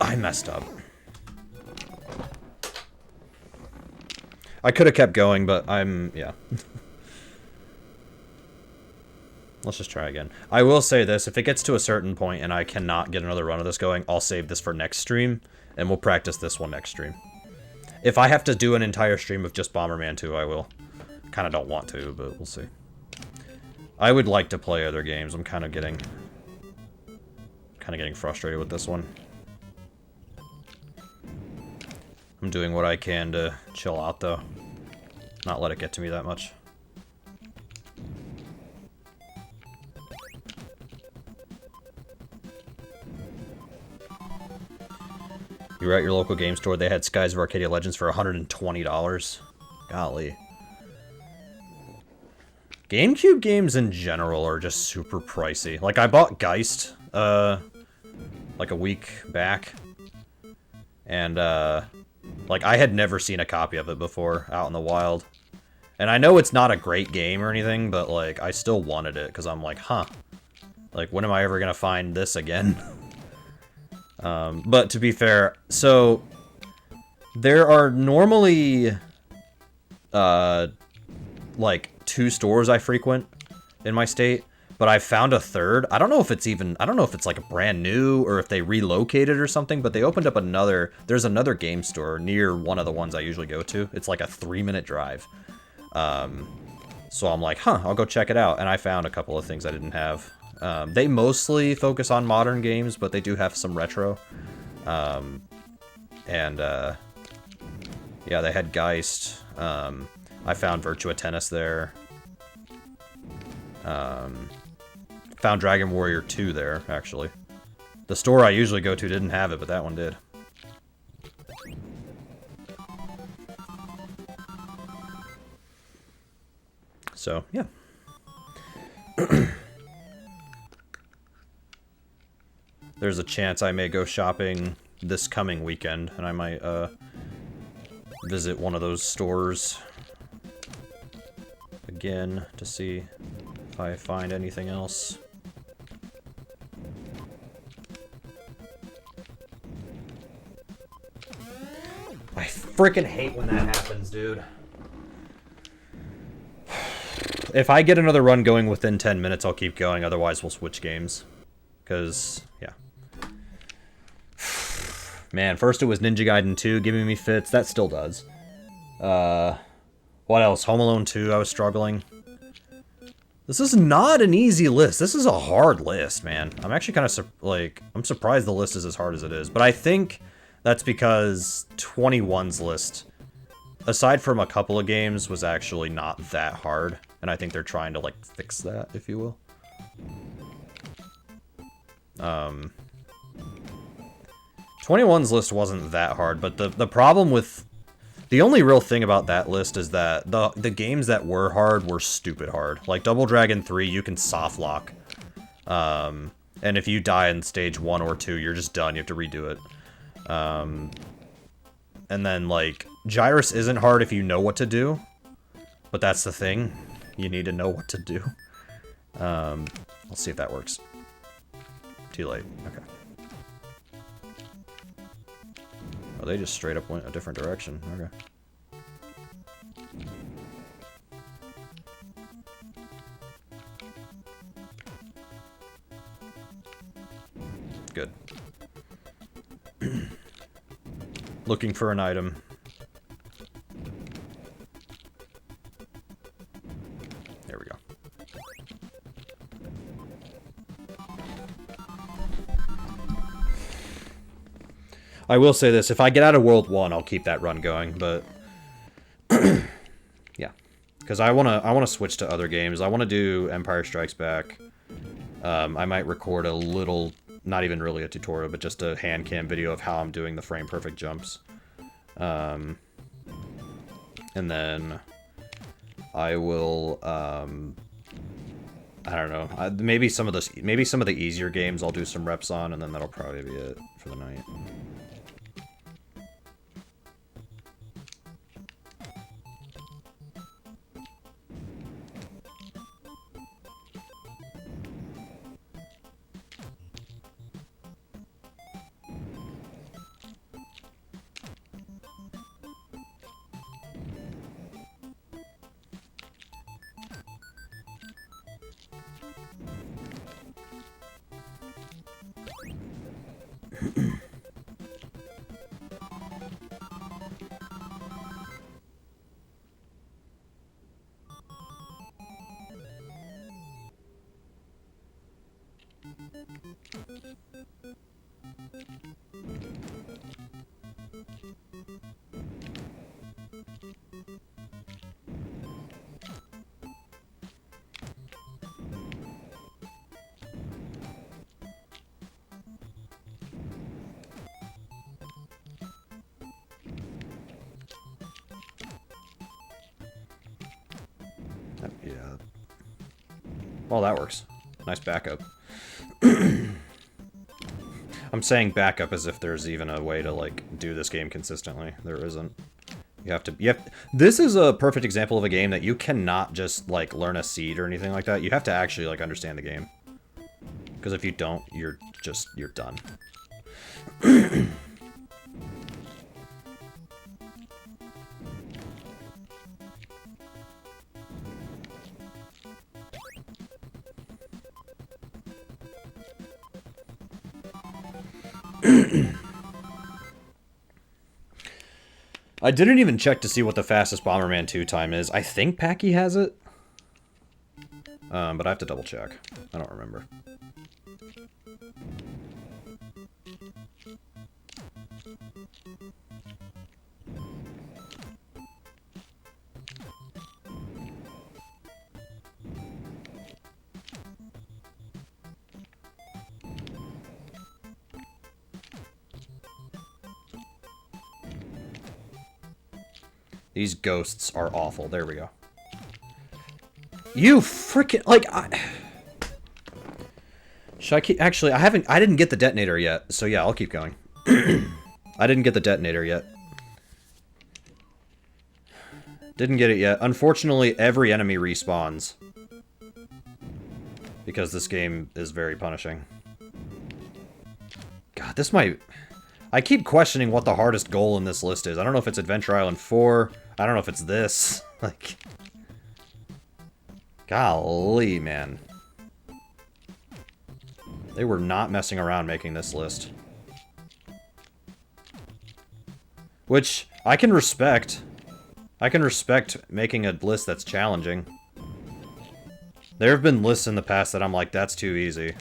I messed up. I could have kept going, but yeah. Let's just try again. I will say this, if it gets to a certain point and I cannot get another run of this going, I'll save this for next stream, and we'll practice this one next stream. If I have to do an entire stream of just Bomberman 2, I will. Kind of don't want to, but we'll see. I would like to play other games. I'm kind of getting frustrated with this one. I'm doing what I can to chill out, though. Not let it get to me that much. You were at your local game store, they had Skies of Arcadia Legends for $120. Golly. GameCube games in general are just super pricey. Like, I bought Geist, like a week back. And, like, I had never seen a copy of it before out in the wild. And I know it's not a great game or anything, but, like, I still wanted it, because I'm like, huh. Like, when am I ever gonna find this again? But to be fair, so there are normally like 2 stores I frequent in my state, but I found a third. I don't know if it's like a brand new or if they relocated or something, but they opened up there's another game store near one of the ones I usually go to. It's like a 3-minute drive. So I'm like, huh, I'll go check it out. And I found a couple of things I didn't have. They mostly focus on modern games, but they do have some retro. Yeah, they had Geist. I found Virtua Tennis there. Found Dragon Warrior 2 there, actually. The store I usually go to didn't have it, but that one did. So, yeah. There's a chance I may go shopping this coming weekend, and I might, visit one of those stores again to see if I find anything else. I freaking hate when that happens, dude. If I get another run going within 10 minutes, I'll keep going, otherwise we'll switch games. Because, yeah. Man, first it was Ninja Gaiden 2 giving me fits. That still does. What else? Home Alone 2, I was struggling. This is not an easy list. This is a hard list, man. I'm actually kind of, I'm surprised the list is as hard as it is. But I think that's because 21's list, aside from a couple of games, was actually not that hard. And I think they're trying to, like, fix that, if you will. 21's list wasn't that hard, but the problem with... The only real thing about that list is that the games that were hard were stupid hard. Like Double Dragon 3, you can soft lock. And if you die in stage 1 or 2, you're just done. You have to redo it. And then, like, Gyrus isn't hard if you know what to do. But that's the thing. You need to know what to do. Let's see if that works. Too late. Okay. Oh, they just straight up went a different direction. Okay. Good. Looking for an item. There we go. I will say this, if I get out of World 1, I'll keep that run going, but... yeah. Because I wanna switch to other games. I want to do Empire Strikes Back. I might record a little, not even really a tutorial, but just a hand cam video of how I'm doing the frame perfect jumps. And then I will, I don't know. Maybe some of the easier games I'll do some reps on, and then that'll probably be it for the night. Yeah. Well, that works. Nice backup. I'm saying backup as if there's even a way to, like, do this game consistently. There isn't. This is a perfect example of a game that you cannot just, like, learn a seed or anything like that. You have to actually, like, understand the game. Because if you don't, you're done. I didn't even check to see what the fastest Bomberman 2 time is. I think Packy has it. But I have to double check. I don't remember. These ghosts are awful. There we go. You freaking like should I keep actually I didn't get the detonator yet, so yeah, I'll keep going. I didn't get the detonator yet. Didn't get it yet. Unfortunately, every enemy respawns. Because this game is very punishing. God, this might... I keep questioning what the hardest goal in this list is. I don't know if it's Adventure Island 4. I don't know if it's this. Like... Golly, man. They were not messing around making this list. Which, I can respect. I can respect making a list that's challenging. There have been lists in the past that I'm like, that's too easy.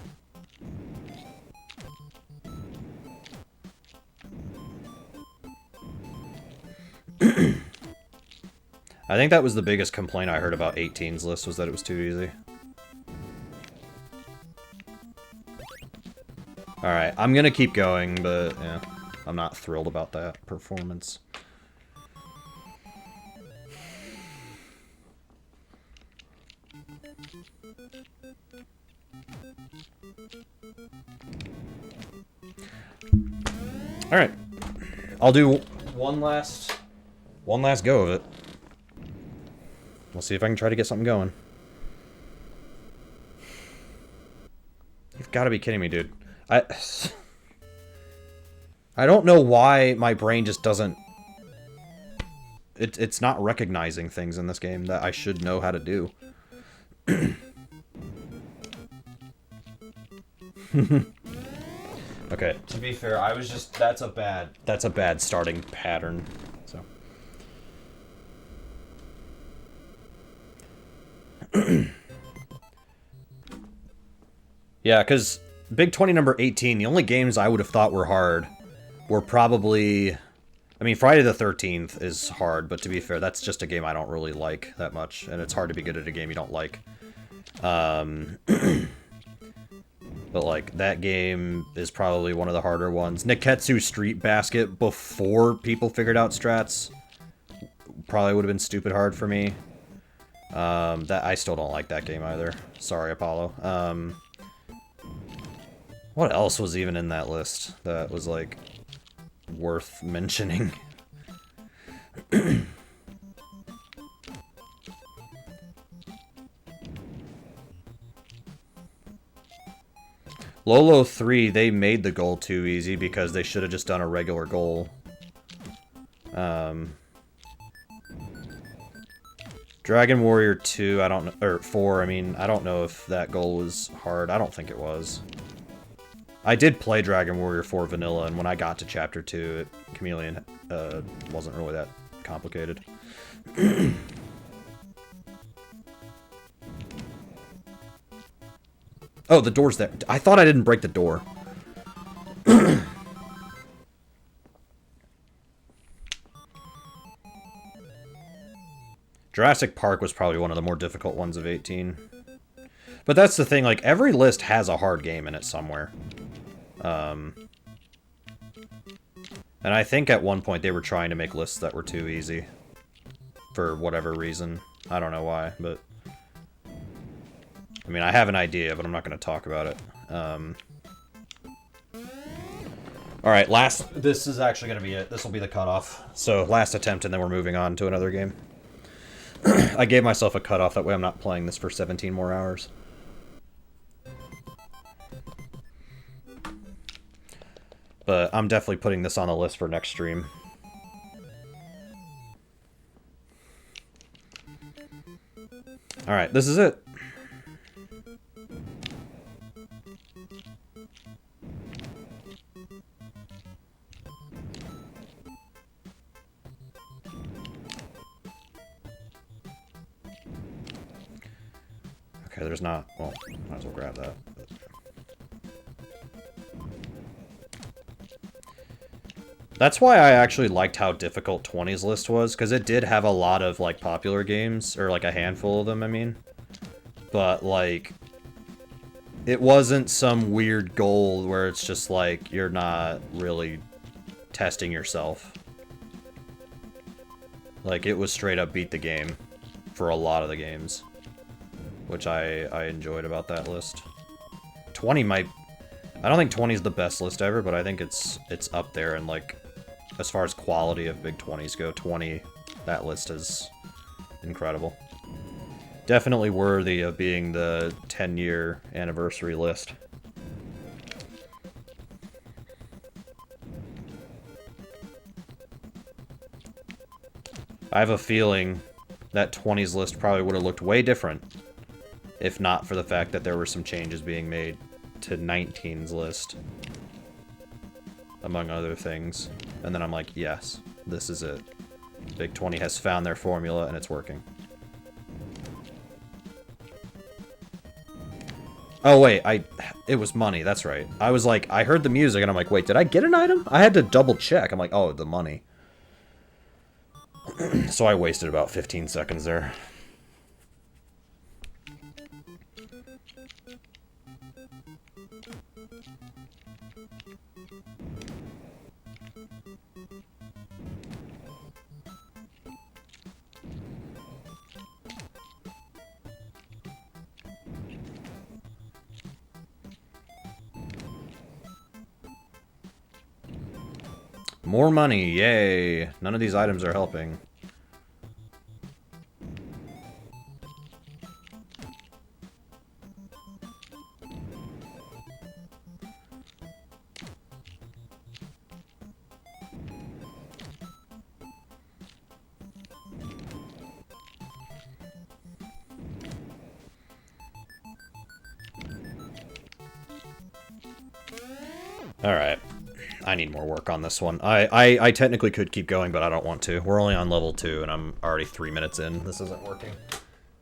I think that was the biggest complaint I heard about 18's list, was that it was too easy. Alright, I'm gonna keep going, but yeah, I'm not thrilled about that performance. Alright. I'll do one last go of it. We'll see if I can try to get something going. You've got to be kidding me, dude. I don't know why my brain just doesn't... It's not recognizing things in this game that I should know how to do. Okay, to be fair, I was just... That's a bad starting pattern, so... Yeah, because Big 20 number 18, the only games I would have thought were hard were probably... I mean, Friday the 13th is hard, but to be fair, that's just a game I don't really like that much, and it's hard to be good at a game you don't like. But, like, that game is probably one of the harder ones. Neketsu Street Basket, before people figured out strats, probably would have been stupid hard for me. That I still don't like that game either. Sorry, Apollo. What else was even in that list that was, like, worth mentioning? Lolo 3, they made the goal too easy because they should have just done a regular goal. Dragon Warrior 2, I don't know, or 4, I mean, I don't know if that goal was hard. I don't think it was. I did play Dragon Warrior 4 Vanilla, and when I got to Chapter 2, Chameleon wasn't really that complicated. Oh, the door's there. I thought I didn't break the door. Jurassic Park was probably one of the more difficult ones of 18. But that's the thing, like, every list has a hard game in it somewhere. And I think at one point they were trying to make lists that were too easy. For whatever reason. I don't know why, but... I mean, I have an idea, but I'm not going to talk about it. Alright, this is actually going to be it. This will be the cutoff. So, last attempt, and then we're moving on to another game. I gave myself a cutoff, that way I'm not playing this for 17 more hours. But I'm definitely putting this on the list for next stream. Alright, this is it. Okay, there's not... Well, might as well grab that. But... That's why I actually liked how difficult 20's list was, because it did have a lot of, like, popular games, or, like, a handful of them, I mean. But, like, it wasn't some weird goal where it's just, like, you're not really testing yourself. Like, it was straight up beat the game for a lot of the games. Which I enjoyed about that list. 20 might... I don't think 20 is the best list ever, but I think it's up there, and, like, as far as quality of big 20s go, 20, that list is incredible. Definitely worthy of being the 10-year anniversary list. I have a feeling that 20's list probably would have looked way different if not for the fact that there were some changes being made to 19's list, among other things. And then I'm like, yes, this is it. Big 20 has found their formula, and it's working. Oh, wait, it was money, that's right. I was like, I heard the music, and I'm like, wait, did I get an item? I had to double check. I'm like, oh, the money. So I wasted about 15 seconds there. More money, yay! None of these items are helping. Alright. I need more work on this one. I technically could keep going, but I don't want to. We're only on level 2, and I'm already 3 minutes in. This isn't working.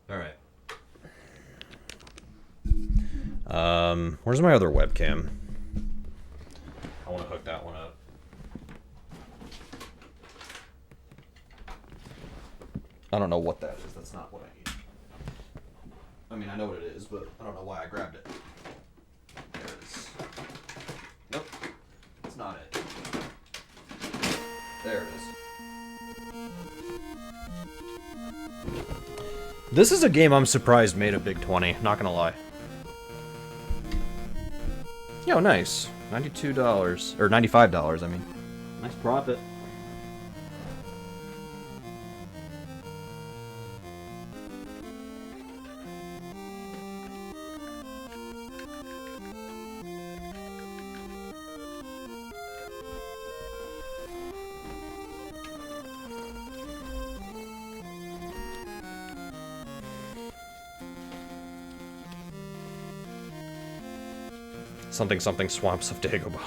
Alright. Where's my other webcam? I want to hook that one up. I don't know what that is. That's not what I need. I mean, I know what it is, but I don't know why I grabbed it. There it is. Nope. That's not it. There it is. This is a game I'm surprised made a big 20, not gonna lie. Yo, nice. $92. Or $95, I mean. Nice profit. Something something swamps of Dagobah.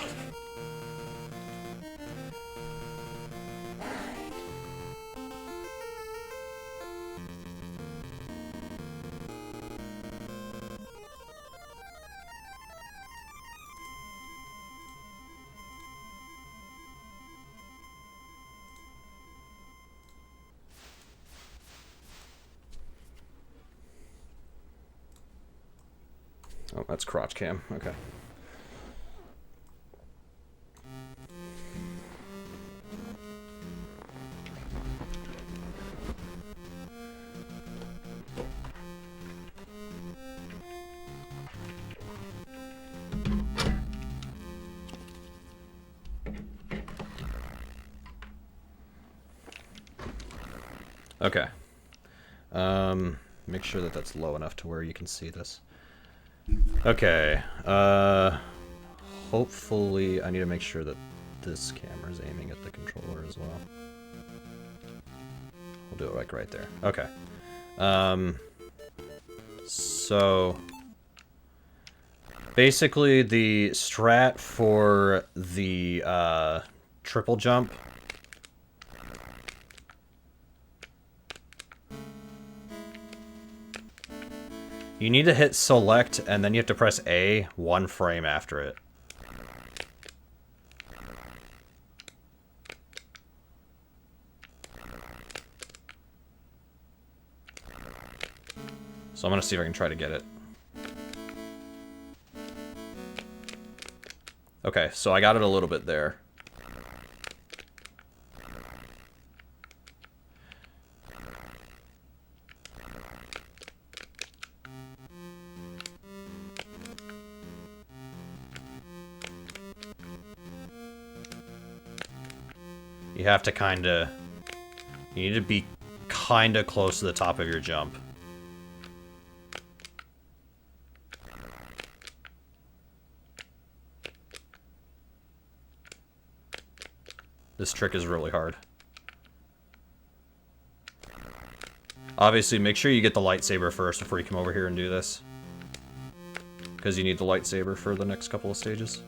Oh, that's crotch cam. Okay. Okay. Make sure that that's low enough to where you can see this. Okay. Hopefully, I need to make sure that this camera is aiming at the controller as well. We'll do it like right there. Okay. So basically the strat for the triple jump you need to hit select and then you have to press A 1 frame after it. So I'm gonna see if I can try to get it. Okay, so I got it a little bit there. You have to kinda... You need to be kinda close to the top of your jump. This trick is really hard. Obviously, make sure you get the lightsaber first before you come over here and do this. Because you need the lightsaber for the next couple of stages.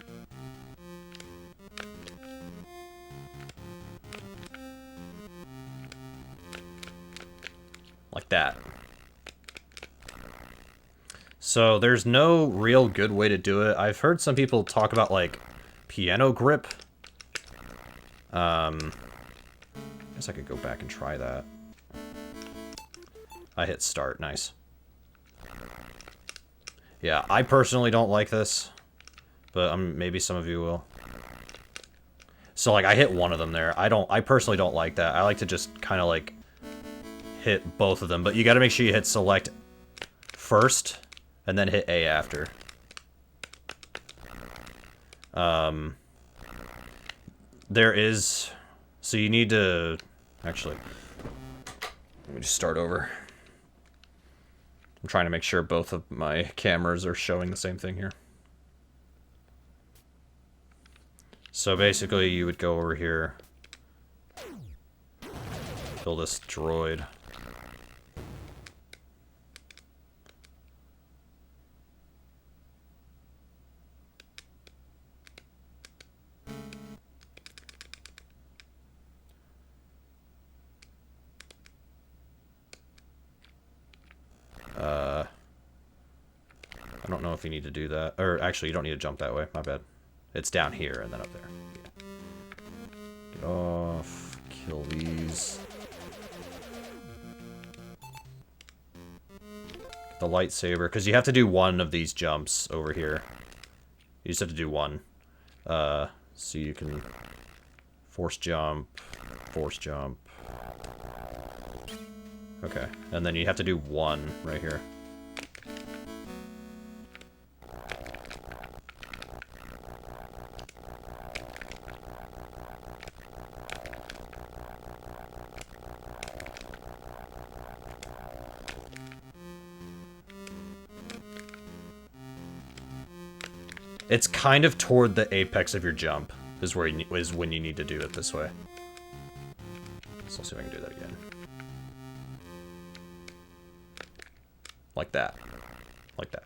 Like that. So there's no real good way to do it. I've heard some people talk about, like, piano grip. I guess I could go back and try that. I hit start, nice. Yeah, I personally don't like this, but maybe some of you will. So, like, I hit one of them there. I personally don't like that. I like to just kind of, like, hit both of them, but you gotta make sure you hit select first, and then hit A after. There is... So you need to... Actually, let me just start over. I'm trying to make sure both of my cameras are showing the same thing here. So basically, you would go over here, kill this droid. I don't know if you need to do that. Or, actually, you don't need to jump that way. My bad. It's down here and then up there. Yeah. Get off. Kill these. Get the lightsaber. Because you have to do one of these jumps over here. You just have to do one. So you can force jump. Okay, and then you have to do 1 right here. It's kind of toward the apex of your jump, is where is when you need to do it this way. So let's see if I can do that again. Like that. Like that.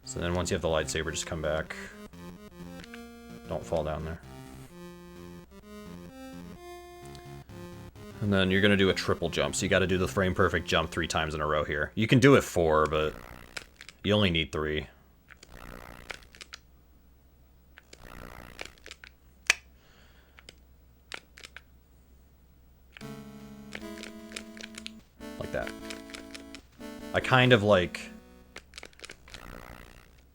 So then once you have the lightsaber, just come back. Don't fall down there. And then you're going to do a triple jump, so you got to do the frame perfect jump 3 times in a row here. You can do it 4, but you only need 3. Like that. I kind of like...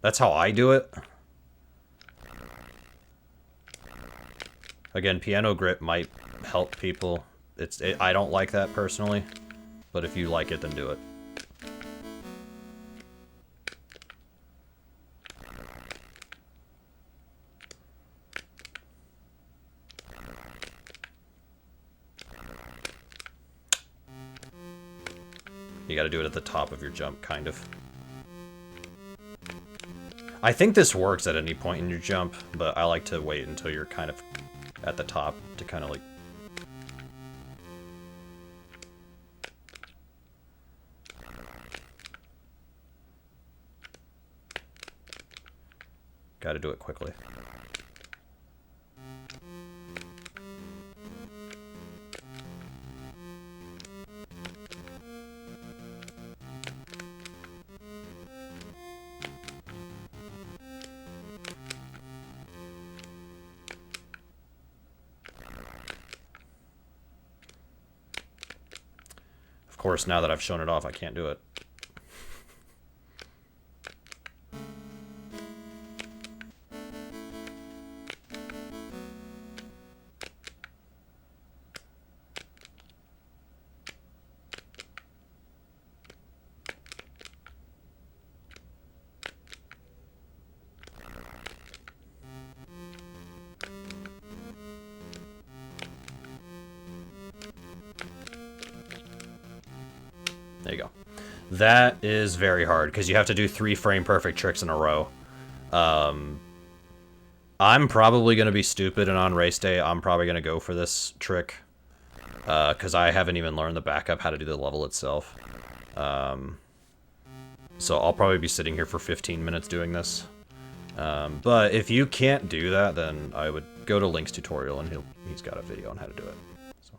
That's how I do it. Again, piano grip might help people. I don't like that personally, but if you like it, then do it. You gotta do it at the top of your jump, kind of. I think this works at any point in your jump, but I like to wait until you're kind of at the top to kind of like... Gotta do it quickly. Of course, now that I've shown it off, I can't do it. There you go. That is very hard, because you have to do 3 frame-perfect tricks in a row. I'm probably going to be stupid, and on race day, I'm probably going to go for this trick. Because I haven't even learned the backup how to do the level itself. So I'll probably be sitting here for 15 minutes doing this. But if you can't do that, then I would go to Link's tutorial, and he's got a video on how to do it. So.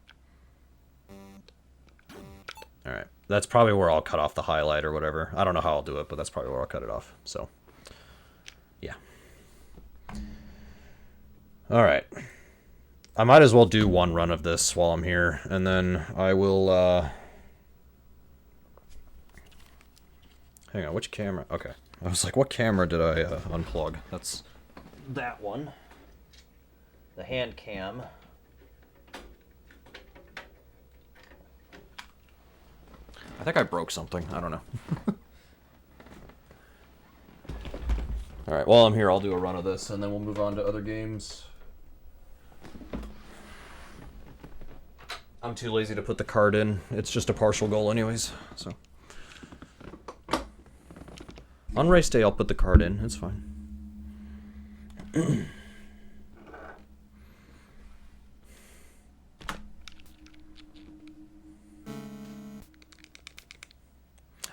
Alright. That's probably where I'll cut off the highlight or whatever. I don't know how I'll do it, but that's probably where I'll cut it off. So, yeah. Alright. I might as well do 1 run of this while I'm here, and then I will, Hang on, which camera? Okay. I was like, what camera did I unplug? That's that one. The hand cam. I think I broke something. I don't know. Alright, while I'm here, I'll do a run of this, and then we'll move on to other games. I'm too lazy to put the card in. It's just a partial goal anyways, so. On race day, I'll put the card in. It's fine.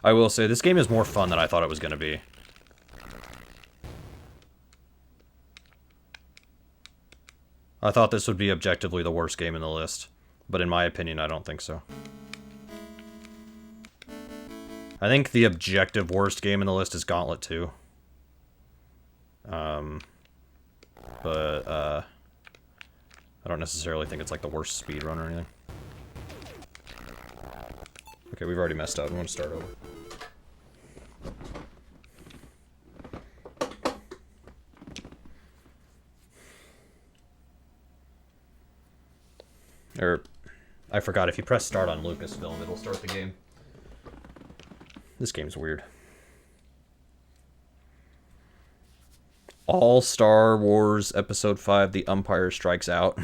I will say, this game is more fun than I thought it was going to be. I thought this would be objectively the worst game in the list, but in my opinion, I don't think so. I think the objective worst game in the list is Gauntlet 2. But, I don't necessarily think it's like the worst speedrun or anything. Okay, we've already messed up. We want to start over. Or, I forgot, if you press start on Lucasfilm, it'll start the game. This game's weird. All Star Wars Episode 5, The Umpire Strikes Out.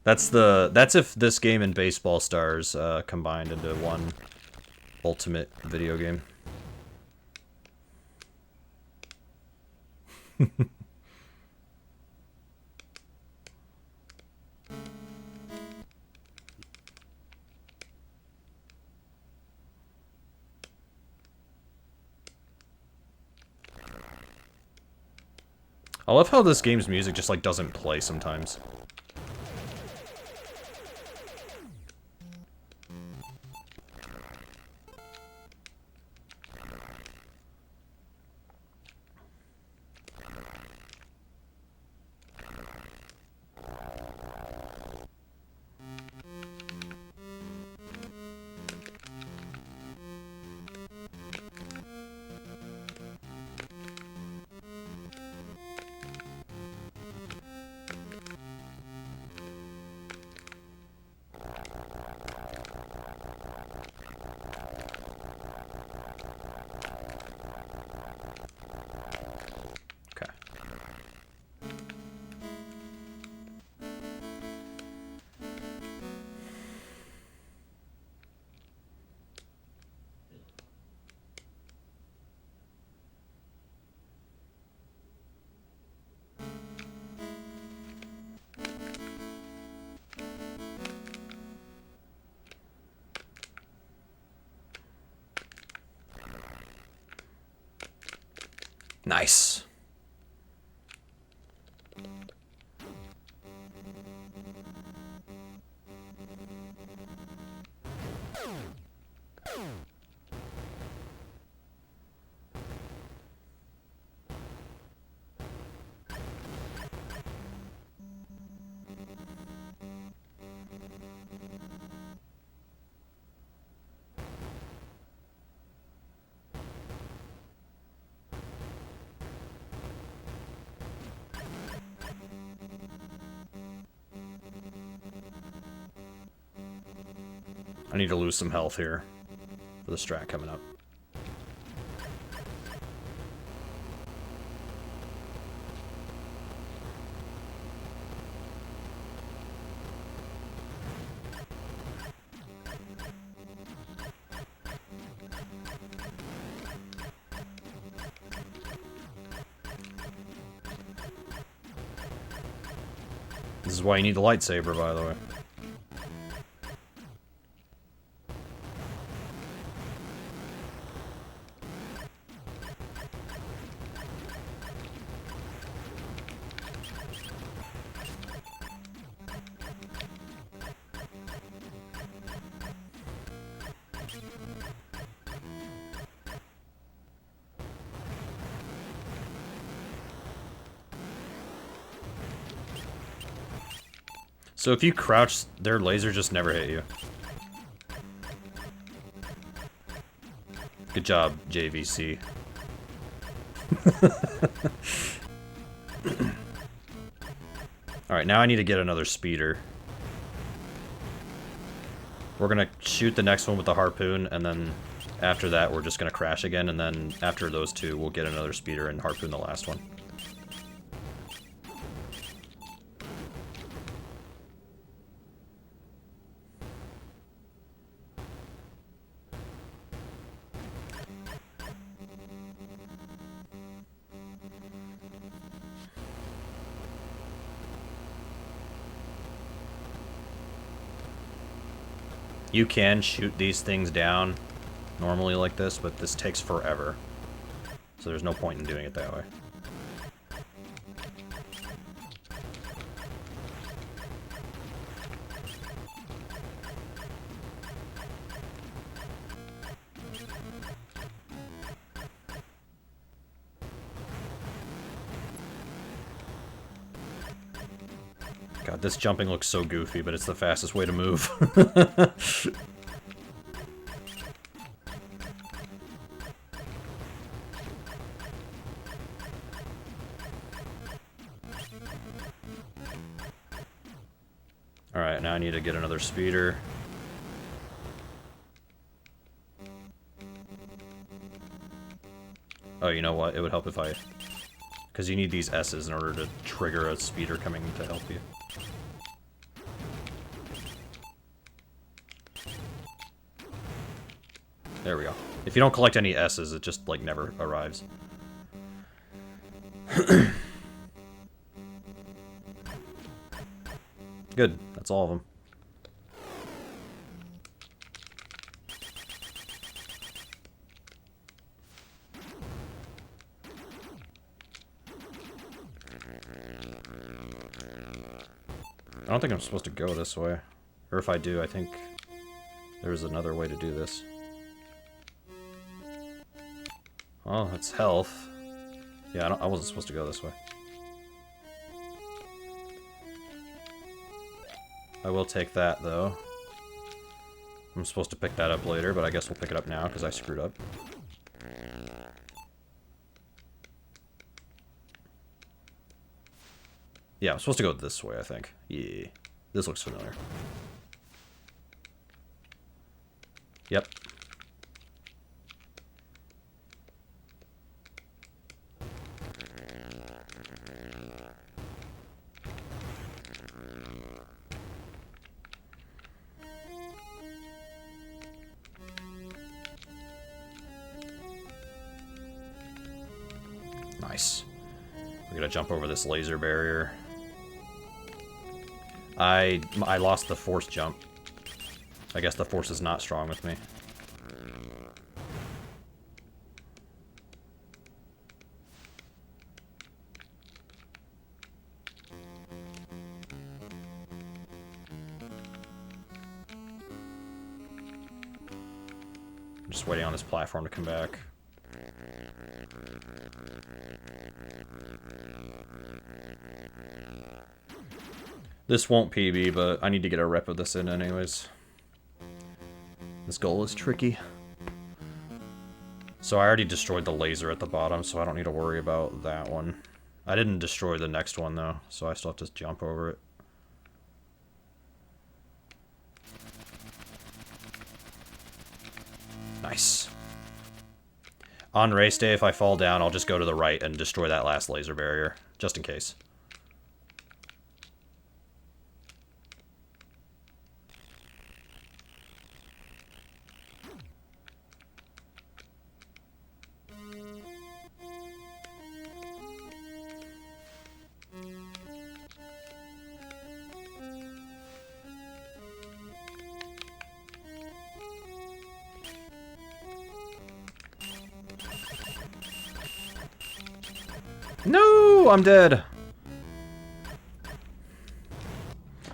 That's if this game and Baseball Stars combined into one ultimate video game. I love how this game's music just, like, doesn't play sometimes. Nice. I need to lose some health here for the strat coming up. This is why you need the lightsaber, by the way. So if you crouch, their laser just never hit you. Good job, JVC. Alright, now I need to get another speeder. We're gonna shoot the next one with the harpoon, and then after that we're just gonna crash again, and then after those two we'll get another speeder and harpoon the last one. You can shoot these things down normally like this, but this takes forever. So there's no point in doing it that way. God, this jumping looks so goofy, but it's the fastest way to move. Alright, now I need to get another speeder. Oh, you know what? It would help if I... Because you need these S's in order to trigger a speeder coming to help you. There we go. If you don't collect any S's, it just, like, never arrives. Good. That's all of them. I don't think I'm supposed to go this way. Or if I do, I think there's another way to do this. Oh, it's health. Yeah, I wasn't supposed to go this way. I will take that, though. I'm supposed to pick that up later, but I guess we'll pick it up now, because I screwed up. Yeah, I'm supposed to go this way, I think. Yeah. This looks familiar. Yep. Nice. We're gonna jump over this laser barrier. I lost the force jump. I guess the force is not strong with me. I'm just waiting on this platform to come back. This won't PB, but I need to get a rep of this in anyways. This goal is tricky. So I already destroyed the laser at the bottom, so I don't need to worry about that one. I didn't destroy the next one, though, so I still have to jump over it. Nice. On race day, if I fall down, I'll just go to the right and destroy that last laser barrier, just in case. No, I'm dead.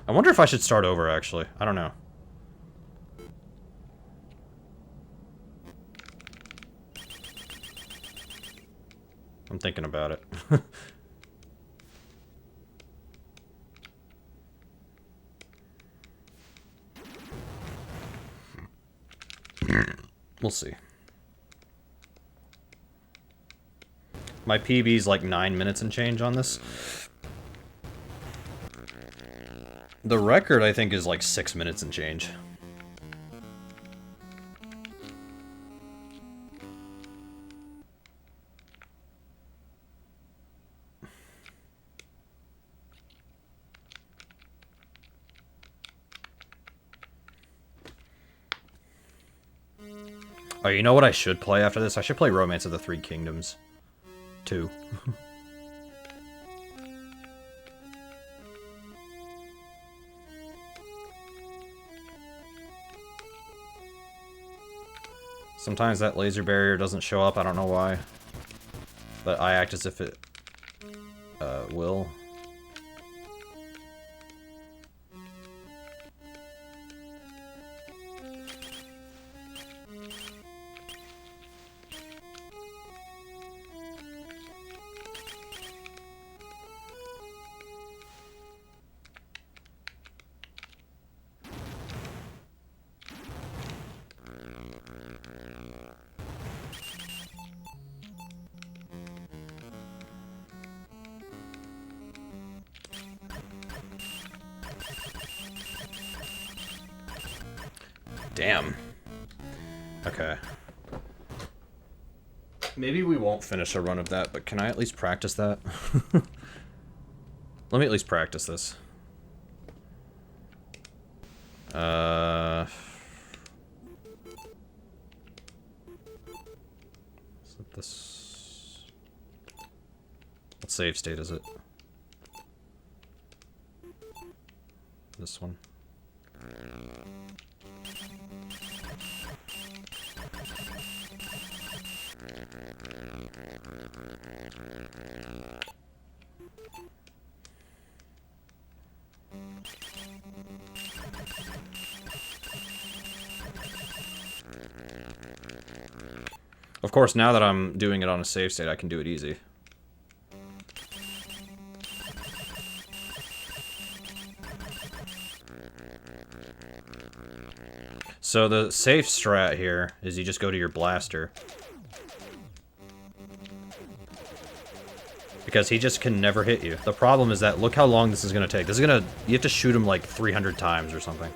I wonder if I should start over, actually. I don't know. I'm thinking about it. We'll see. My PB's like 9 minutes and change on this. The record, I think, is like 6 minutes and change. Oh, you know what I should play after this? I should play Romance of the Three Kingdoms 2. Sometimes that laser barrier doesn't show up, I don't know why. But I act as if it will. Damn. Okay. Maybe we won't finish a run of that, but can I at least practice that? Let me at least practice this. Is it this? What save state is it? This one. Of course, now that I'm doing it on a save state, I can do it easy. So the safe strat here is you just go to your blaster. Because he just can never hit you. The problem is that, look how long this is going to take. This is going to, you have to shoot him like 300 times or something.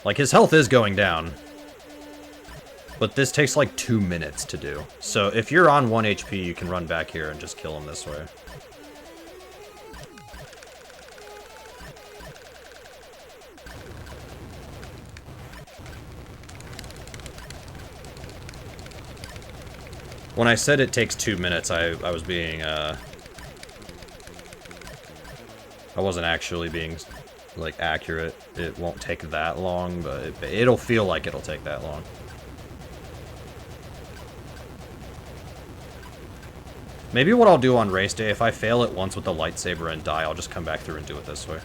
Like, his health is going down. But this takes like 2 minutes to do. So if you're on 1 HP, you can run back here and just kill him this way. When I said it takes 2 minutes, I was being, I wasn't actually being, like, accurate. It won't take that long, but it'll feel like it'll take that long. Maybe what I'll do on race day, if I fail it once with the lightsaber and die, I'll just come back through and do it this way.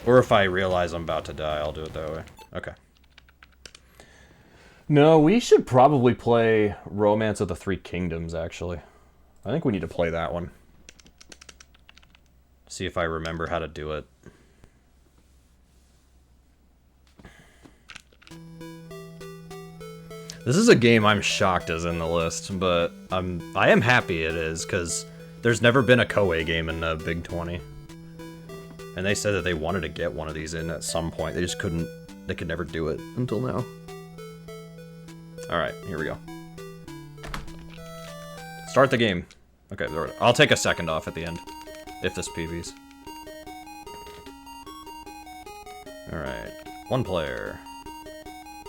Or if I realize I'm about to die, I'll do it that way. Okay. No, we should probably play Romance of the Three Kingdoms, actually. I think we need to play that one. See if I remember how to do it. This is a game I'm shocked is in the list, but I am happy it is, because there's never been a Koei game in the Big 20. And they said that they wanted to get one of these in at some point. They just couldn't, they could never do it until now. Alright, here we go. Start the game. Okay, I'll take a second off at the end, if this PVs. Alright, one player.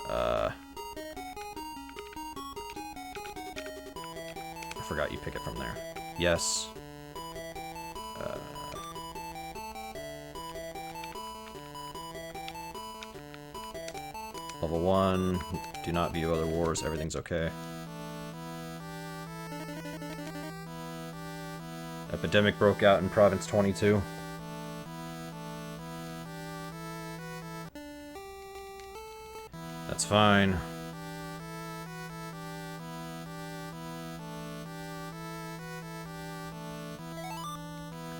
I forgot you pick it from there. Yes. Level 1, do not view other wars, everything's okay. Epidemic broke out in Province 22. That's fine.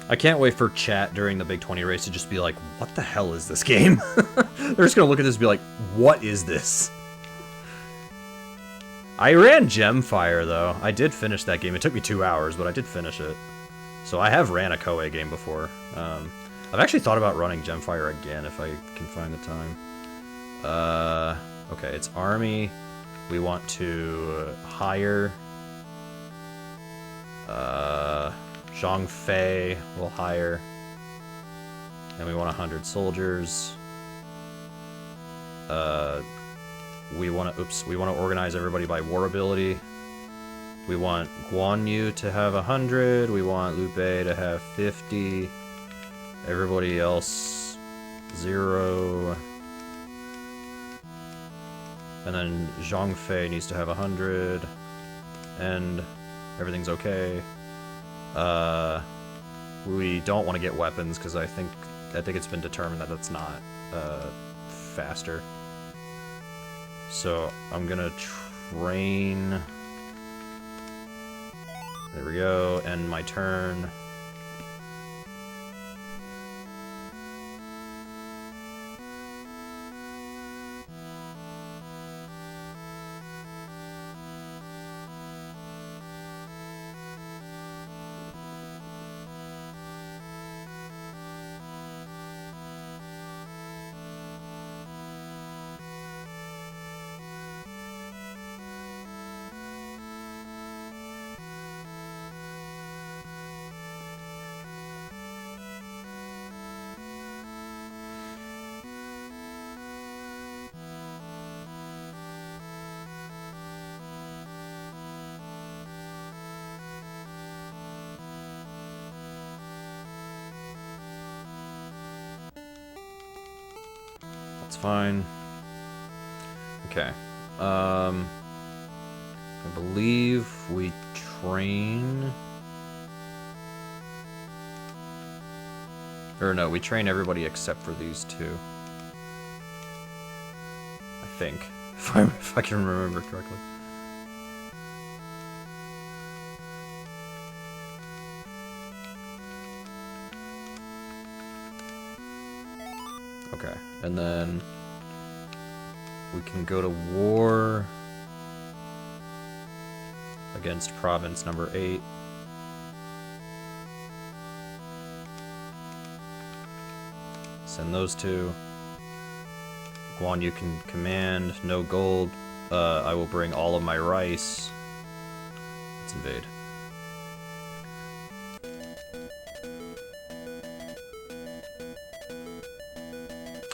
I can't wait for chat during the Big 20 race to just be like, what the hell is this game? They're just gonna look at this and be like, what is this? I ran Gemfire, though. I did finish that game. It took me 2 hours, but I did finish it. So I have ran a Koei game before. I've actually thought about running Gemfire again if I can find the time. Okay, it's army. We want to hire... Zhang Fei will hire. And we want 100 soldiers. We want to organize everybody by war ability. We want Guan Yu to have 100. We want Liu Bei to have 50. Everybody else 0. And then Zhang Fei needs to have 100. And everything's okay. We don't want to get weapons because I think it's been determined that that's not faster. So I'm gonna train. There we go. End my turn. It's fine. Okay. I believe we train... Or no, we train everybody except for these two. I think. If I can remember correctly. Okay, and then we can go to war against province number 8. Send those two. Guan, you can command, no gold. I will bring all of my rice. Let's invade.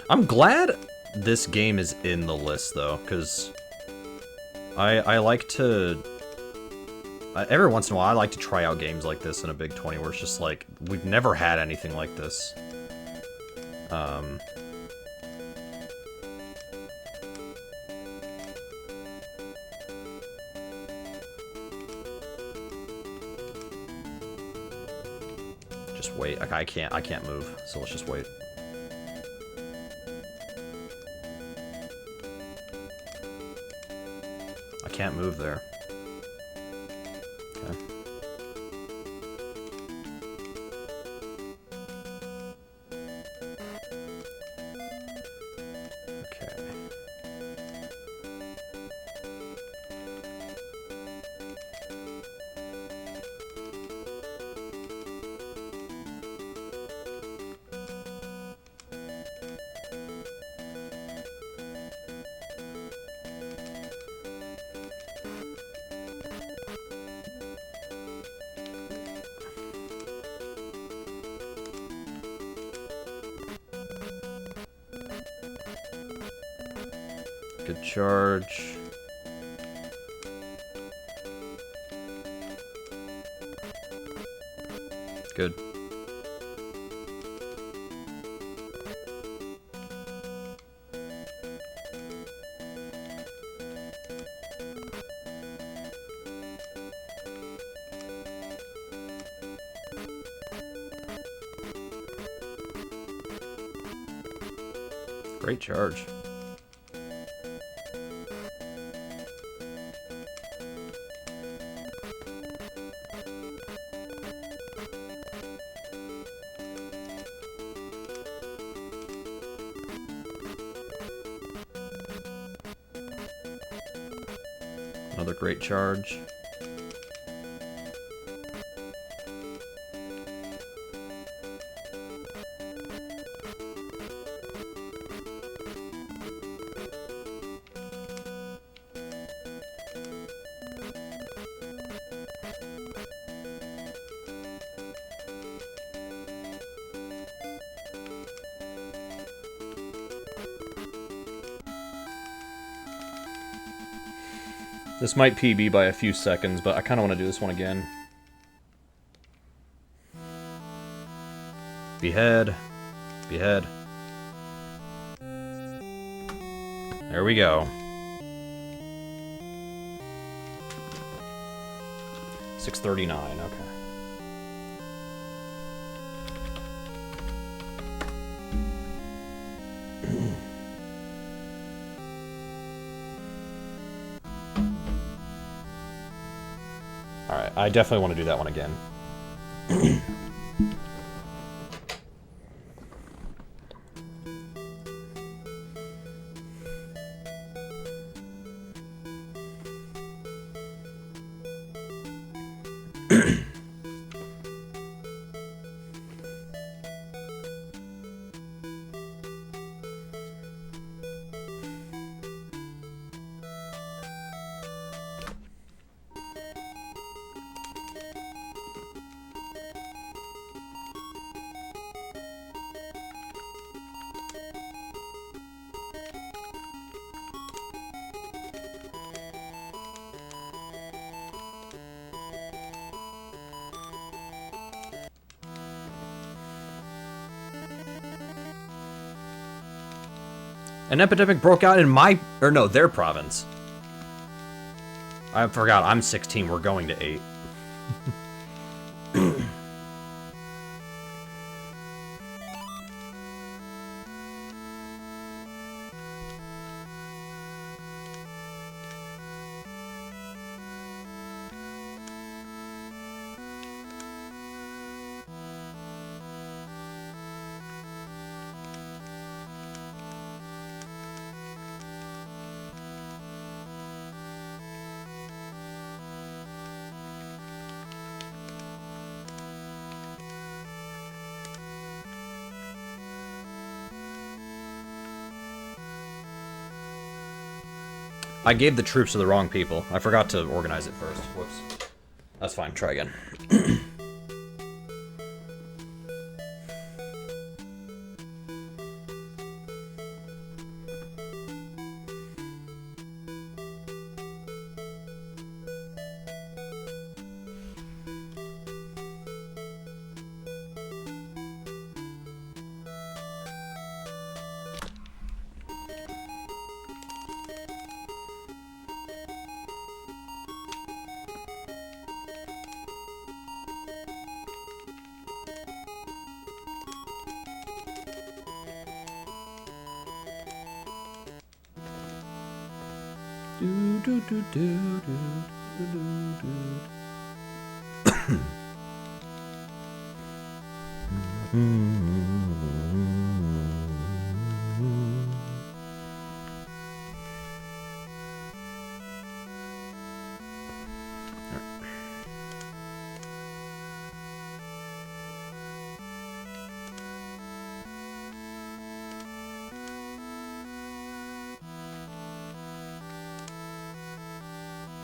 I'm glad this game is in the list, though, because I like to... every once in a while, I like to try out games like this in a Big 20, where it's just like, we've never had anything like this. Just wait. I can't move, so let's just wait. I can't move there. Okay. Okay. Good charge. Good. Great charge. Another great charge. This might PB by a few seconds, but I kind of want to do this one again. Behead. Behead. There we go. 639, okay. Alright, I definitely want to do that one again. An epidemic broke out in their province. I forgot, I'm 16, we're going to 8. I gave the troops to the wrong people. I forgot to organize it first. Whoops. That's fine, try again.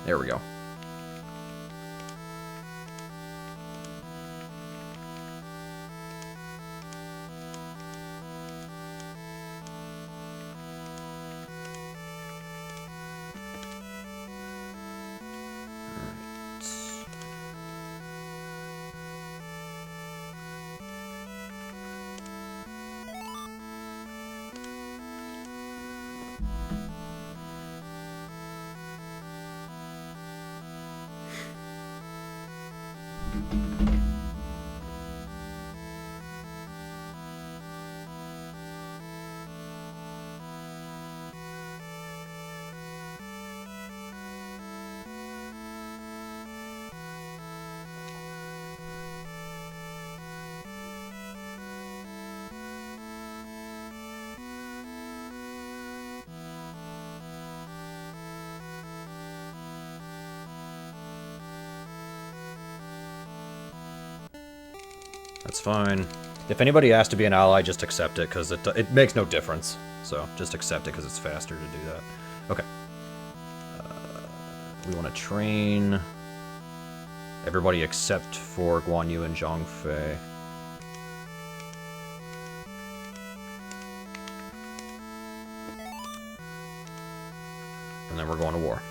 There we go. That's fine. If anybody asks to be an ally, just accept it, because it makes no difference. So, just accept it, because it's faster to do that. Okay. We want to train everybody except for Guan Yu and Zhang Fei. And then we're going to war.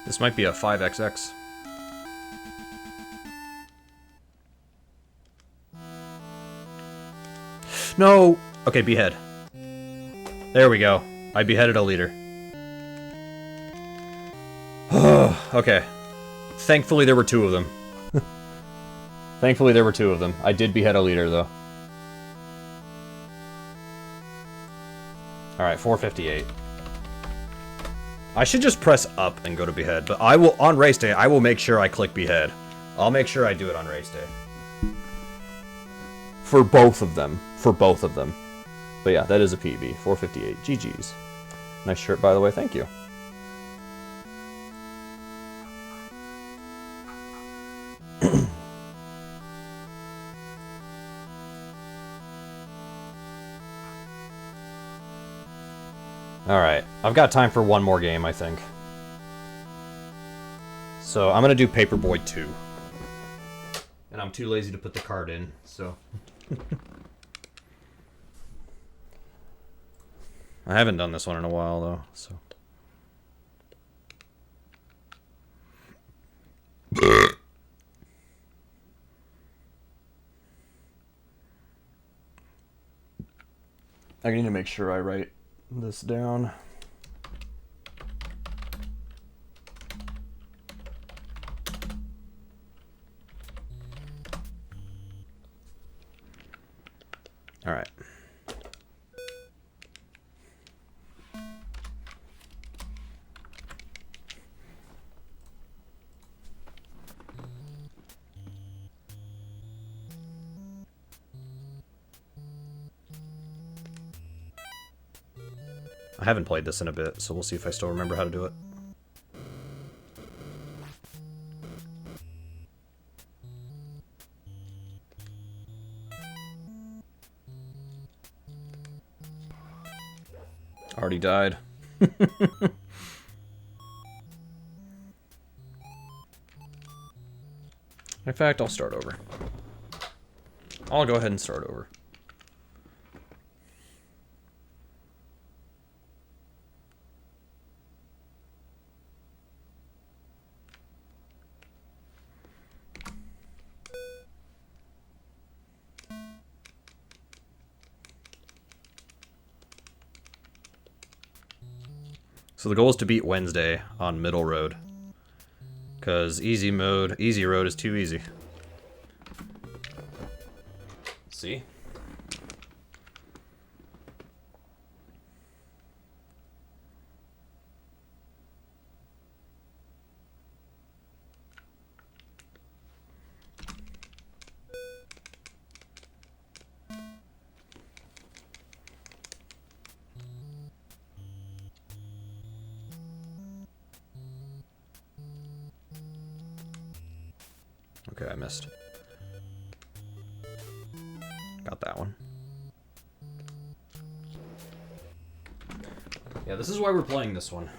This might be a 5XX. No! Okay, behead. There we go. I beheaded a leader. Okay. Thankfully there were 2 of them. Thankfully there were 2 of them. I did behead a leader, though. Alright, 458. I should just press up and go to behead, but I will, on race day, I will make sure I click behead. I'll make sure I do it on race day. For both of them. For both of them. But yeah, that is a PB. 458. GG's. Nice shirt, by the way. Thank you. Alright, I've got time for one more game, I think. So, I'm gonna do Paperboy 2. And I'm too lazy to put the card in, so... I haven't done this one in a while, though, so... I need to make sure I write this down. All right. I haven't played this in a bit, so we'll see if I still remember how to do it. Already died. In fact, I'll start over. I'll go ahead and start over. So the goal is to beat Wednesday on Middle Road. Because easy road is too easy. See? Okay, I missed. Got that one. Yeah, this is why we're playing this one.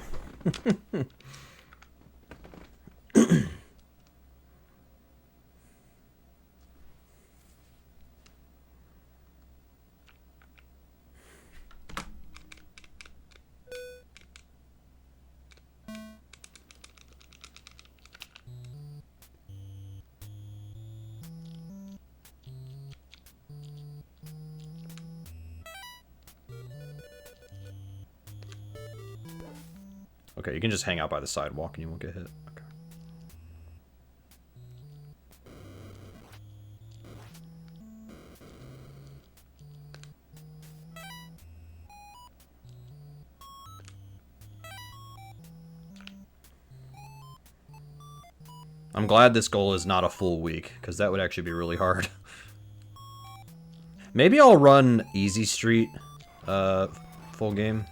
Okay, you can just hang out by the sidewalk and you won't get hit. Okay. I'm glad this goal is not a full week, because that would actually be really hard. Maybe I'll run Easy Street full game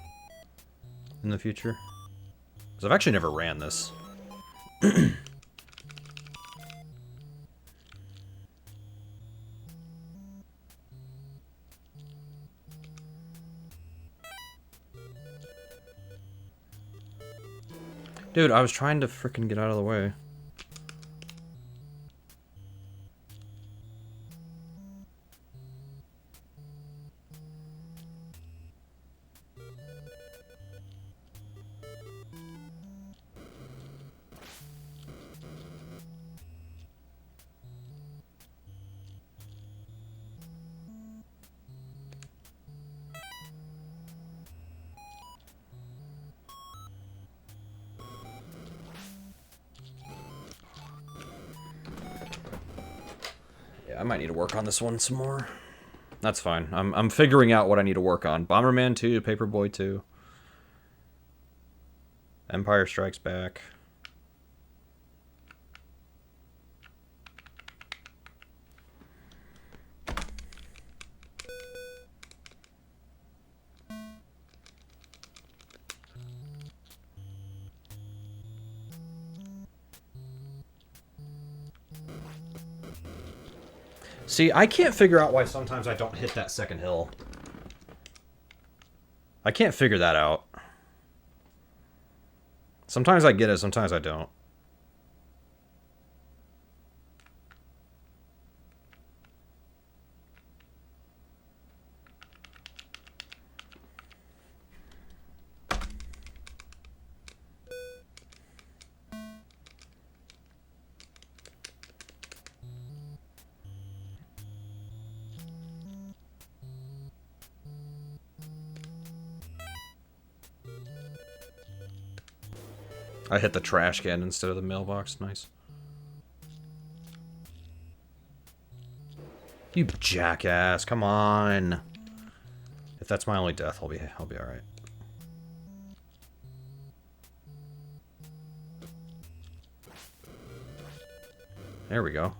in the future. Because I've actually never ran this. Dude, I was trying to frickin' get out of the way. Yeah, I might need to work on this one some more. That's fine. I'm figuring out what I need to work on. Bomberman 2, Paperboy 2. Empire Strikes Back. See, I can't figure out why sometimes I don't hit that second hill. I can't figure that out. Sometimes I get it, sometimes I don't. I hit the trash can instead of the mailbox. Nice. You jackass! Come on. If that's my only death, I'll be all right. There we go.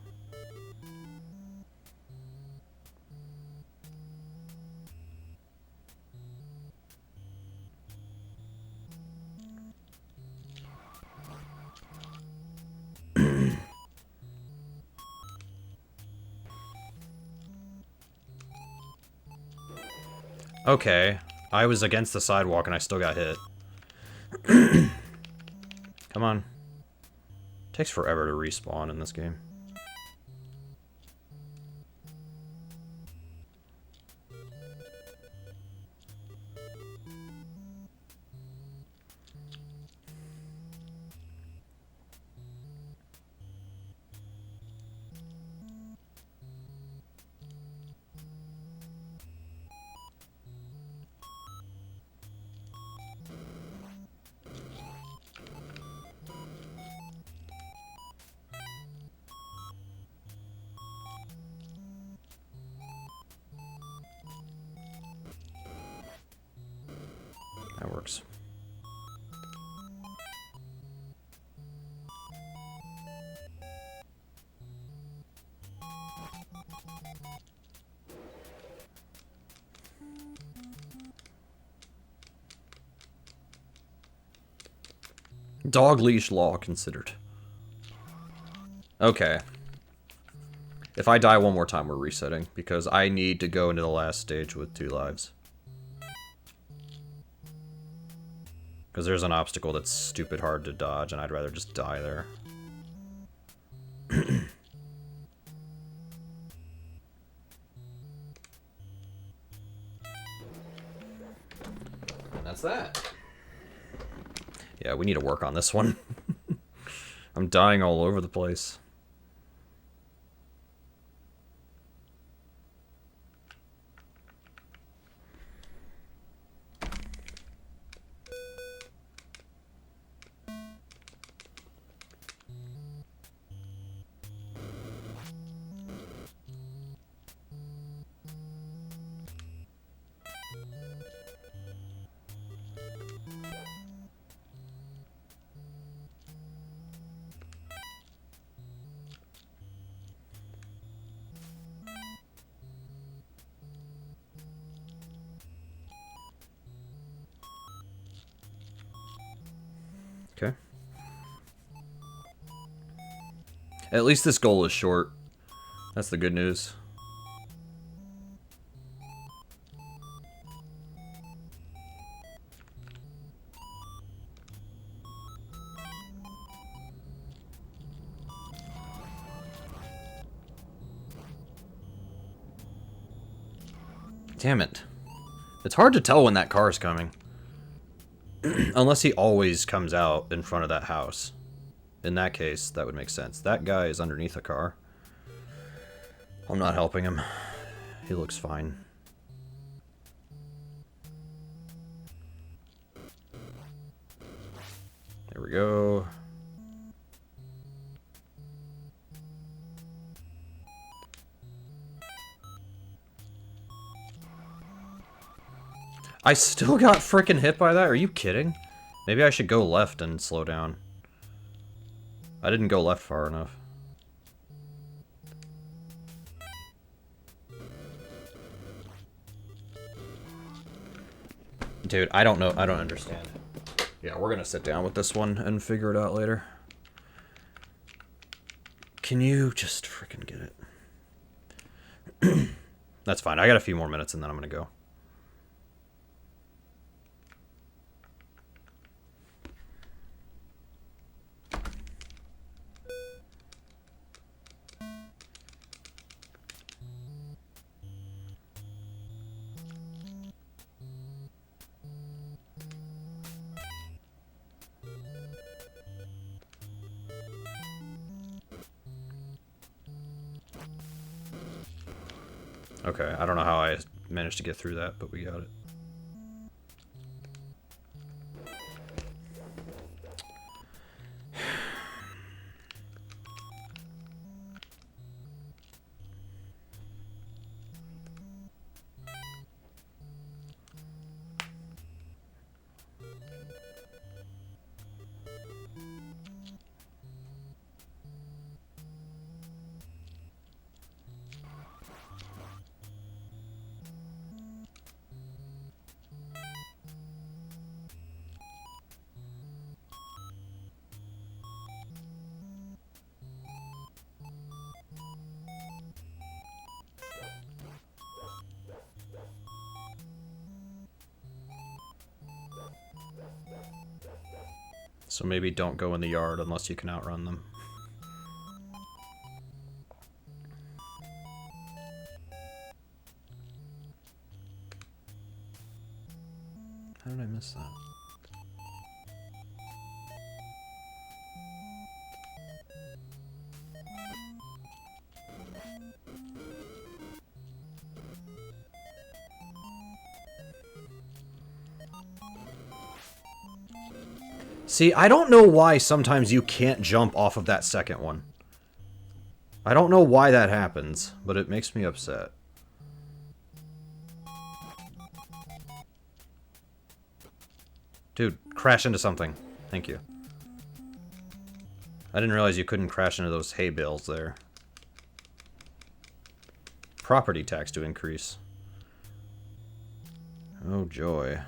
Okay, I was against the sidewalk and I still got hit. Come on. Takes forever to respawn in this game. That works. Dog leash law considered. Okay. If I die one more time, we're resetting, because I need to go into the last stage with 2 lives. Because there's an obstacle that's stupid hard to dodge, and I'd rather just die there. And that's that. Yeah, we need to work on this one. I'm dying all over the place. Okay. At least this goal is short. That's the good news. Damn it. It's hard to tell when that car is coming. Unless he always comes out in front of that house. In that case, that would make sense. That guy is underneath a car. I'm not helping him. He looks fine. There we go. I still got frickin' hit by that? Are you kidding? Maybe I should go left and slow down. I didn't go left far enough. Dude, I don't know. I don't understand. Yeah, we're gonna sit down with this one and figure it out later. Can you just frickin' get it? That's fine. I got a few more minutes and then I'm gonna go. Okay, I don't know how I managed to get through that, but we got it. So maybe don't go in the yard unless you can outrun them. How did I miss that? See, I don't know why sometimes you can't jump off of that second one. I don't know why that happens, but it makes me upset. Dude, crash into something. Thank you. I didn't realize you couldn't crash into those hay bales there. Property tax to increase. Oh, joy.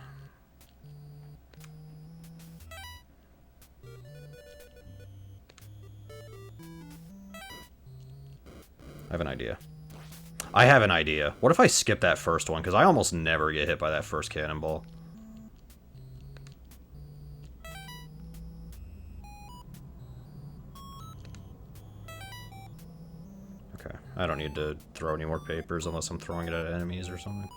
I have an idea. I have an idea. What if I skip that first one? Because I almost never get hit by that first cannonball. Okay. I don't need to throw any more papers unless I'm throwing it at enemies or something.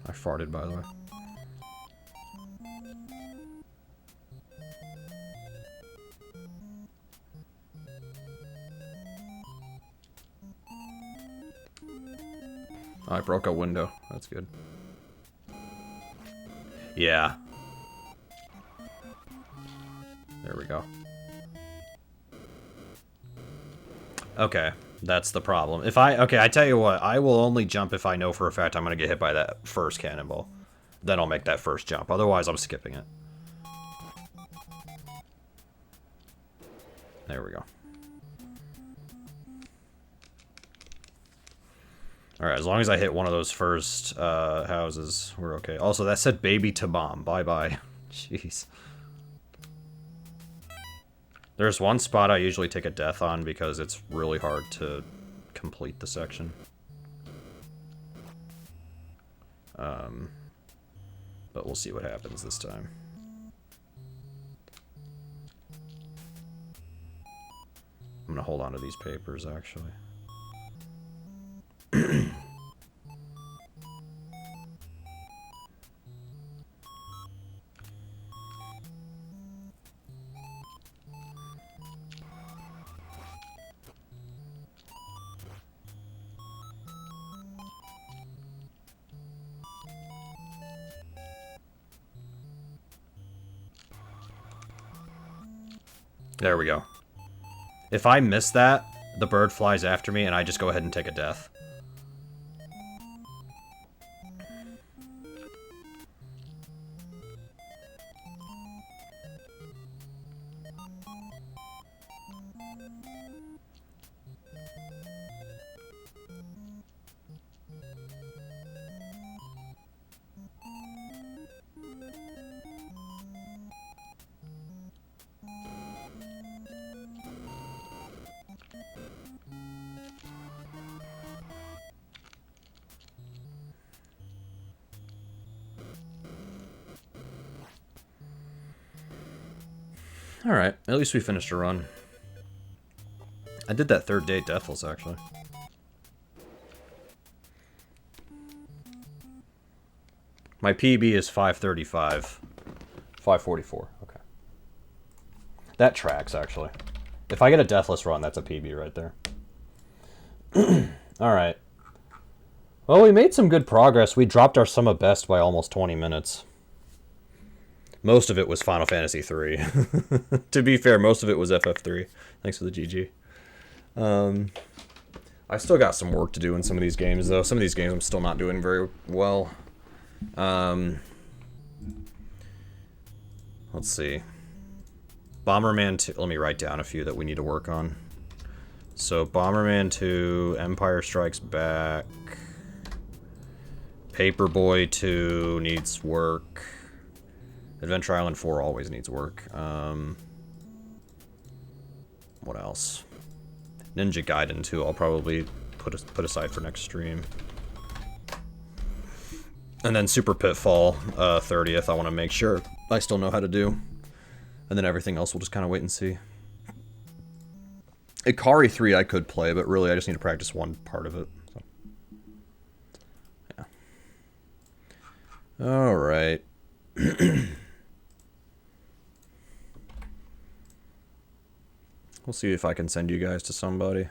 I farted, by the way. Oh, I broke a window. That's good. Yeah. There we go. Okay, that's the problem. Okay, I tell you what, I will only jump if I know for a fact I'm gonna get hit by that first cannonball. Then I'll make that first jump. Otherwise, I'm skipping it. There we go. Alright, as long as I hit one of those first houses, we're okay. Also, that said baby to bomb. Bye-bye. Jeez. There's one spot I usually take a death on because it's really hard to complete the section. But we'll see what happens this time. I'm gonna hold on to these papers, actually. There we go. If I miss that, the bird flies after me, and I just go ahead and take a death. Alright, at least we finished a run. I did that third day deathless, actually. My PB is 535. 544, okay. That tracks, actually. If I get a deathless run, that's a PB right there. Alright. Well, we made some good progress. We dropped our sum of best by almost 20 minutes. Most of it was Final Fantasy III. To be fair, most of it was FF3. Thanks for the GG. I still got some work to do in some of these games, though. Some of these games I'm still not doing very well. Let's see. Bomberman 2... Let me write down a few that we need to work on. So, Bomberman 2, Empire Strikes Back... Paperboy 2 needs work... Adventure Island 4 always needs work. What else? Ninja Gaiden 2 I'll probably put aside for next stream. And then Super Pitfall 30th I want to make sure I still know how to do. And then everything else we'll just kind of wait and see. Ikari 3 I could play, but really I just need to practice one part of it. So. Yeah. Alright. We'll see if I can send you guys to somebody.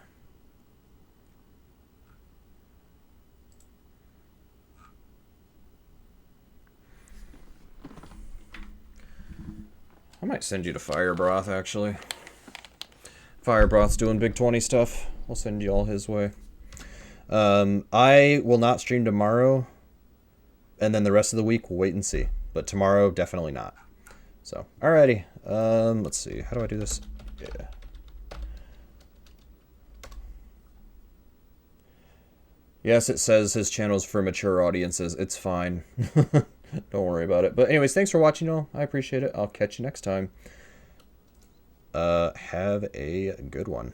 I might send you to Firebroth, actually. Firebroth's doing Big 20 stuff. I'll send you all his way. I will not stream tomorrow, and then the rest of the week we'll wait and see. But tomorrow, definitely not. So, alrighty. Let's see. How do I do this? Yeah. Yes, it says his channel's for mature audiences. It's fine. Don't worry about it. But anyways, thanks for watching, all. I appreciate it. I'll catch you next time. Have a good one.